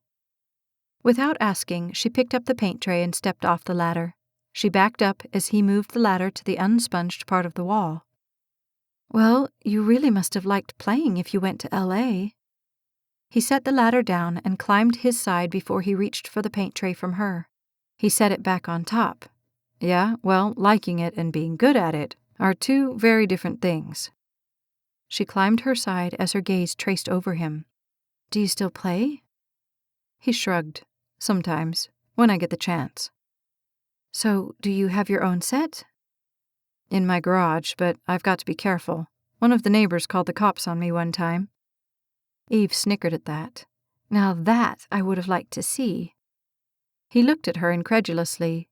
Without asking, she picked up the paint tray and stepped off the ladder. She backed up as he moved the ladder to the unsponged part of the wall. Well, you really must have liked playing if you went to L.A. He set the ladder down and climbed his side before he reached for the paint tray from her. He set it back on top. Yeah, well, liking it and being good at it are 2 very different things. She climbed her side as her gaze traced over him. Do you still play? He shrugged. Sometimes, when I get the chance. So, do you have your own set? In my garage, but I've got to be careful. One of the neighbors called the cops on me one time. Eve snickered at that. Now that I would have liked to see. He looked at her incredulously.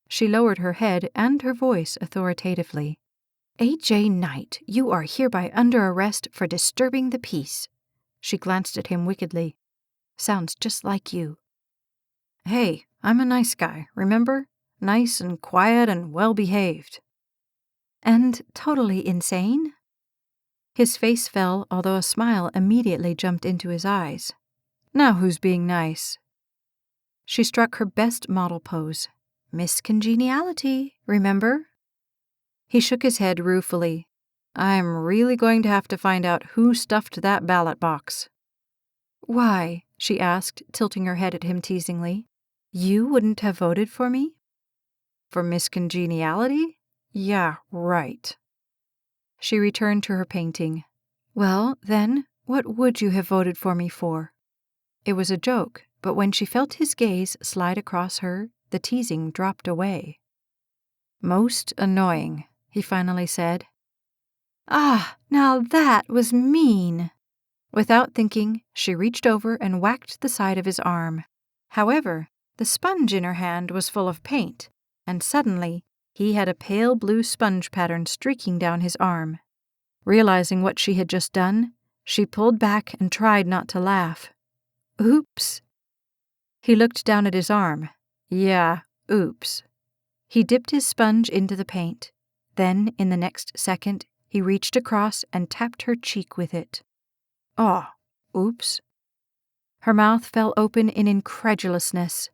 She lowered her head and her voice authoritatively. A.J. Knight, you are hereby under arrest for disturbing the peace. She glanced at him wickedly. Sounds just like you. Hey, I'm a nice guy, remember? Nice and quiet and well-behaved. And totally insane? His face fell, although a smile immediately jumped into his eyes. Now who's being nice? She struck her best model pose. Miss Congeniality, remember? He shook his head ruefully. I'm really going to have to find out who stuffed that ballot box. Why? She asked, tilting her head at him teasingly. You wouldn't have voted for me? For Miss Congeniality? Yeah, right. She returned to her painting. Well, then, what would you have voted for me for? It was a joke, but when she felt his gaze slide across her, the teasing dropped away. Most annoying, he finally said. Ah, now that was mean. Without thinking, she reached over and whacked the side of his arm. However, the sponge in her hand was full of paint, and suddenly he had a pale blue sponge pattern streaking down his arm. Realizing what she had just done, she pulled back and tried not to laugh. Oops. He looked down at his arm. Yeah, oops. He dipped his sponge into the paint. Then, in the next second, he reached across and tapped her cheek with it. Oh, oops. Her mouth fell open in incredulousness.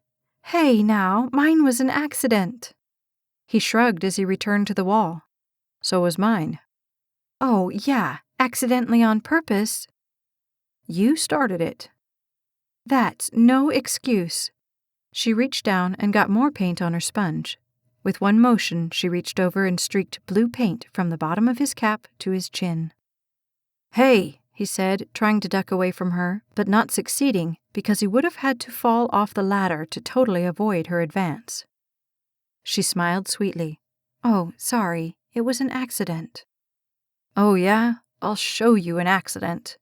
Hey, now, mine was an accident. He shrugged as he returned to the wall. So was mine. Oh, yeah, accidentally on purpose. You started it. That's no excuse. She reached down and got more paint on her sponge. With one motion, she reached over and streaked blue paint from the bottom of his cap to his chin. Hey, he said, trying to duck away from her, but not succeeding because he would have had to fall off the ladder to totally avoid her advance. She smiled sweetly. Oh, sorry, it was an accident. Oh, yeah? I'll show you an accident.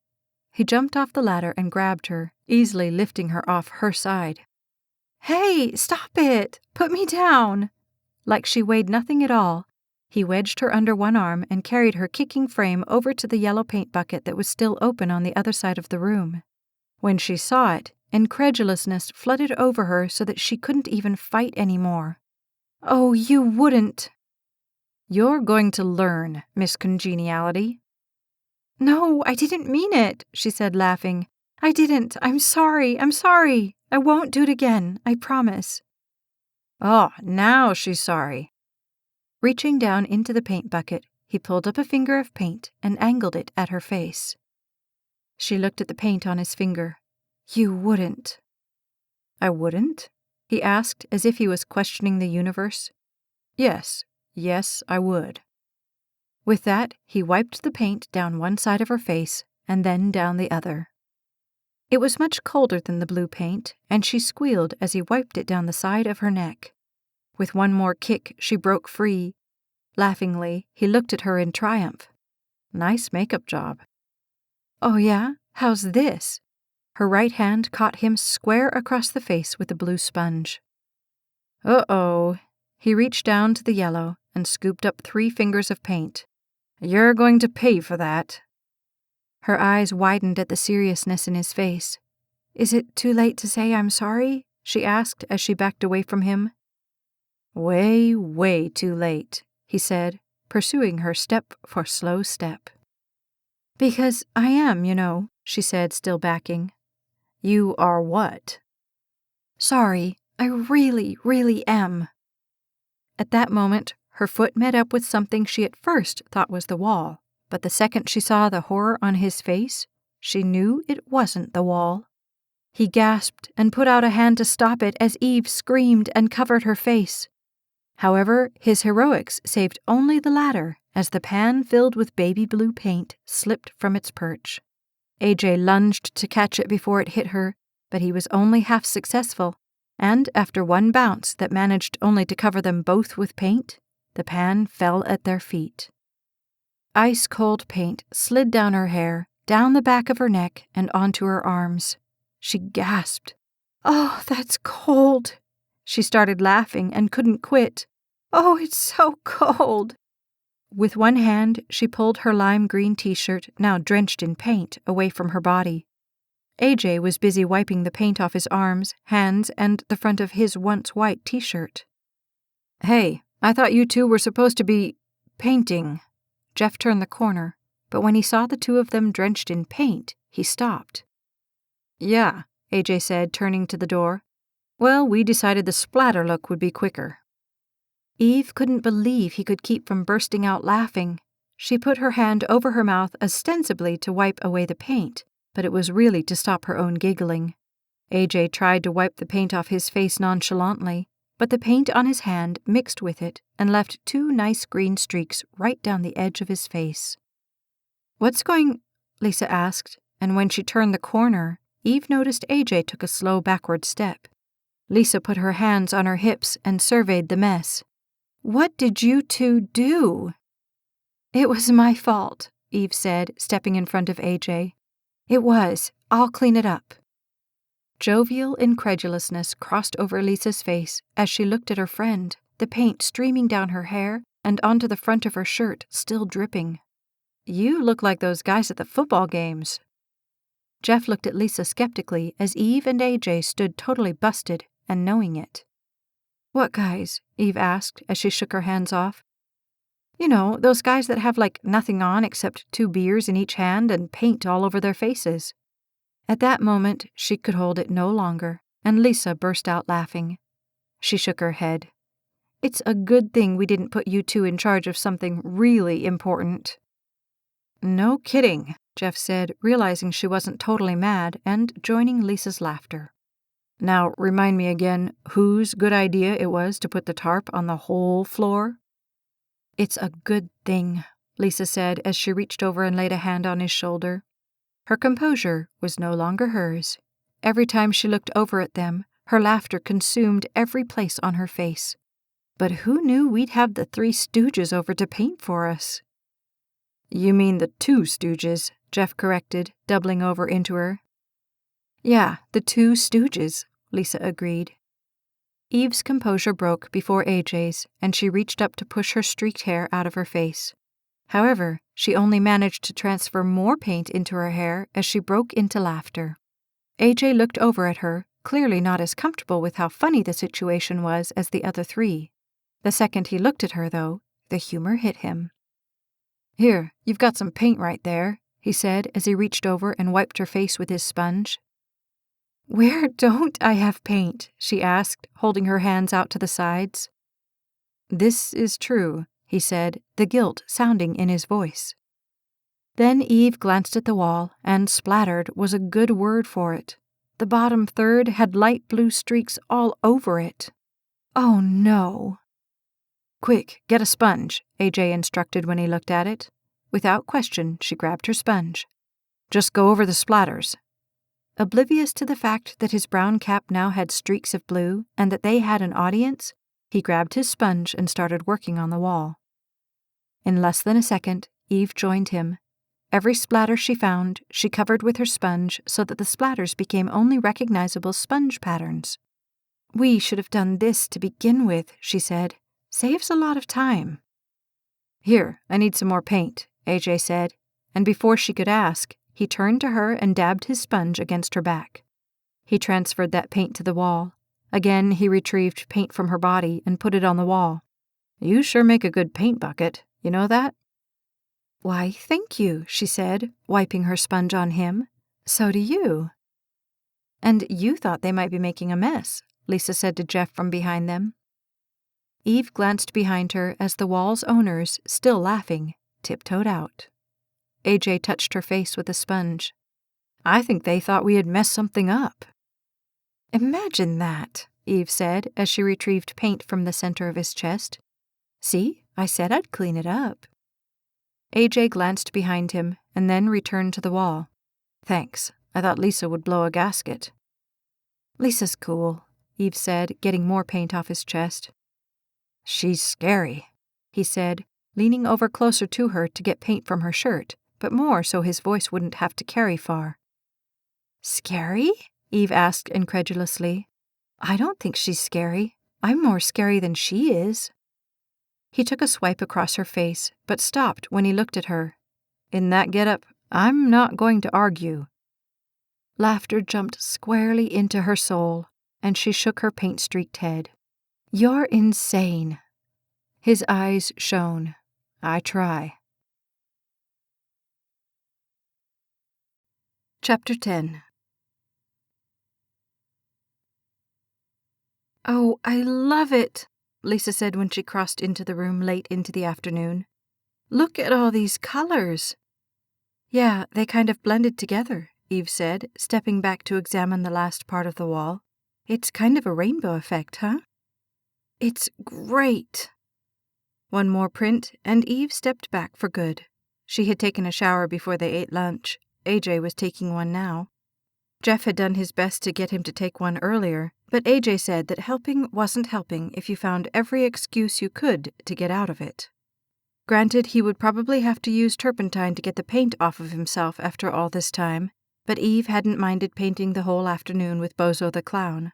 He jumped off the ladder and grabbed her, easily lifting her off her side. Hey, stop it! Put me down! Like she weighed nothing at all, he wedged her under one arm and carried her kicking frame over to the yellow paint bucket that was still open on the other side of the room. When she saw it, incredulousness flooded over her so that she couldn't even fight anymore. Oh, you wouldn't! You're going to learn, Miss Congeniality. No, I didn't mean it, she said, laughing. I didn't. I'm sorry. I won't do it again, I promise. Oh, now she's sorry. Reaching down into the paint bucket, he pulled up a finger of paint and angled it at her face. She looked at the paint on his finger. You wouldn't. I wouldn't? He asked, as if he was questioning the universe. Yes, I would. With that, he wiped the paint down one side of her face and then down the other. It was much colder than the blue paint, and she squealed as he wiped it down the side of her neck. With one more kick, she broke free. Laughingly, he looked at her in triumph. Nice makeup job. Oh, yeah? How's this? Her right hand caught him square across the face with the blue sponge. Uh-oh. He reached down to the yellow and scooped up 3 fingers of paint. You're going to pay for that. Her eyes widened at the seriousness in his face. Is it too late to say I'm sorry? She asked as she backed away from him. Way, way too late, he said, pursuing her step for slow step. Because I am, you know, she said, still backing. You are what? Sorry, I really, really am. At that moment, her foot met up with something she at first thought was the wall, but the second she saw the horror on his face, she knew it wasn't the wall. He gasped and put out a hand to stop it as Eve screamed and covered her face. However, his heroics saved only the latter as the pan filled with baby blue paint slipped from its perch. AJ lunged to catch it before it hit her, but he was only half successful, and after one bounce that managed only to cover them both with paint, the pan fell at their feet. Ice-cold paint slid down her hair, down the back of her neck, and onto her arms. She gasped. Oh, that's cold. She started laughing and couldn't quit. Oh, it's so cold. With one hand, she pulled her lime green t-shirt, now drenched in paint, away from her body. AJ was busy wiping the paint off his arms, hands, and the front of his once white t-shirt. Hey, I thought you two were supposed to be painting. Jeff turned the corner, but when he saw the two of them drenched in paint, he stopped. Yeah, AJ said, turning to the door. Well, we decided the splatter look would be quicker. Eve couldn't believe he could keep from bursting out laughing. She put her hand over her mouth ostensibly to wipe away the paint, but it was really to stop her own giggling. AJ tried to wipe the paint off his face nonchalantly, but the paint on his hand mixed with it and left 2 nice green streaks right down the edge of his face. What's going? Lisa asked, and when she turned the corner, Eve noticed AJ took a slow backward step. Lisa put her hands on her hips and surveyed the mess. What did you two do? It was my fault, Eve said, stepping in front of AJ. It was. I'll clean it up. Jovial incredulousness crossed over Lisa's face as she looked at her friend, the paint streaming down her hair and onto the front of her shirt still dripping. You look like those guys at the football games. Jeff looked at Lisa skeptically as Eve and AJ stood totally busted and knowing it. What guys? Eve asked as she shook her hands off. You know, those guys that have like nothing on except 2 beers in each hand and paint all over their faces. At that moment, she could hold it no longer, and Lisa burst out laughing. She shook her head. It's a good thing we didn't put you two in charge of something really important. No kidding, Jeff said, realizing she wasn't totally mad and joining Lisa's laughter. Now, remind me again whose good idea it was to put the tarp on the whole floor? It's a good thing, Lisa said as she reached over and laid a hand on his shoulder. Her composure was no longer hers. Every time she looked over at them, her laughter consumed every place on her face. But who knew we'd have the 3 Stooges over to paint for us? You mean the 2 Stooges, Jeff corrected, doubling over into her. Yeah, the 2 Stooges, Lisa agreed. Eve's composure broke before AJ's, and she reached up to push her streaked hair out of her face. However, she only managed to transfer more paint into her hair as she broke into laughter. AJ looked over at her, clearly not as comfortable with how funny the situation was as the other 3. The second he looked at her, though, the humor hit him. Here, you've got some paint right there, he said as he reached over and wiped her face with his sponge. Where don't I have paint? She asked, holding her hands out to the sides. This is true, he said, the guilt sounding in his voice. Then Eve glanced at the wall, and splattered was a good word for it. The bottom third had light blue streaks all over it. Oh, no. Quick, get a sponge, AJ instructed when he looked at it. Without question, she grabbed her sponge. Just go over the splatters. Oblivious to the fact that his brown cap now had streaks of blue and that they had an audience, he grabbed his sponge and started working on the wall. In less than a second, Eve joined him. Every splatter she found, she covered with her sponge so that the splatters became only recognizable sponge patterns. "We should have done this to begin with," she said. "Saves a lot of time." "Here, I need some more paint," AJ said, and before she could ask, he turned to her and dabbed his sponge against her back. He transferred that paint to the wall. Again, he retrieved paint from her body and put it on the wall. "You sure make a good paint bucket. You know that?" "Why, thank you," she said, wiping her sponge on him. "So do you." "And you thought they might be making a mess," Lisa said to Jeff from behind them. Eve glanced behind her as the wall's owners, still laughing, tiptoed out. AJ touched her face with a sponge. "I think they thought we had messed something up." "Imagine that," Eve said as she retrieved paint from the center of his chest. "See, I said I'd clean it up." AJ glanced behind him and then returned to the wall. "Thanks. I thought Lisa would blow a gasket." "Lisa's cool," Eve said, getting more paint off his chest. "She's scary," he said, leaning over closer to her to get paint from her shirt, but more so his voice wouldn't have to carry far. "Scary?" Eve asked incredulously. "I don't think she's scary. I'm more scary than she is." He took a swipe across her face, but stopped when he looked at her. "In that getup, I'm not going to argue." Laughter jumped squarely into her soul, and she shook her paint-streaked head. "You're insane." His eyes shone. "I try." Chapter 10. "Oh, I love it," Lisa said when she crossed into the room late into the afternoon. "Look at all these colors." "Yeah, they kind of blended together," Eve said, stepping back to examine the last part of the wall. "It's kind of a rainbow effect, huh?" "It's great." One more print, and Eve stepped back for good. She had taken a shower before they ate lunch. AJ was taking one now. Jeff had done his best to get him to take one earlier, but AJ said that helping wasn't helping if you found every excuse you could to get out of it. Granted, he would probably have to use turpentine to get the paint off of himself after all this time, but Eve hadn't minded painting the whole afternoon with Bozo the Clown.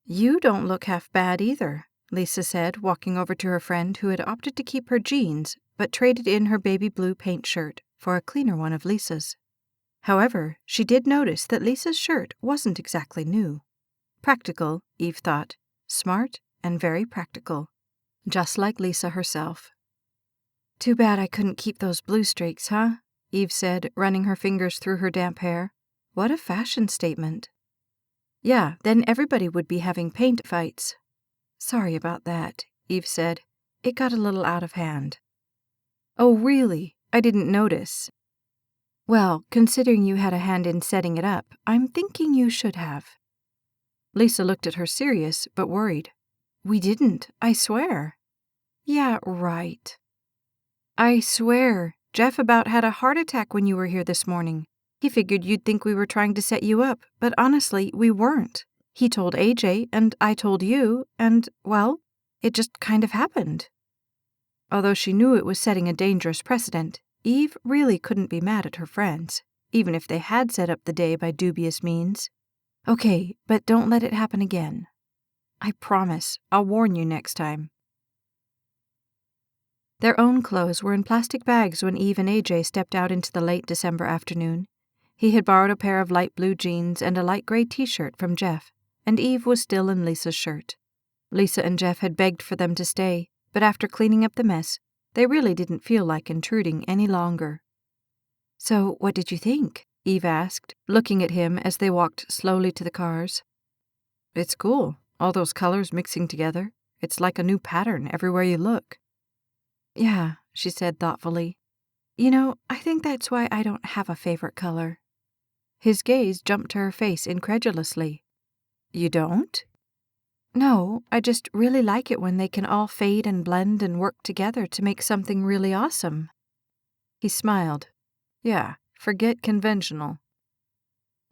"You don't look half bad either," Lisa said, walking over to her friend who had opted to keep her jeans, but traded in her baby blue paint shirt for a cleaner one of Lisa's. However, she did notice that Lisa's shirt wasn't exactly new. Practical, Eve thought. Smart and very practical. Just like Lisa herself. "Too bad I couldn't keep those blue streaks, huh?" Eve said, running her fingers through her damp hair. "What a fashion statement." "Yeah, then everybody would be having paint fights." "Sorry about that," Eve said. "It got a little out of hand." "Oh, really? I didn't notice." "Well, considering you had a hand in setting it up, I'm thinking you should have." Lisa looked at her serious but worried. "We didn't, I swear." "Yeah, right." "I swear, Jeff about had a heart attack when you were here this morning. He figured you'd think we were trying to set you up, but honestly, we weren't. He told AJ, and I told you, and, well, it just kind of happened." Although she knew it was setting a dangerous precedent, Eve really couldn't be mad at her friends, even if they had set up the day by dubious means. "Okay, but don't let it happen again." "I promise. I'll warn you next time." Their own clothes were in plastic bags when Eve and AJ stepped out into the late December afternoon. He had borrowed a pair of light blue jeans and a light gray t-shirt from Jeff, and Eve was still in Lisa's shirt. Lisa and Jeff had begged for them to stay, but after cleaning up the mess, they really didn't feel like intruding any longer. "So, what did you think?" Eve asked, looking at him as they walked slowly to the cars. "It's cool, all those colors mixing together. It's like a new pattern everywhere you look." "Yeah," she said thoughtfully. "You know, I think that's why I don't have a favorite color." His gaze jumped to her face incredulously. "You don't?" "No, I just really like it when they can all fade and blend and work together to make something really awesome." He smiled. "Yeah, forget conventional."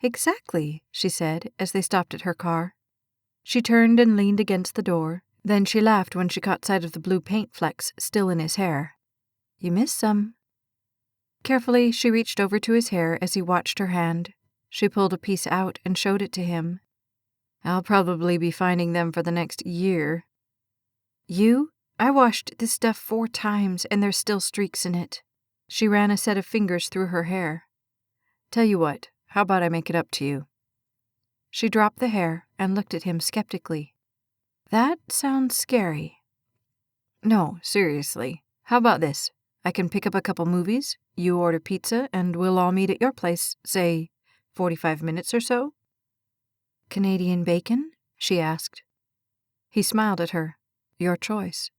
"Exactly," she said as they stopped at her car. She turned and leaned against the door, then she laughed when she caught sight of the blue paint flecks still in his hair. "You missed some." Carefully, she reached over to his hair as he watched her hand. She pulled a piece out and showed it to him. "I'll probably be finding them for the next year." "You? I washed this stuff 4 times and there's still streaks in it." She ran a set of fingers through her hair. "Tell you what, how about I make it up to you?" She dropped the hair and looked at him skeptically. "That sounds scary." "No, seriously. How about this? I can pick up a couple movies, you order pizza, and we'll all meet at your place, say, 45 minutes or so?" "Canadian bacon?" she asked. He smiled at her. "Your choice."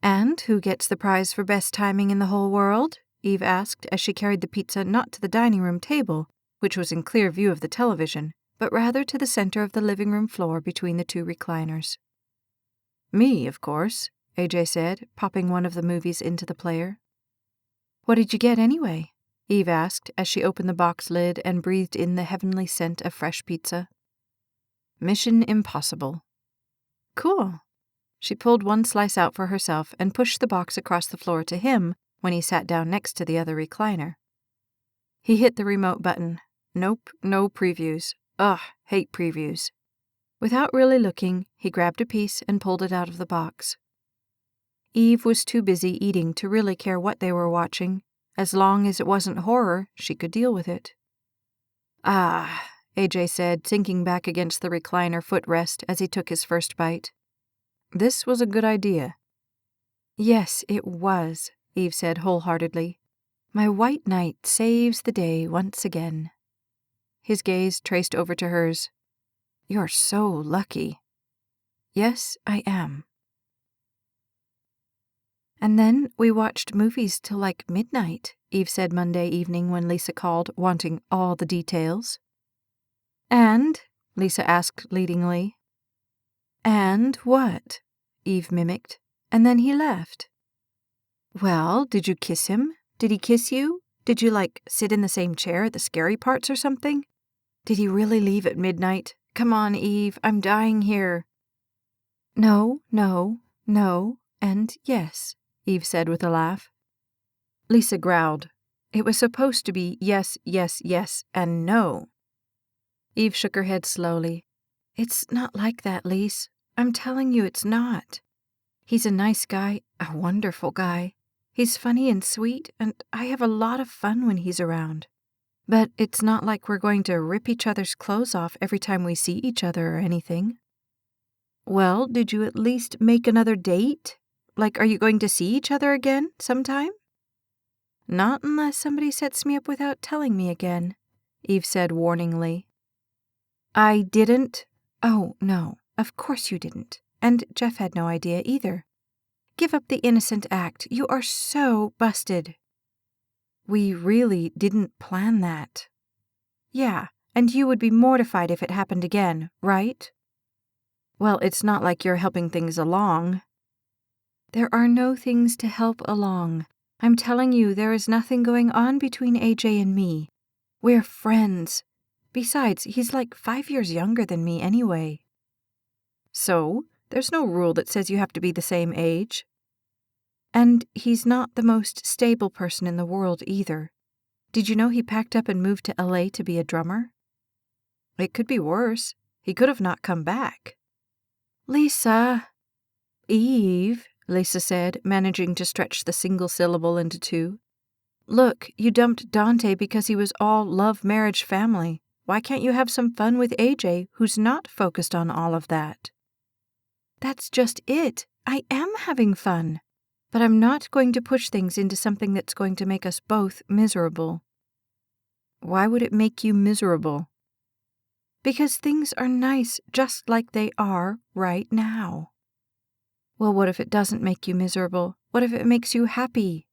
"And who gets the prize for best timing in the whole world?" Eve asked as she carried the pizza not to the dining room table, which was in clear view of the television, but rather to the center of the living room floor between the 2 recliners. "Me, of course," AJ said, popping one of the movies into the player. "What did you get anyway?" Eve asked as she opened the box lid and breathed in the heavenly scent of fresh pizza. "Mission Impossible." "Cool." She pulled one slice out for herself and pushed the box across the floor to him when he sat down next to the other recliner. He hit the remote button. Nope, no previews. Ugh, hate previews. Without really looking, he grabbed a piece and pulled it out of the box. Eve was too busy eating to really care what they were watching. As long as it wasn't horror, she could deal with it. "Ah," AJ said, sinking back against the recliner footrest as he took his first bite. "This was a good idea." "Yes, it was," Eve said wholeheartedly. "My white knight saves the day once again." His gaze traced over to hers. "You're so lucky." "Yes, I am." "And then we watched movies till like midnight," Eve said Monday evening when Lisa called, wanting all the details. "And?" Lisa asked leadingly. "And what?" Eve mimicked. "And then he left." "Well, did you kiss him? Did he kiss you? Did you, sit in the same chair at the scary parts or something? Did he really leave at midnight? Come on, Eve, I'm dying here." "No, no, no, and yes," Eve said with a laugh. Lisa growled. It was supposed to be yes, yes, yes, and no. Eve shook her head slowly. "It's not like that, Lise. I'm telling you it's not. He's a nice guy, a wonderful guy. He's funny and sweet, and I have a lot of fun when he's around. But it's not like we're going to rip each other's clothes off every time we see each other or anything." "Well, did you at least make another date? Are you going to see each other again sometime?" "Not unless somebody sets me up without telling me again," Eve said warningly. "I didn't? Oh, no, of course you didn't. And Jeff had no idea either. Give up the innocent act. You are so busted." "We really didn't plan that." "Yeah, and you would be mortified if it happened again, right?" "Well, it's not like you're helping things along." "There are no things to help along. I'm telling you, there is nothing going on between AJ and me. We're friends. Besides, he's 5 years younger than me anyway." "So, there's no rule that says you have to be the same age." "And he's not the most stable person in the world either. Did you know he packed up and moved to LA to be a drummer?" "It could be worse. He could have not come back." "Lisa." "Eve," Lisa said, managing to stretch the single syllable into 2. "Look, you dumped Dante because he was all love, marriage, family. Why can't you have some fun with AJ, who's not focused on all of that?" "That's just it. I am having fun. But I'm not going to push things into something that's going to make us both miserable." "Why would it make you miserable?" "Because things are nice just like they are right now." "Well, what if it doesn't make you miserable? What if it makes you happy?"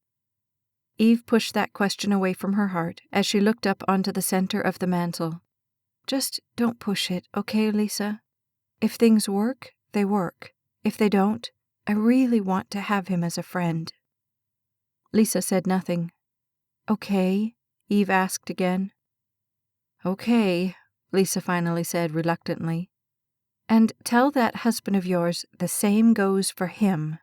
Eve pushed that question away from her heart as she looked up onto the center of the mantel. "Just don't push it, okay, Lisa? If things work, they work. If they don't, I really want to have him as a friend." Lisa said nothing. "Okay?" Eve asked again. "Okay," Lisa finally said reluctantly. "And tell that husband of yours the same goes for him."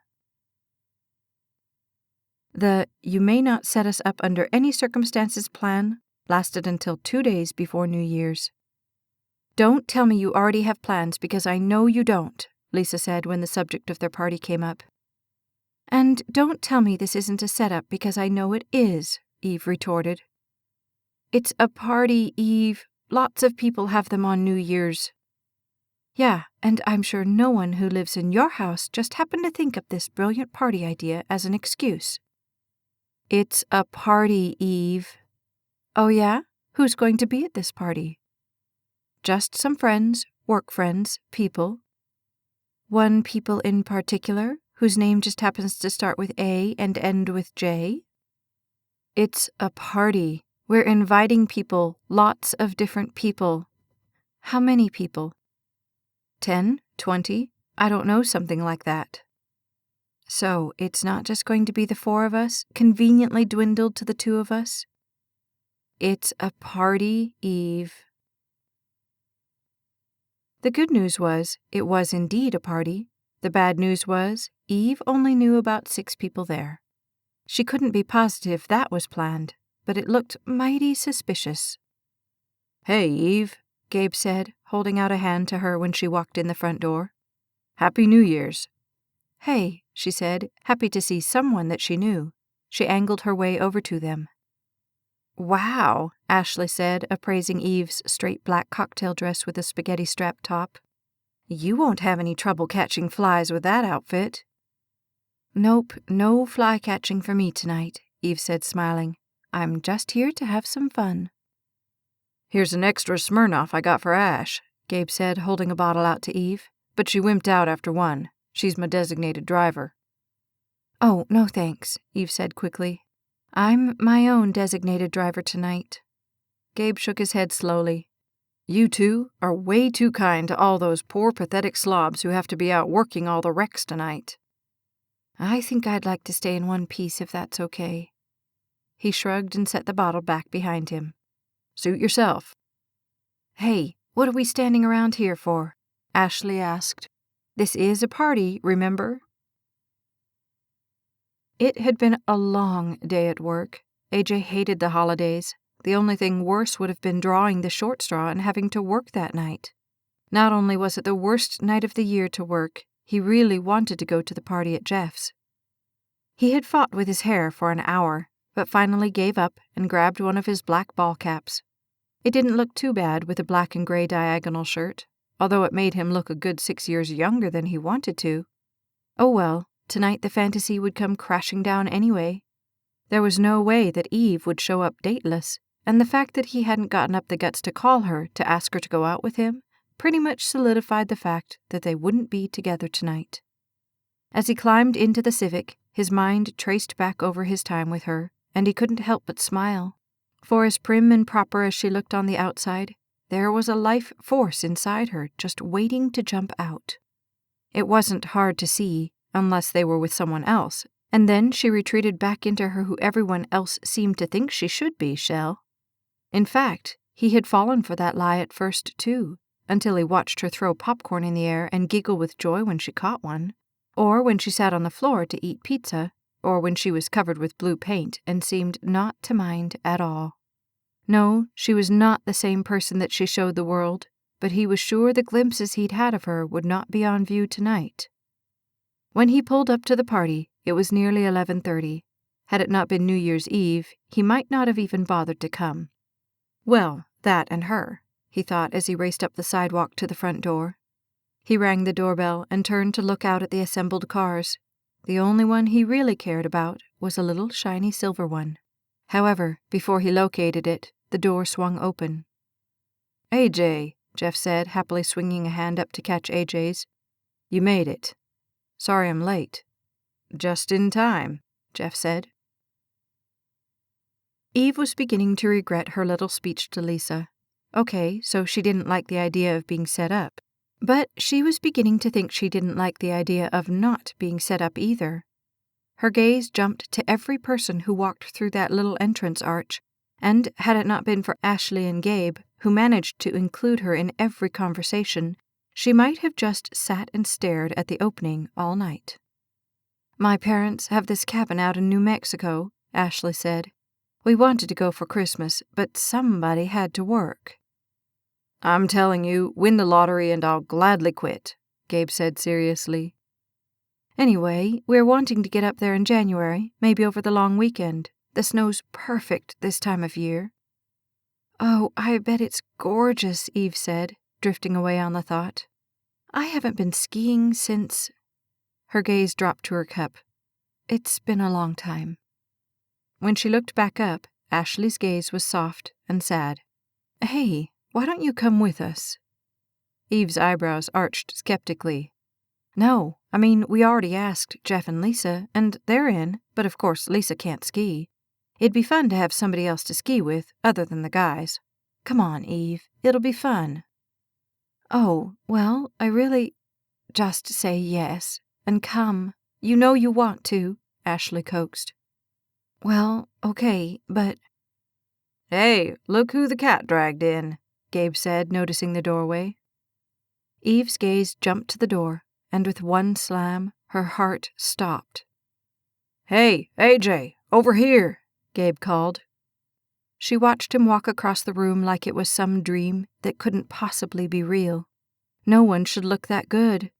The "you may not set us up under any circumstances" plan lasted until 2 days before New Year's. "Don't tell me you already have plans, because I know you don't," Lisa said when the subject of their party came up. "And don't tell me this isn't a setup, because I know it is," Eve retorted. "It's a party, Eve. Lots of people have them on New Year's." "Yeah, and I'm sure no one who lives in your house just happened to think of this brilliant party idea as an excuse." "It's a party, Eve." "Oh yeah? Who's going to be at this party?" "Just some friends, work friends, people." "One people in particular, whose name just happens to start with A and end with J?" "It's a party. We're inviting people, lots of different people." "How many people?" 10, 20, I don't know, something like that." "So it's not just going to be the 4 of us, conveniently dwindled to the 2 of us?" "It's a party, Eve." The good news was, it was indeed a party. The bad news was, Eve only knew about 6 people there. She couldn't be positive that was planned, but it looked mighty suspicious. "Hey, Eve," Gabe said, holding out a hand to her when she walked in the front door. "Happy New Year's." "Hey," she said, happy to see someone that she knew. She angled her way over to them. "Wow," Ashley said, appraising Eve's straight black cocktail dress with a spaghetti strap top. "You won't have any trouble catching flies with that outfit." "Nope, no fly catching for me tonight," Eve said, smiling. "I'm just here to have some fun." "Here's an extra Smirnoff I got for Ash," Gabe said, holding a bottle out to Eve. "But she wimped out after one. She's my designated driver." "Oh, no thanks," Eve said quickly. "I'm my own designated driver tonight." Gabe shook his head slowly. "You two are way too kind to all those poor pathetic slobs who have to be out working all the wrecks tonight." "I think I'd like to stay in one piece if that's okay." He shrugged and set the bottle back behind him. "Suit yourself." "Hey, what are we standing around here for?" Ashley asked. "This is a party, remember?" It had been a long day at work. AJ hated the holidays. The only thing worse would have been drawing the short straw and having to work that night. Not only was it the worst night of the year to work, he really wanted to go to the party at Jeff's. He had fought with his hair for an hour, but finally gave up and grabbed one of his black ball caps. It didn't look too bad with a black and gray diagonal shirt, although it made him look a good 6 years younger than he wanted to. Oh well, tonight the fantasy would come crashing down anyway. There was no way that Eve would show up dateless, and the fact that he hadn't gotten up the guts to call her to ask her to go out with him pretty much solidified the fact that they wouldn't be together tonight. As he climbed into the Civic, his mind traced back over his time with her, and he couldn't help but smile. For as prim and proper as she looked on the outside, there was a life force inside her just waiting to jump out. It wasn't hard to see, unless they were with someone else, and then she retreated back into her who everyone else seemed to think she should be, Shell. In fact, he had fallen for that lie at first, too, until he watched her throw popcorn in the air and giggle with joy when she caught one, or when she sat on the floor to eat pizza, or when she was covered with blue paint and seemed not to mind at all. No, she was not the same person that she showed the world, but he was sure the glimpses he'd had of her would not be on view tonight. When he pulled up to the party, it was nearly 11:30. Had it not been New Year's Eve, he might not have even bothered to come. Well, that and her, he thought as he raced up the sidewalk to the front door. He rang the doorbell and turned to look out at the assembled cars. The only one he really cared about was a little shiny silver one. However, before he located it, the door swung open. "AJ," Jeff said, happily swinging a hand up to catch AJ's. "You made it. Sorry I'm late." "Just in time," Jeff said. Eve was beginning to regret her little speech to Lisa. Okay, so she didn't like the idea of being set up. But she was beginning to think she didn't like the idea of not being set up either. Her gaze jumped to every person who walked through that little entrance arch, and had it not been for Ashley and Gabe, who managed to include her in every conversation, she might have just sat and stared at the opening all night. My parents have this cabin out in New Mexico, Ashley said. We wanted to go for Christmas, but somebody had to work. I'm telling you, win the lottery and I'll gladly quit, Gabe said seriously. Anyway, we're wanting to get up there in January, maybe over the long weekend. The snow's perfect this time of year. Oh, I bet it's gorgeous, Eve said, drifting away on the thought. I haven't been skiing since... Her gaze dropped to her cup. It's been a long time. When she looked back up, Ashley's gaze was soft and sad. Hey, why don't you come with us? Eve's eyebrows arched skeptically. No, I mean, we already asked Jeff and Lisa, and they're in, but of course Lisa can't ski. It'd be fun to have somebody else to ski with, other than the guys. Come on, Eve, it'll be fun. Oh, well, I really... Just say yes, and come. You know you want to, Ashley coaxed. Well, okay, but... Hey, look who the cat dragged in, Gabe said, noticing the doorway. Eve's gaze jumped to the door, and with one slam, her heart stopped. Hey, AJ, over here, Gabe called. She watched him walk across the room like it was some dream that couldn't possibly be real. No one should look that good.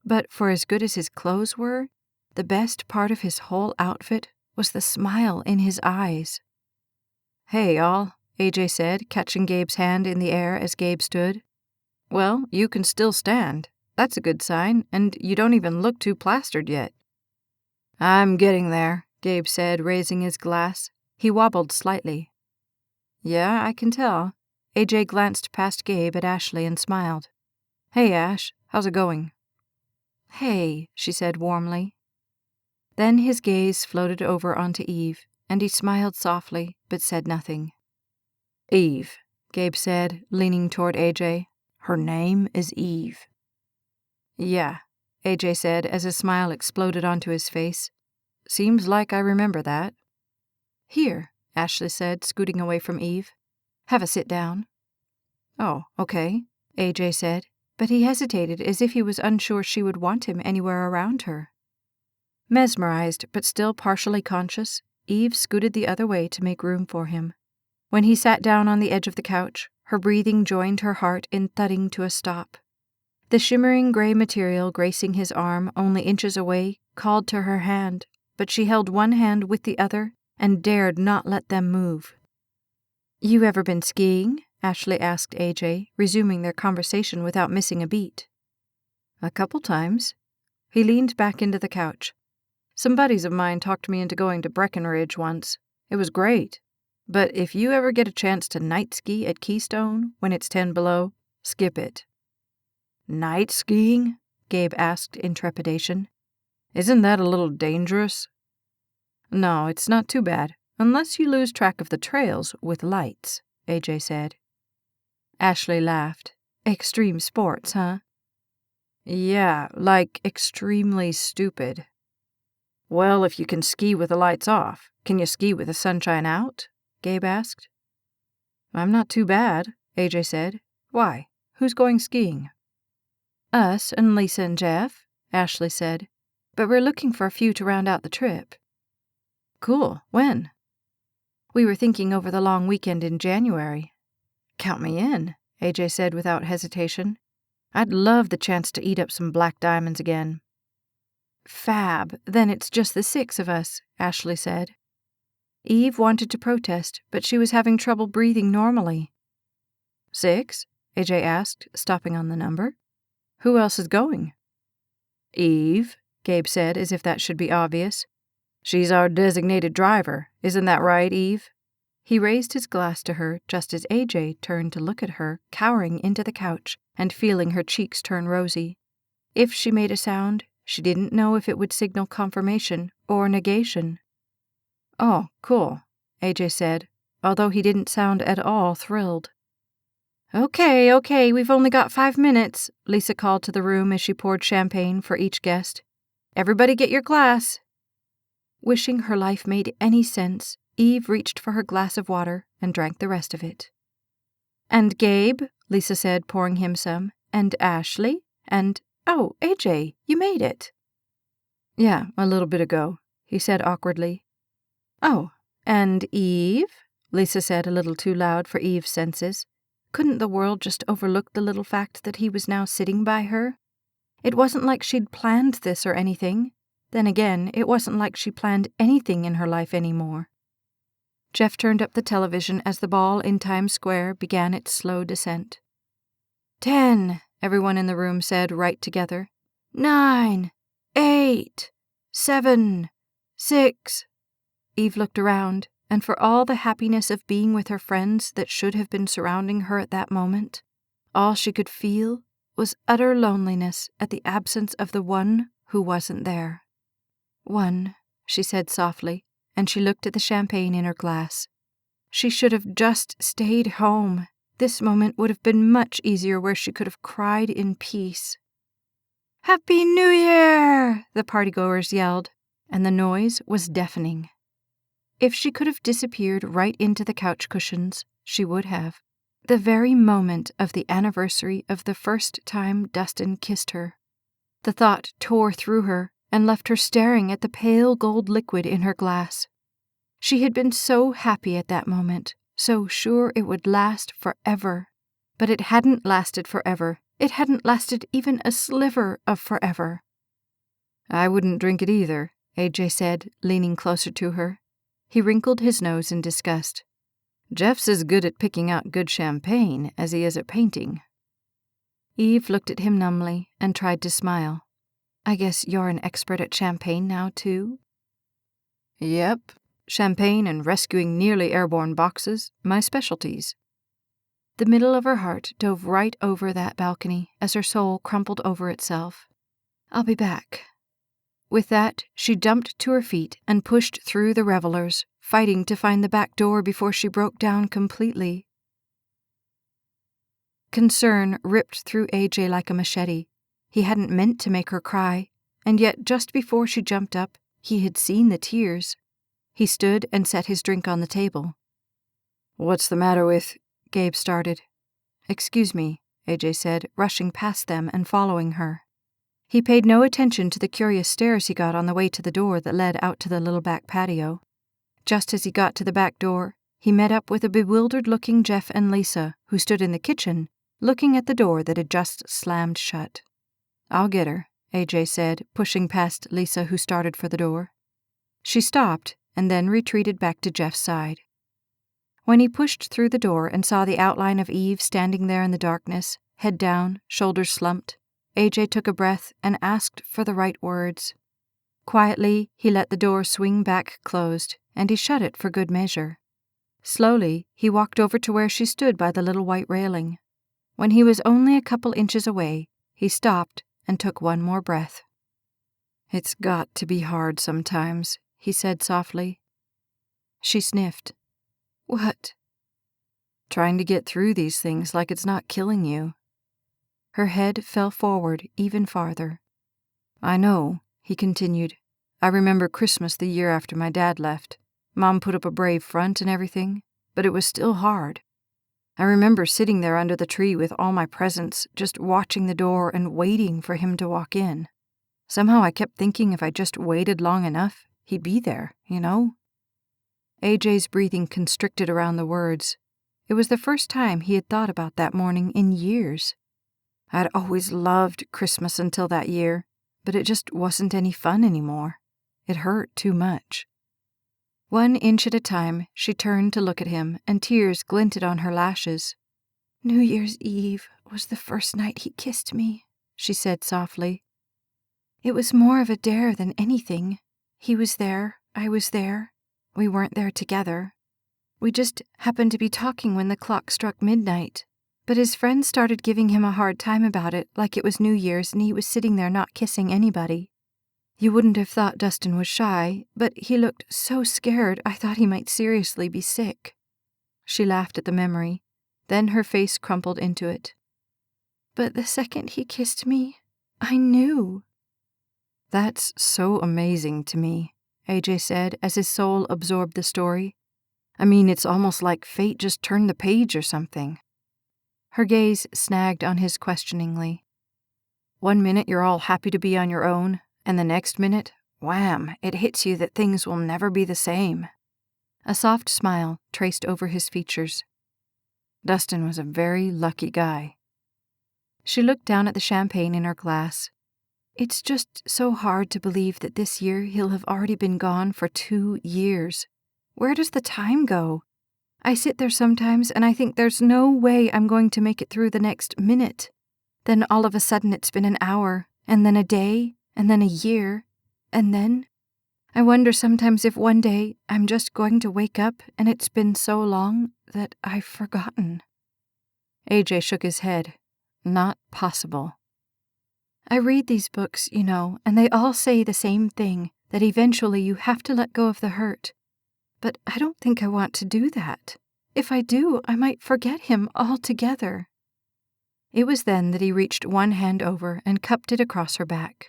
But for as good as his clothes were, the best part of his whole outfit was the smile in his eyes. Hey, all, AJ said, catching Gabe's hand in the air as Gabe stood. Well, you can still stand. That's a good sign, and you don't even look too plastered yet. I'm getting there, Gabe said, raising his glass. He wobbled slightly. Yeah, I can tell. AJ glanced past Gabe at Ashley and smiled. Hey, Ash, how's it going? Hey, she said warmly. Then his gaze floated over onto Eve, and he smiled softly, but said nothing. Eve, Gabe said, leaning toward AJ. Her name is Eve. Yeah, AJ said as a smile exploded onto his face. Seems like I remember that. Here, Ashley said, scooting away from Eve. Have a sit down. Oh, okay, AJ said, but he hesitated as if he was unsure she would want him anywhere around her. Mesmerized, but still partially conscious, Eve scooted the other way to make room for him. When he sat down on the edge of the couch, her breathing joined her heart in thudding to a stop. The shimmering gray material gracing his arm only inches away called to her hand, but she held one hand with the other and dared not let them move. You ever been skiing? Ashley asked AJ, resuming their conversation without missing a beat. A couple times. He leaned back into the couch. Some buddies of mine talked me into going to Breckenridge once. It was great. But if you ever get a chance to night ski at Keystone when it's 10 below, skip it. Night skiing? Gabe asked in trepidation. Isn't that a little dangerous? No, it's not too bad, unless you lose track of the trails with lights, AJ said. Ashley laughed. Extreme sports, huh? Yeah, like extremely stupid. Well, if you can ski with the lights off, can you ski with the sunshine out? Gabe asked. I'm not too bad, AJ said. Why? Who's going skiing? Us and Lisa and Jeff, Ashley said. But we're looking for a few to round out the trip. Cool. When? We were thinking over the long weekend in January. Count me in, AJ said without hesitation. I'd love the chance to eat up some black diamonds again. Fab, then it's just the 6 of us, Ashley said. Eve wanted to protest, but she was having trouble breathing normally. 6? AJ asked, stopping on the number. Who else is going? Eve, Gabe said as if that should be obvious. She's our designated driver, isn't that right, Eve? He raised his glass to her just as AJ turned to look at her, cowering into the couch and feeling her cheeks turn rosy. If she made a sound, she didn't know if it would signal confirmation or negation. Oh, cool, AJ said, although he didn't sound at all thrilled. Okay, we've only got 5 minutes, Lisa called to the room as she poured champagne for each guest. Everybody get your glass. Wishing her life made any sense, Eve reached for her glass of water and drank the rest of it. And Gabe, Lisa said, pouring him some, and Ashley, and, oh, AJ, you made it. Yeah, a little bit ago, he said awkwardly. Oh, and Eve? Lisa said a little too loud for Eve's senses. Couldn't the world just overlook the little fact that he was now sitting by her? It wasn't like she'd planned this or anything. Then again, it wasn't like she planned anything in her life anymore. Jeff turned up the television as the ball in Times Square began its slow descent. 10, everyone in the room said right together. 9, 8, 7, 6. Eve looked around, and for all the happiness of being with her friends that should have been surrounding her at that moment, all she could feel was utter loneliness at the absence of the one who wasn't there. 1, she said softly, and she looked at the champagne in her glass. She should have just stayed home. This moment would have been much easier where she could have cried in peace. Happy New Year! The partygoers yelled, and the noise was deafening. If she could have disappeared right into the couch cushions, she would have. The very moment of the anniversary of the first time Dustin kissed her. The thought tore through her and left her staring at the pale gold liquid in her glass. She had been so happy at that moment, so sure it would last forever. But it hadn't lasted forever. It hadn't lasted even a sliver of forever. I wouldn't drink it either, AJ said, leaning closer to her. He wrinkled his nose in disgust. Jeff's as good at picking out good champagne as he is at painting. Eve looked at him numbly and tried to smile. I guess you're an expert at champagne now, too? Yep. Champagne and rescuing nearly airborne boxes, my specialties. The middle of her heart dove right over that balcony as her soul crumpled over itself. I'll be back. With that, she jumped to her feet and pushed through the revelers, fighting to find the back door before she broke down completely. Concern ripped through AJ like a machete. He hadn't meant to make her cry, and yet just before she jumped up, he had seen the tears. He stood and set his drink on the table. What's the matter with... Gabe started. Excuse me, AJ said, rushing past them and following her. He paid no attention to the curious stares he got on the way to the door that led out to the little back patio. Just as he got to the back door, he met up with a bewildered-looking Jeff and Lisa, who stood in the kitchen, looking at the door that had just slammed shut. I'll get her, AJ said, pushing past Lisa, who started for the door. She stopped and then retreated back to Jeff's side. When he pushed through the door and saw the outline of Eve standing there in the darkness, head down, shoulders slumped, AJ took a breath and asked for the right words. Quietly, he let the door swing back closed, and he shut it for good measure. Slowly, he walked over to where she stood by the little white railing. When he was only a couple inches away, he stopped and took one more breath. It's got to be hard sometimes, he said softly. She sniffed. What? Trying to get through these things like it's not killing you. Her head fell forward even farther. I know, he continued. I remember Christmas the year after my dad left. Mom put up a brave front and everything, but it was still hard. I remember sitting there under the tree with all my presents, just watching the door and waiting for him to walk in. Somehow I kept thinking if I just waited long enough, he'd be there, you know? AJ's breathing constricted around the words. It was the first time he had thought about that morning in years. I'd always loved Christmas until that year, but it just wasn't any fun anymore. It hurt too much. 1 inch at a time, she turned to look at him, and tears glinted on her lashes. New Year's Eve was the first night he kissed me, she said softly. It was more of a dare than anything. He was there, I was there. We weren't there together. We just happened to be talking when the clock struck midnight. But his friends started giving him a hard time about it, like it was New Year's and he was sitting there not kissing anybody. You wouldn't have thought Dustin was shy, but he looked so scared I thought he might seriously be sick. She laughed at the memory. Then her face crumpled into it. But the second he kissed me, I knew. That's so amazing to me, AJ said as his soul absorbed the story. I mean, it's almost like fate just turned the page or something. Her gaze snagged on his questioningly. 1 minute you're all happy to be on your own, and the next minute, wham, it hits you that things will never be the same. A soft smile traced over his features. Dustin was a very lucky guy. She looked down at the champagne in her glass. It's just so hard to believe that this year he'll have already been gone for 2 years. Where does the time go? I sit there sometimes and I think there's no way I'm going to make it through the next minute. Then all of a sudden it's been an hour, and then a day, and then a year, and then I wonder sometimes if one day I'm just going to wake up and it's been so long that I've forgotten. AJ shook his head. Not possible. I read these books, and they all say the same thing, that eventually you have to let go of the hurt. But I don't think I want to do that. If I do, I might forget him altogether. It was then that he reached one hand over and cupped it across her back.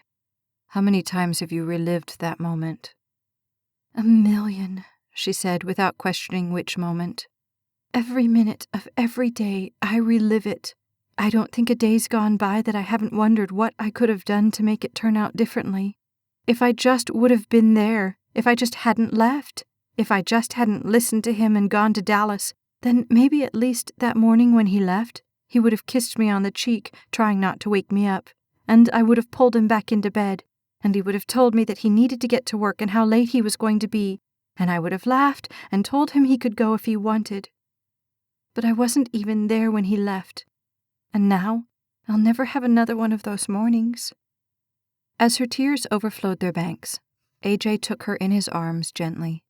How many times have you relived that moment? 1,000,000, she said without questioning which moment. Every minute of every day I relive it. I don't think a day's gone by that I haven't wondered what I could have done to make it turn out differently. If I just would have been there, if I just hadn't left, if I just hadn't listened to him and gone to Dallas, then maybe at least that morning when he left, he would have kissed me on the cheek, trying not to wake me up, and I would have pulled him back into bed, and he would have told me that he needed to get to work and how late he was going to be, and I would have laughed and told him he could go if he wanted. But I wasn't even there when he left. And now, I'll never have another one of those mornings. As her tears overflowed their banks, AJ took her in his arms gently.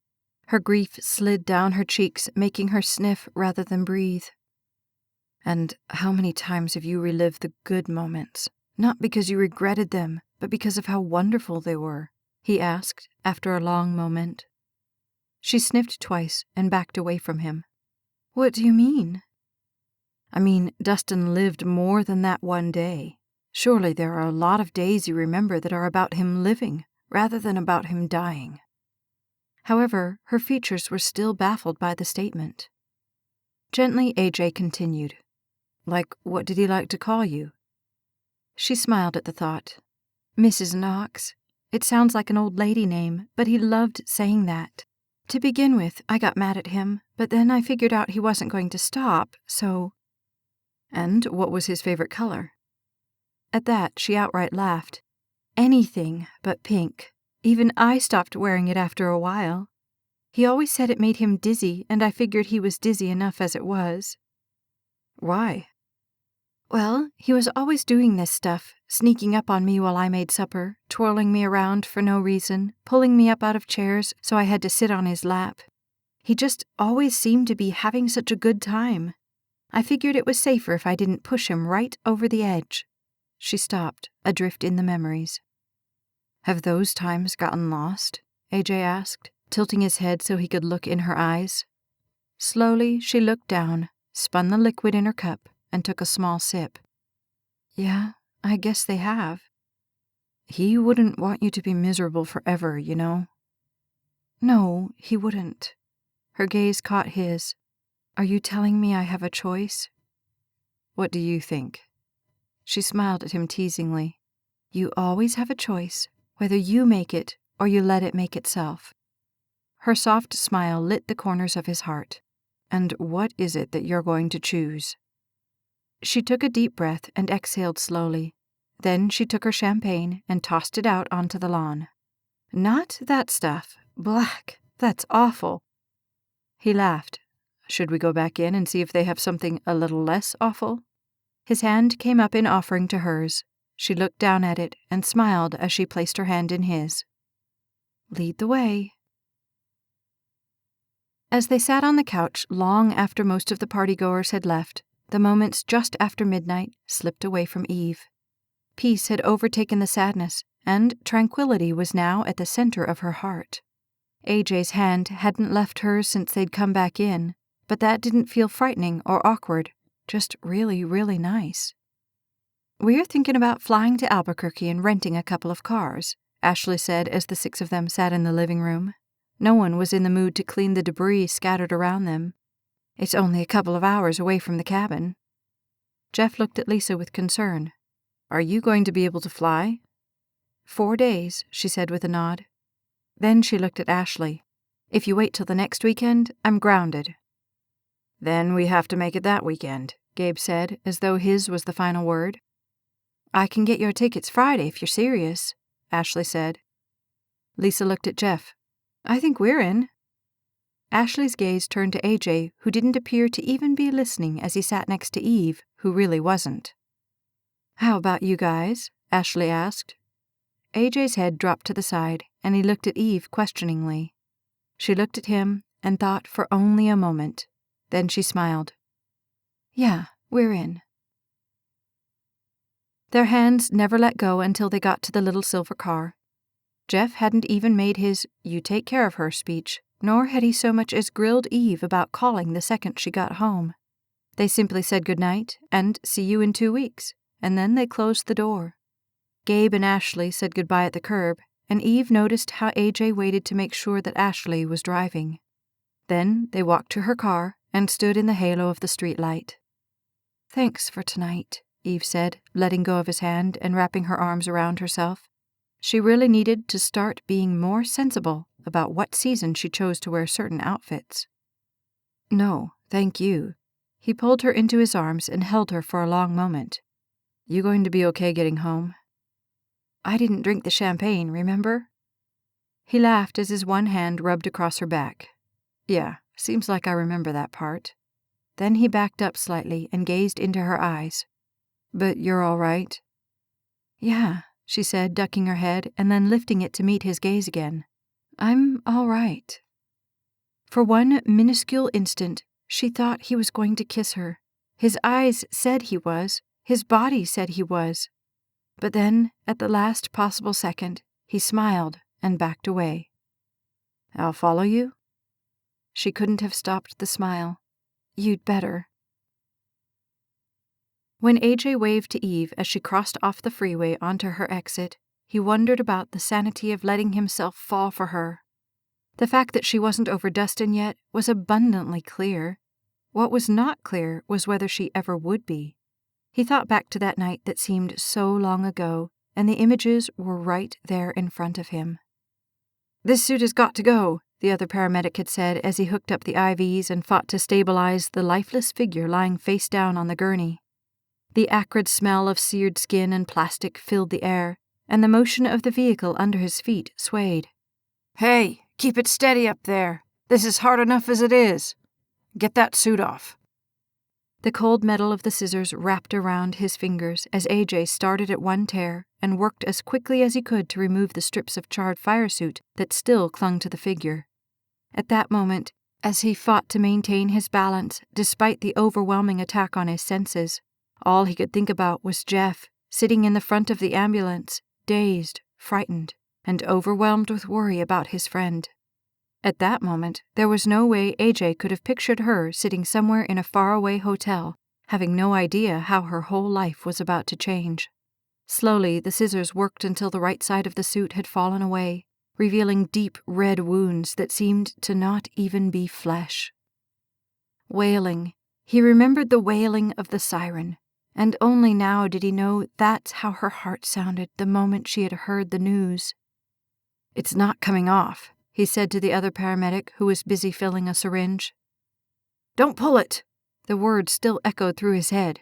Her grief slid down her cheeks, making her sniff rather than breathe. And how many times have you relived the good moments, not because you regretted them, but because of how wonderful they were? He asked, after a long moment. She sniffed twice and backed away from him. What do you mean? I mean, Dustin lived more than that one day. Surely there are a lot of days you remember that are about him living, rather than about him dying. However, her features were still baffled by the statement. Gently, AJ continued. Like, what did he like to call you? She smiled at the thought. Mrs. Knox. It sounds like an old lady name, but he loved saying that. To begin with, I got mad at him, but then I figured out he wasn't going to stop, so... And what was his favorite color? At that, she outright laughed. Anything but pink. Even I stopped wearing it after a while. He always said it made him dizzy, and I figured he was dizzy enough as it was. Why? Well, he was always doing this stuff, sneaking up on me while I made supper, twirling me around for no reason, pulling me up out of chairs so I had to sit on his lap. He just always seemed to be having such a good time. I figured it was safer if I didn't push him right over the edge. She stopped, adrift in the memories. Have those times gotten lost? AJ asked, tilting his head so he could look in her eyes. Slowly, she looked down, spun the liquid in her cup, and took a small sip. Yeah, I guess they have. He wouldn't want you to be miserable forever, you know. No, he wouldn't. Her gaze caught his. Are you telling me I have a choice? What do you think? She smiled at him teasingly. You always have a choice, whether you make it or you let it make itself. Her soft smile lit the corners of his heart. And what is it that you're going to choose? She took a deep breath and exhaled slowly. Then she took her champagne and tossed it out onto the lawn. Not that stuff. Black. That's awful. He laughed. Should we go back in and see if they have something a little less awful? His hand came up in offering to hers. She looked down at it and smiled as she placed her hand in his. Lead the way. As they sat on the couch long after most of the partygoers had left, the moments just after midnight slipped away from Eve. Peace had overtaken the sadness, and tranquility was now at the center of her heart. AJ's hand hadn't left hers since they'd come back in, but that didn't feel frightening or awkward, just really, really nice. We're thinking about flying to Albuquerque and renting a couple of cars, Ashley said as the 6 of them sat in the living room. No one was in the mood to clean the debris scattered around them. It's only a couple of hours away from the cabin. Jeff looked at Lisa with concern. Are you going to be able to fly? 4 days, she said with a nod. Then she looked at Ashley. If you wait till the next weekend, I'm grounded. Then we have to make it that weekend, Gabe said, as though his was the final word. I can get your tickets Friday if you're serious, Ashley said. Lisa looked at Jeff. I think we're in. Ashley's gaze turned to AJ, who didn't appear to even be listening as he sat next to Eve, who really wasn't. How about you guys? Ashley asked. AJ's head dropped to the side, and he looked at Eve questioningly. She looked at him and thought for only a moment. Then she smiled. Yeah, we're in. Their hands never let go until they got to the little silver car. Jeff hadn't even made his "you take care of her" speech, nor had he so much as grilled Eve about calling the second she got home. They simply said goodnight and see you in 2 weeks, and then they closed the door. Gabe and Ashley said goodbye at the curb, and Eve noticed how AJ waited to make sure that Ashley was driving. Then they walked to her car and stood in the halo of the streetlight. Thanks for tonight, Eve said, letting go of his hand and wrapping her arms around herself. She really needed to start being more sensible about what season she chose to wear certain outfits. No, thank you. He pulled her into his arms and held her for a long moment. You going to be okay getting home? I didn't drink the champagne, remember? He laughed as his one hand rubbed across her back. Yeah, seems like I remember that part. Then he backed up slightly and gazed into her eyes. But you're all right? Yeah, she said, ducking her head and then lifting it to meet his gaze again. I'm all right. For one minuscule instant, she thought he was going to kiss her. His eyes said he was. His body said he was. But then, at the last possible second, he smiled and backed away. I'll follow you? She couldn't have stopped the smile. You'd better. When AJ waved to Eve as she crossed off the freeway onto her exit, he wondered about the sanity of letting himself fall for her. The fact that she wasn't over Dustin yet was abundantly clear. What was not clear was whether she ever would be. He thought back to that night that seemed so long ago, and the images were right there in front of him. This suit has got to go, the other paramedic had said as he hooked up the IVs and fought to stabilize the lifeless figure lying face down on the gurney. The acrid smell of seared skin and plastic filled the air, and the motion of the vehicle under his feet swayed. Hey, keep it steady up there. This is hard enough as it is. Get that suit off. The cold metal of the scissors wrapped around his fingers as AJ started at one tear and worked as quickly as he could to remove the strips of charred firesuit that still clung to the figure. At that moment, as he fought to maintain his balance despite the overwhelming attack on his senses, all he could think about was Jeff, sitting in the front of the ambulance, dazed, frightened, and overwhelmed with worry about his friend. At that moment, there was no way AJ could have pictured her sitting somewhere in a faraway hotel, having no idea how her whole life was about to change. Slowly, the scissors worked until the right side of the suit had fallen away, revealing deep red wounds that seemed to not even be flesh. Wailing. He remembered the wailing of the siren, and only now did he know that's how her heart sounded the moment she had heard the news. It's not coming off, he said to the other paramedic who was busy filling a syringe. Don't pull it! The words still echoed through his head.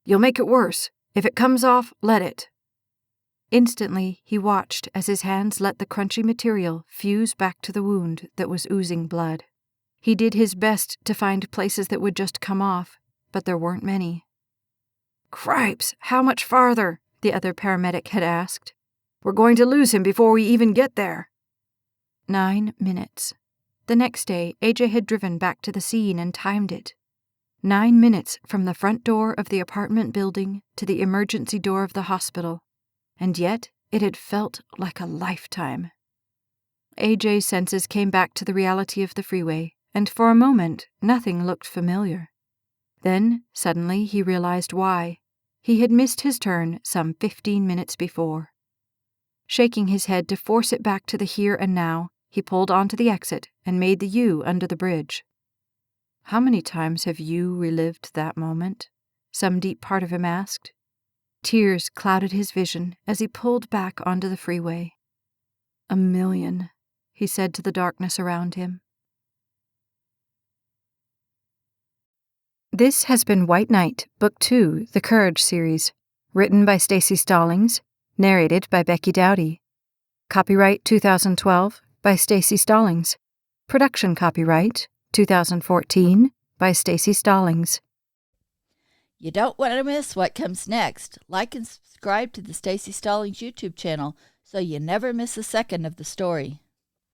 You'll make it worse. If it comes off, let it. Instantly, he watched as his hands let the crunchy material fuse back to the wound that was oozing blood. He did his best to find places that would just come off, but there weren't many. Cripes, how much farther? The other paramedic had asked. We're going to lose him before we even get there. 9 minutes. The next day, AJ had driven back to the scene and timed it. 9 minutes from the front door of the apartment building to the emergency door of the hospital, and yet it had felt like a lifetime. AJ's senses came back to the reality of the freeway, and for a moment, nothing looked familiar. Then, suddenly, he realized why. He had missed his turn some 15 minutes before. Shaking his head to force it back to the here and now, he pulled onto the exit and made the U under the bridge. How many times have you relived that moment? Some deep part of him asked. Tears clouded his vision as he pulled back onto the freeway. 1,000,000, he said to the darkness around him. This has been White Knight, Book 2, The Courage series, written by Staci Stallings, narrated by Becky Dowdy. Copyright 2012 by Staci Stallings. Production copyright 2014 by Staci Stallings. You don't want to miss what comes next. Like and subscribe to the Staci Stallings YouTube channel so you never miss a second of the story.